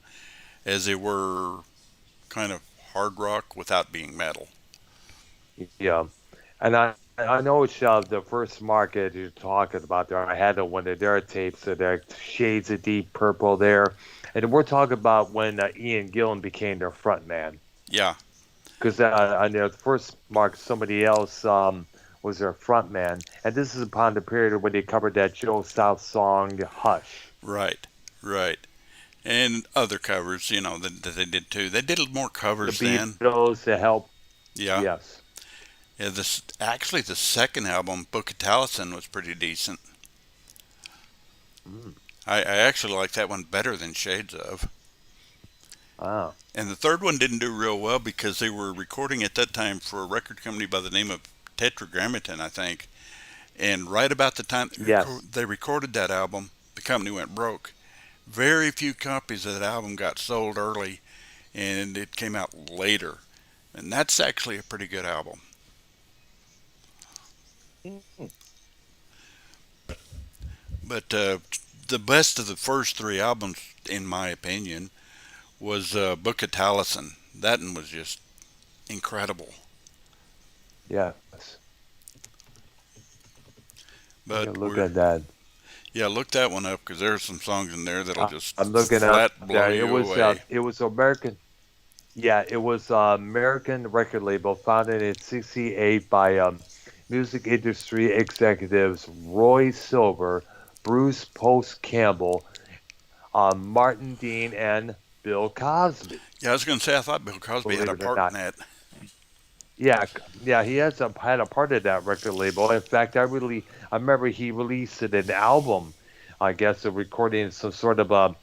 as they were kind of hard rock without being metal. Yeah. And I know it's the first market you're talking about there. I had one of their tapes that are Shades of Deep Purple there. And we're talking about when Ian Gillan became their front man. Yeah, Because on their first mark, somebody else was their front man. And this is upon the period when they covered that Joe South song, Hush. right, right. And other covers, you know, that they did too. They did more The covers then. Beatles to help. Yeah. Yes. Yeah, this actually the second album, Book of Taliesin, was pretty decent. Mm. I actually like that one better than Shades of. Wow. And the third one didn't do real well because they were recording at that time for a record company by the name of Tetragrammaton, I think. And right about the time Yes. they recorded that album, the company went broke. Very few copies of that album got sold early, and it came out later. And that's actually a pretty good album. But the best of the first 3 albums, in my opinion, was Book of Taliesin. That one was just incredible. Yes. Yeah, But look at that. yeah, look that one up because there are some songs in there that'll just I'm looking flat up blow that. you away. It was American. Yeah, it was American record label founded in '68 by music industry executives Roy Silver, Bruce Post Campbell, Martin Dean, and Bill Cosby. Yeah, I was going to say I thought Bill Cosby Believe had a it or part in not. that. Yeah, yeah, he has had a part of that record label. In fact, I remember he released an album, I guess, a recording some sort of a.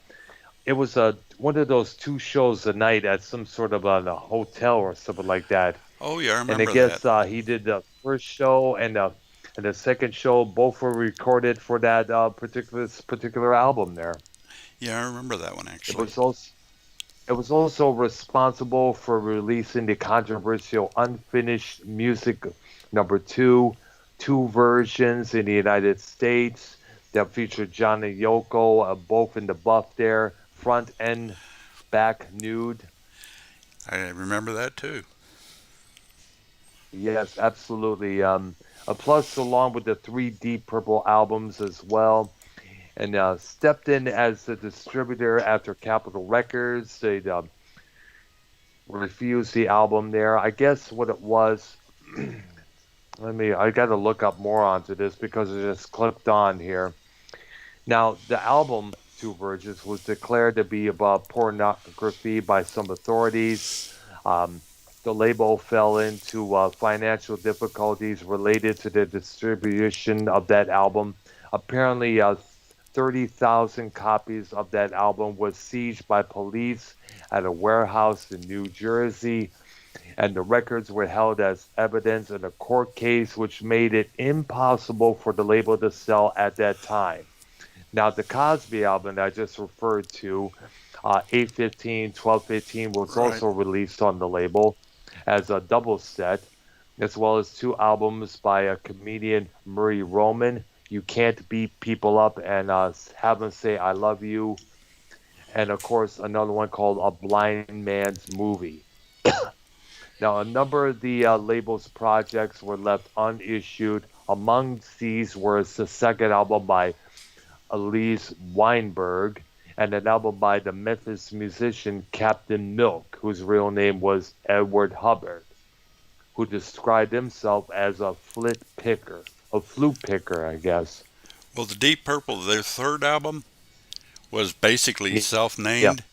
It was a one of those two shows a night at some sort of a hotel or something like that. Oh yeah, I And I remember that. guess he did the first show and the second show. Both were recorded for that particular album. There, Yeah, I remember that one it actually. was also it was also responsible for releasing the controversial Unfinished Music number two versions in the United States that featured John and Yoko, both in the buff there, front and back nude. I remember that too. Yes, absolutely. A plus along with the three Deep Purple albums as well. And stepped in as the distributor after Capitol Records. They refused the album there. I guess what it was. I got to look up more onto this because it just clicked on here. Now, the album, Two Virgins, was declared to be about pornography by some authorities. Um, the label fell into financial difficulties related to the distribution of that album. Apparently, 30,000 copies of that album was seized by police at a warehouse in New Jersey, and the records were held as evidence in a court case, which made it impossible for the label to sell at that time. Now, the Cosby album that I just referred to, 815, 1215, was Right. also released on the label as a double set, as well as two albums by a comedian, Murray Roman. You Can't Beat People Up and Have Them Say I Love You. And of course, another one called A Blind Man's Movie. Now, a number of the label's projects were left unissued. Among these was the second album by Elise Weinberg, and an album by the Memphis musician Captain Milk, whose real name was Edward Hubbard, who described himself as a flute picker, I guess. Well, the Deep Purple, their third album, was basically Yeah, yeah, self-named,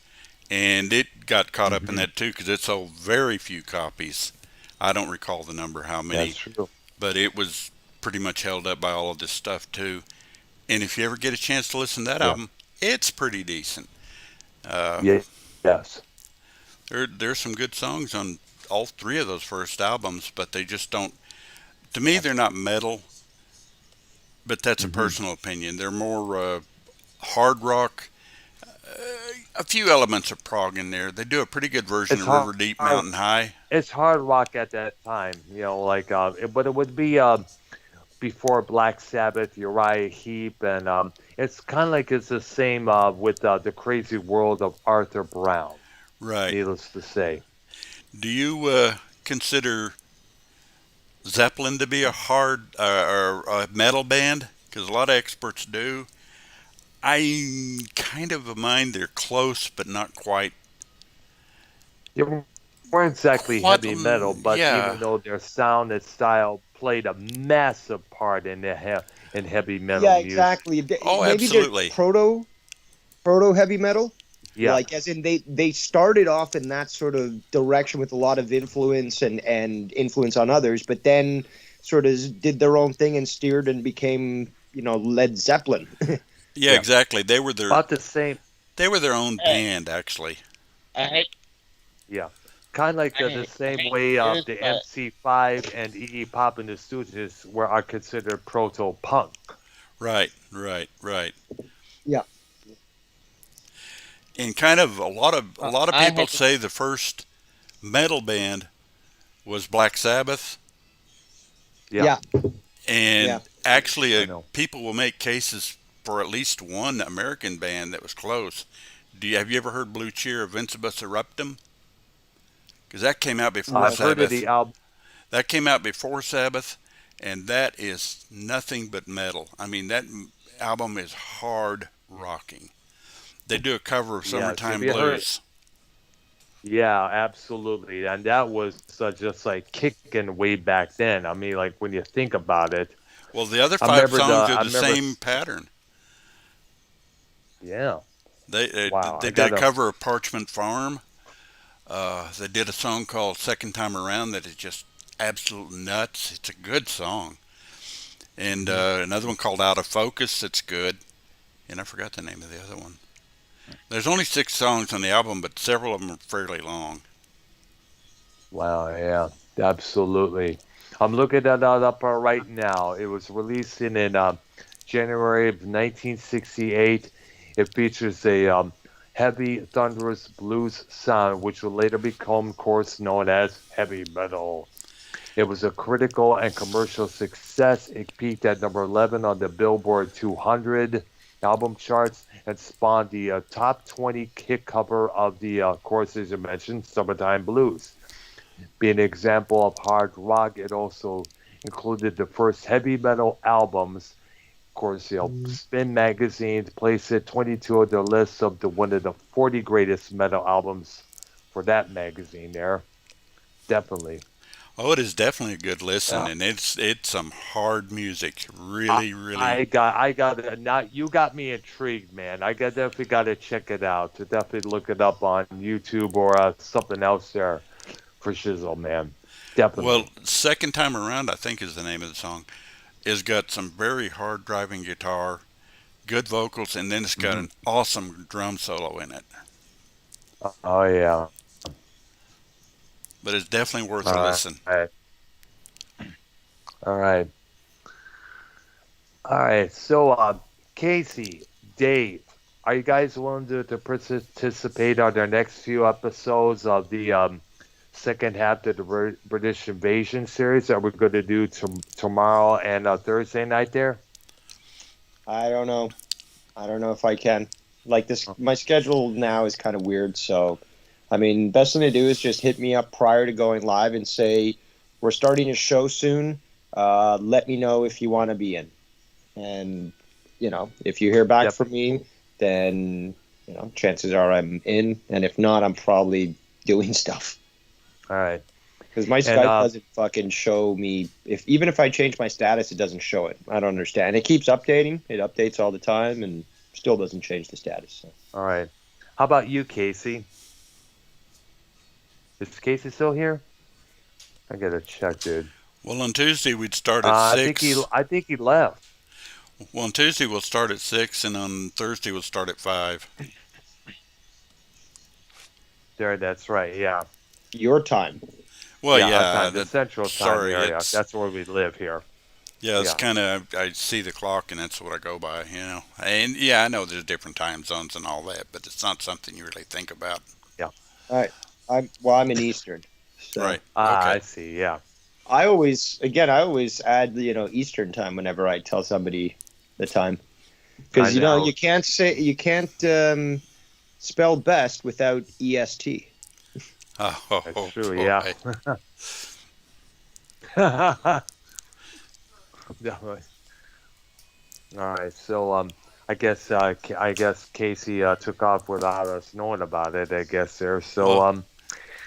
and it got caught up in hmm that too because it sold very few copies. I don't recall the number how that's many, true. but it was pretty much held up by all of this stuff too. And if you ever get a chance to listen to that Yeah, album, it's pretty decent. Uh, yeah, yes. there's some good songs on all three of those first albums, but they just don't. To me, they're not metal, but that's a hmm personal opinion. They're more hard rock. A few elements of prog in there. They do a pretty good version It's of hard. River Deep, Mountain High. It's hard rock at that time, like but it would be before Black Sabbath, Uriah Heep, and it's kind of like it's the same with the Crazy World of Arthur Brown. Right. Needless to say, Do you consider Zeppelin to be a hard or a metal band? Because a lot of experts do. I kind of mind they're close, but not quite. they weren't exactly Quite. heavy metal, but Yeah. even though their sound and style played a massive part in in heavy metal Yeah, music. exactly. Oh, Maybe they're absolutely. proto heavy metal. Yeah, Like as in they started off in that sort of direction with a lot of influence and influence on others, but then sort of did their own thing and steered and became Led Zeppelin. Yeah, yeah, exactly. about the same. They were their own Hey, band actually. I hate, Yeah, kind of like the I same hate way to do this, the but MC5 and Iggy Pop and the Stooges were are considered proto punk. Right, right, right. Yeah. And kind of a lot of I people hate to, say the first metal band was Black Sabbath, Yeah, Yeah, yeah. and actually I know. people will make cases for at least one American band that was close. Have you ever heard Blue Cheer of Incubus Eruptum? Because that came out before I've No. heard of Sabbath. the album. That came out before Sabbath, and that is nothing but metal. I mean, that album is hard rocking. They do a cover of Yes, have Summertime you heard? Blues. Yeah, absolutely, and that was just like kicking way back then. I mean, like when you think about it, Well, the other five songs are I the remember. same pattern. Yeah, wow, They I did a gotta. cover of Parchment Farm. They did a song called Second Time Around that is just absolute nuts. It's a good song. And Mhm. another one called Out of Focus. That's good. And I forgot the name of the other one. There's only 6 songs on the album, but several of them are fairly long. Wow, yeah, absolutely. I'm looking that up right now. It was released in January of 1968. It features a heavy, thunderous blues sound, which would later become, of course, known as heavy metal. It was a critical and commercial success. It peaked at number 11 on the Billboard 200 album charts and spawned the top 20 hit cover of the, of course, as you mentioned, Summertime Blues. Being an example of hard rock, it also included the first heavy metal albums. Of course, Spin magazines placed it 22 on their list of the one of the 40 greatest metal albums for that magazine. There, definitely. Oh, it is definitely a good listen, Yeah. and it's some hard music. Really, really. I got it. Now you got me intrigued, man. Definitely got to check it out. To definitely look it up on YouTube or something else there for shizzle, man. Well, Definitely. second time around, I think is the name of the song. It's got some very hard driving guitar, good vocals, and then it's got Hmm. an awesome drum solo in it. Oh yeah. But it's definitely worth a All listen. right. All right. All right. So, Casey, Dave, are you guys willing to participate on our next few episodes of the second half of the British Invasion series that we're going to do tomorrow and Thursday night there? I don't know. I don't know if I can. Like this, my schedule now is kind of weird. So, I mean, best thing to do is just hit me up prior to going live and say we're starting a show soon. Let me know if you want to be in. And if you hear back Yep. from me, then chances are I'm in. And if not, I'm probably doing stuff. All right. Because my And Skype doesn't fucking show me even if I change my status, it doesn't show it. I don't understand. It keeps updating. It updates all the time and still doesn't change the status. So. all right. How about you, Casey? Is Casey still here? I gotta check, dude. Well, on Tuesday we'd start at 6. I think he left. Well, on Tuesday we'll start at 6, and on Thursday we'll start at 5. There, that's right. Yeah. Your time. Well, Yeah, our yeah, time, the that, Central Time sorry, area. it's That's where we live here. yeah, it's Yeah. kind of I see the clock and that's what I go by, you know. And yeah, I know there's different time zones and all that, but it's not something you really think about. Yeah. All right. I'm in Eastern. So Right. Ah, Okay. I see. Yeah. I always add Eastern time whenever I tell somebody the time. Because I know. you can't spell best without EST. Oh, That's true. boy. Yeah. Definitely. All right. So, I guess Casey took off without us knowing about it. I guess there. So, Well,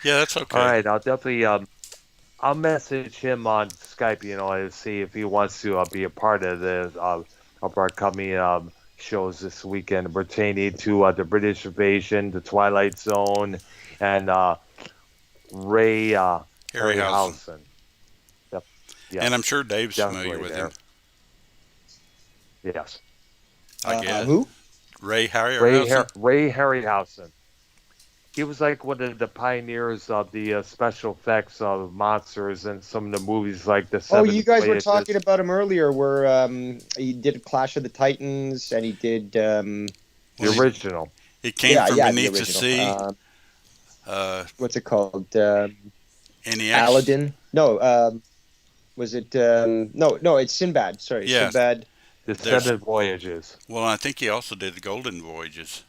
yeah, that's all okay. right. I'll definitely I'll message him on Skype. To see if he wants to be a part of the of our coming shows this weekend pertaining to the British Invasion, the Twilight Zone, and Ray Harryhausen. Harryhausen. Yep. Yeah, And I'm sure Dave's familiar definitely with there. him. Yes. I guess. Who? Ray Harryhausen. Ray Harryhausen. He was like one of the pioneers of the special effects of monsters and some of the movies like the Oh, Seven you guys were Voyages. talking about him earlier, where he did Clash of the Titans, and he did The Well, original. he came from the beneath the original. sea. What's it called? And he actually, Aladdin? No, was it? No, it's Sinbad. Sorry, Yeah. Sinbad. The There's- Seven Voyages. well, I think he also did the Golden Voyages.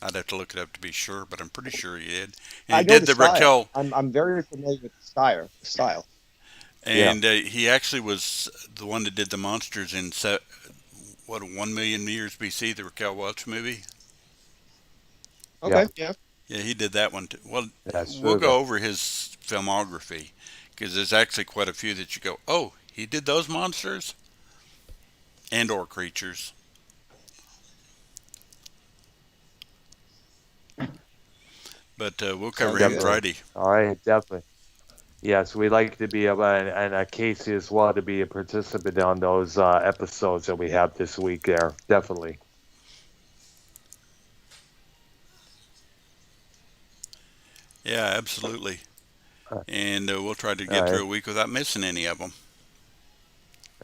I'd have to look it up to be sure, but I'm pretty sure he did. And I he know did the the style. Raquel, I'm very familiar with the style. and he actually was the one that did the monsters in 1 million years BC, the Raquel Welch movie. Okay, yeah. Yeah, he did that one too. Well, That's we'll true. go over his filmography because there's actually quite a few that you go, oh, he did those monsters and or creatures. But we'll cover Sounds him good. Friday. All right, definitely. Yes, we like to be able, and Casey as well, to be a participant on those episodes that we have this week there. Definitely. Yeah, absolutely. All And we'll try to get right. through a week without missing any of them.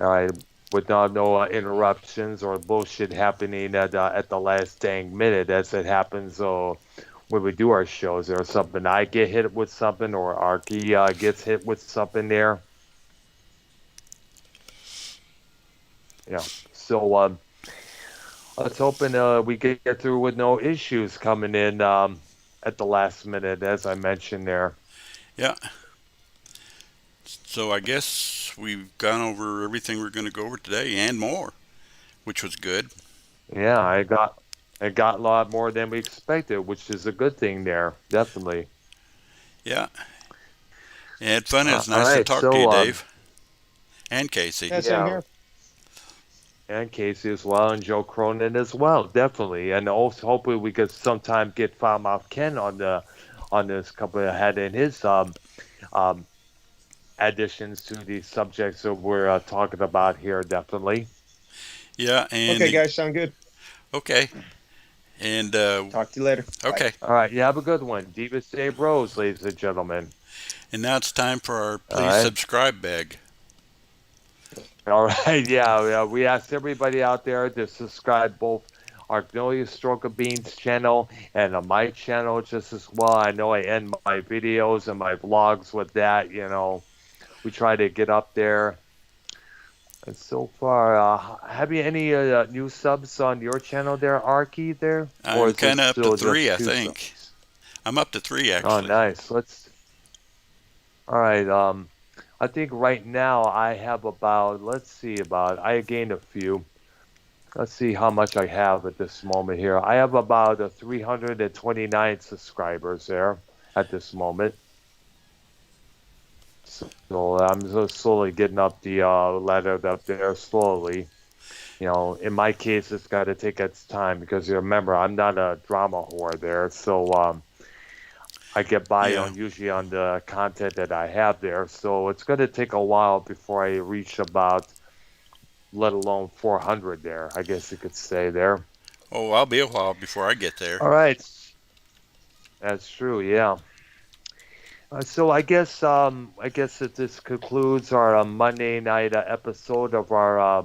All right. Without no interruptions or bullshit happening at the last dang minute as it happens when we do our shows. Or something I get hit with something, or Arky gets hit with something there. Yeah. So let's hoping we get through with no issues coming in at the last minute, as I mentioned there. Yeah. So I guess we've gone over everything we're going to go over today and more, which was good. Yeah, I got a lot more than we expected, which is a good thing there. Definitely. Yeah. You had fun. It was All nice to right. talk to So you, Dave and Casey. Yeah, same yeah. here. And Casey as well, and Joe Cronin as well, definitely. And also, hopefully, we could sometime get Farmouth Ken on this couple ahead in his um, additions to the subjects that we're talking about here. Definitely. Yeah. Okay, And guys, sound good. okay. And Talk to you later. Bye. okay. All right, you have a good one, Divas Dave Rose, ladies and gentlemen. And now it's time for our All please right. subscribe bag. All right, yeah. We asked everybody out there to subscribe both Arknolia Stroke of Beans channel and my channel just as well. I know I end my videos and my vlogs with that. We try to get up there. And so far, have you any new subs on your channel there, Arky, there? Or I'm is it kind of up to still just three, I two think. subs? I'm up to three, Oh, actually. nice. All right. I think right now I have I gained a few. Let's see how much I have at this moment here. I have about 329 subscribers there at this moment. So I'm just slowly getting up the ladder up there slowly. In my case, it's got to take its time because you remember I'm not a drama whore there, so I get by Yeah. on usually on the content that I have there. So it's going to take a while before I reach about, let alone 400 there. I guess you could say there. Oh, I'll be a while before I get there. All right, that's true. Yeah. So I guess that this concludes our Monday night episode of our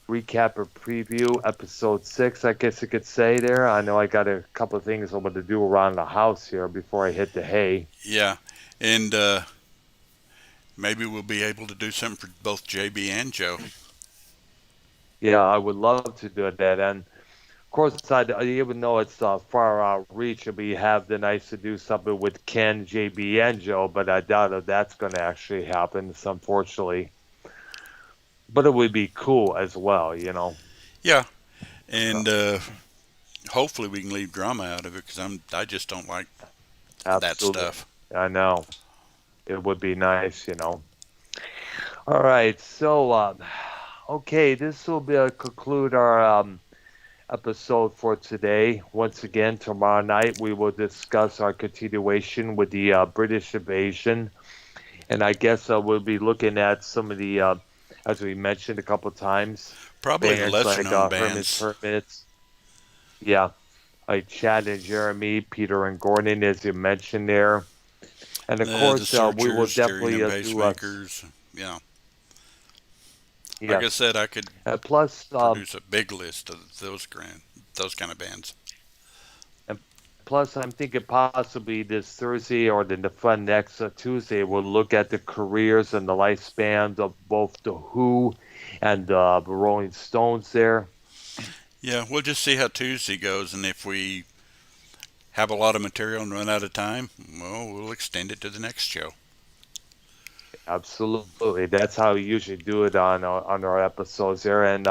recap or preview episode 6. I guess you could say there. I know I got a couple of things I'm going to do around the house here before I hit the hay. Yeah. And maybe we'll be able to do something for both JB and Joe. Yeah, I would love to do that. And of course, even though it's far out reach, we have the nice to do something with Ken, JB, and Joe, but I doubt if that's going to actually happen, unfortunately. But it would be cool as well. Yeah. And hopefully we can leave drama out of it because I just don't like that Absolutely. stuff. I know. It would be nice. All right. So, okay, this will conclude our episode for today. Once again, tomorrow night we will discuss our continuation with the British invasion. And I guess we'll be looking at some of the, as we mentioned a couple times, Probably the bands lesser like known Herman's bands. Hermits. Yeah, like Chad and Jeremy, Peter and Gordon, as you mentioned there. And of The course, we will Searchers, Stereo definitely and do Pacemakers. Yeah. Like I yes. said, I could Plus, produce a big list of those kind of bands. and plus, I'm thinking possibly this Thursday or the fun next Tuesday, we'll look at the careers and the lifespans of both the Who and the Rolling Stones there. Yeah, we'll just see how Tuesday goes, and if we have a lot of material and run out of time, well, we'll extend it to the next show. Absolutely, that's how we usually do it on our episodes there. And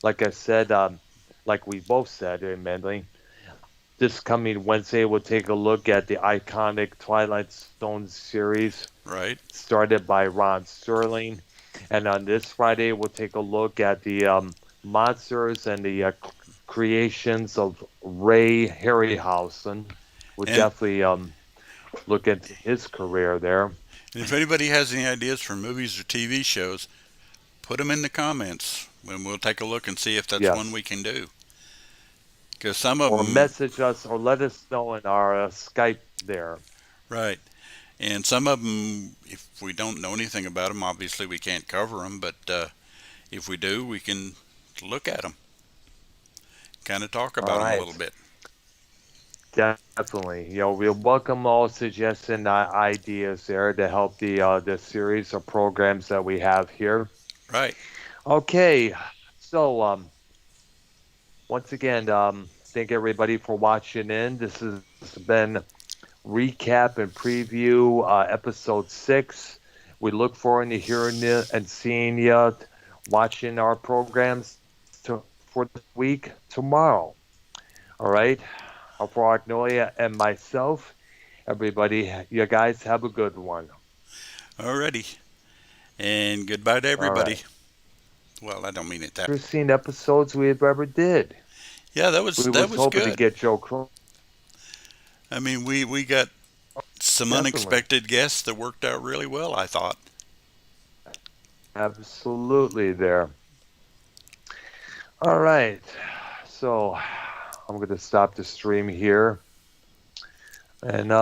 like I said, like we both said, mainly. This coming Wednesday, we'll take a look at the iconic Twilight Zone series, Right? started by Ron Sterling. And on this Friday, we'll take a look at the monsters and the creations of Ray Harryhausen. We'll And definitely look into his career there. And if anybody has any ideas for movies or TV shows, put them in the comments, and we'll take a look and see if that's one we Yes. can do. Because some of Or them, message us or let us know in our Skype there. right, and some of them, if we don't know anything about them, obviously we can't cover them. But if we do, we can look at them, kind of talk All about them a little right. bit. Definitely. We'll welcome all suggestions and ideas there to help the series of programs that we have here. Right. Okay. So once again, thank everybody for watching in. This has been recap and preview episode 6. We look forward to hearing you and seeing you, watching our programs for the week tomorrow. All right. For Arknolia and myself, everybody, you guys have a good one. Alrighty. And goodbye to All everybody. right. Well, I don't mean it that. Interesting episodes we've ever did. Yeah, We that was was hoping to good. get Joe Crow. I mean, we got some Definitely. unexpected guests that worked out really well, I thought. Absolutely there. All right. So I'm going to stop the stream here. And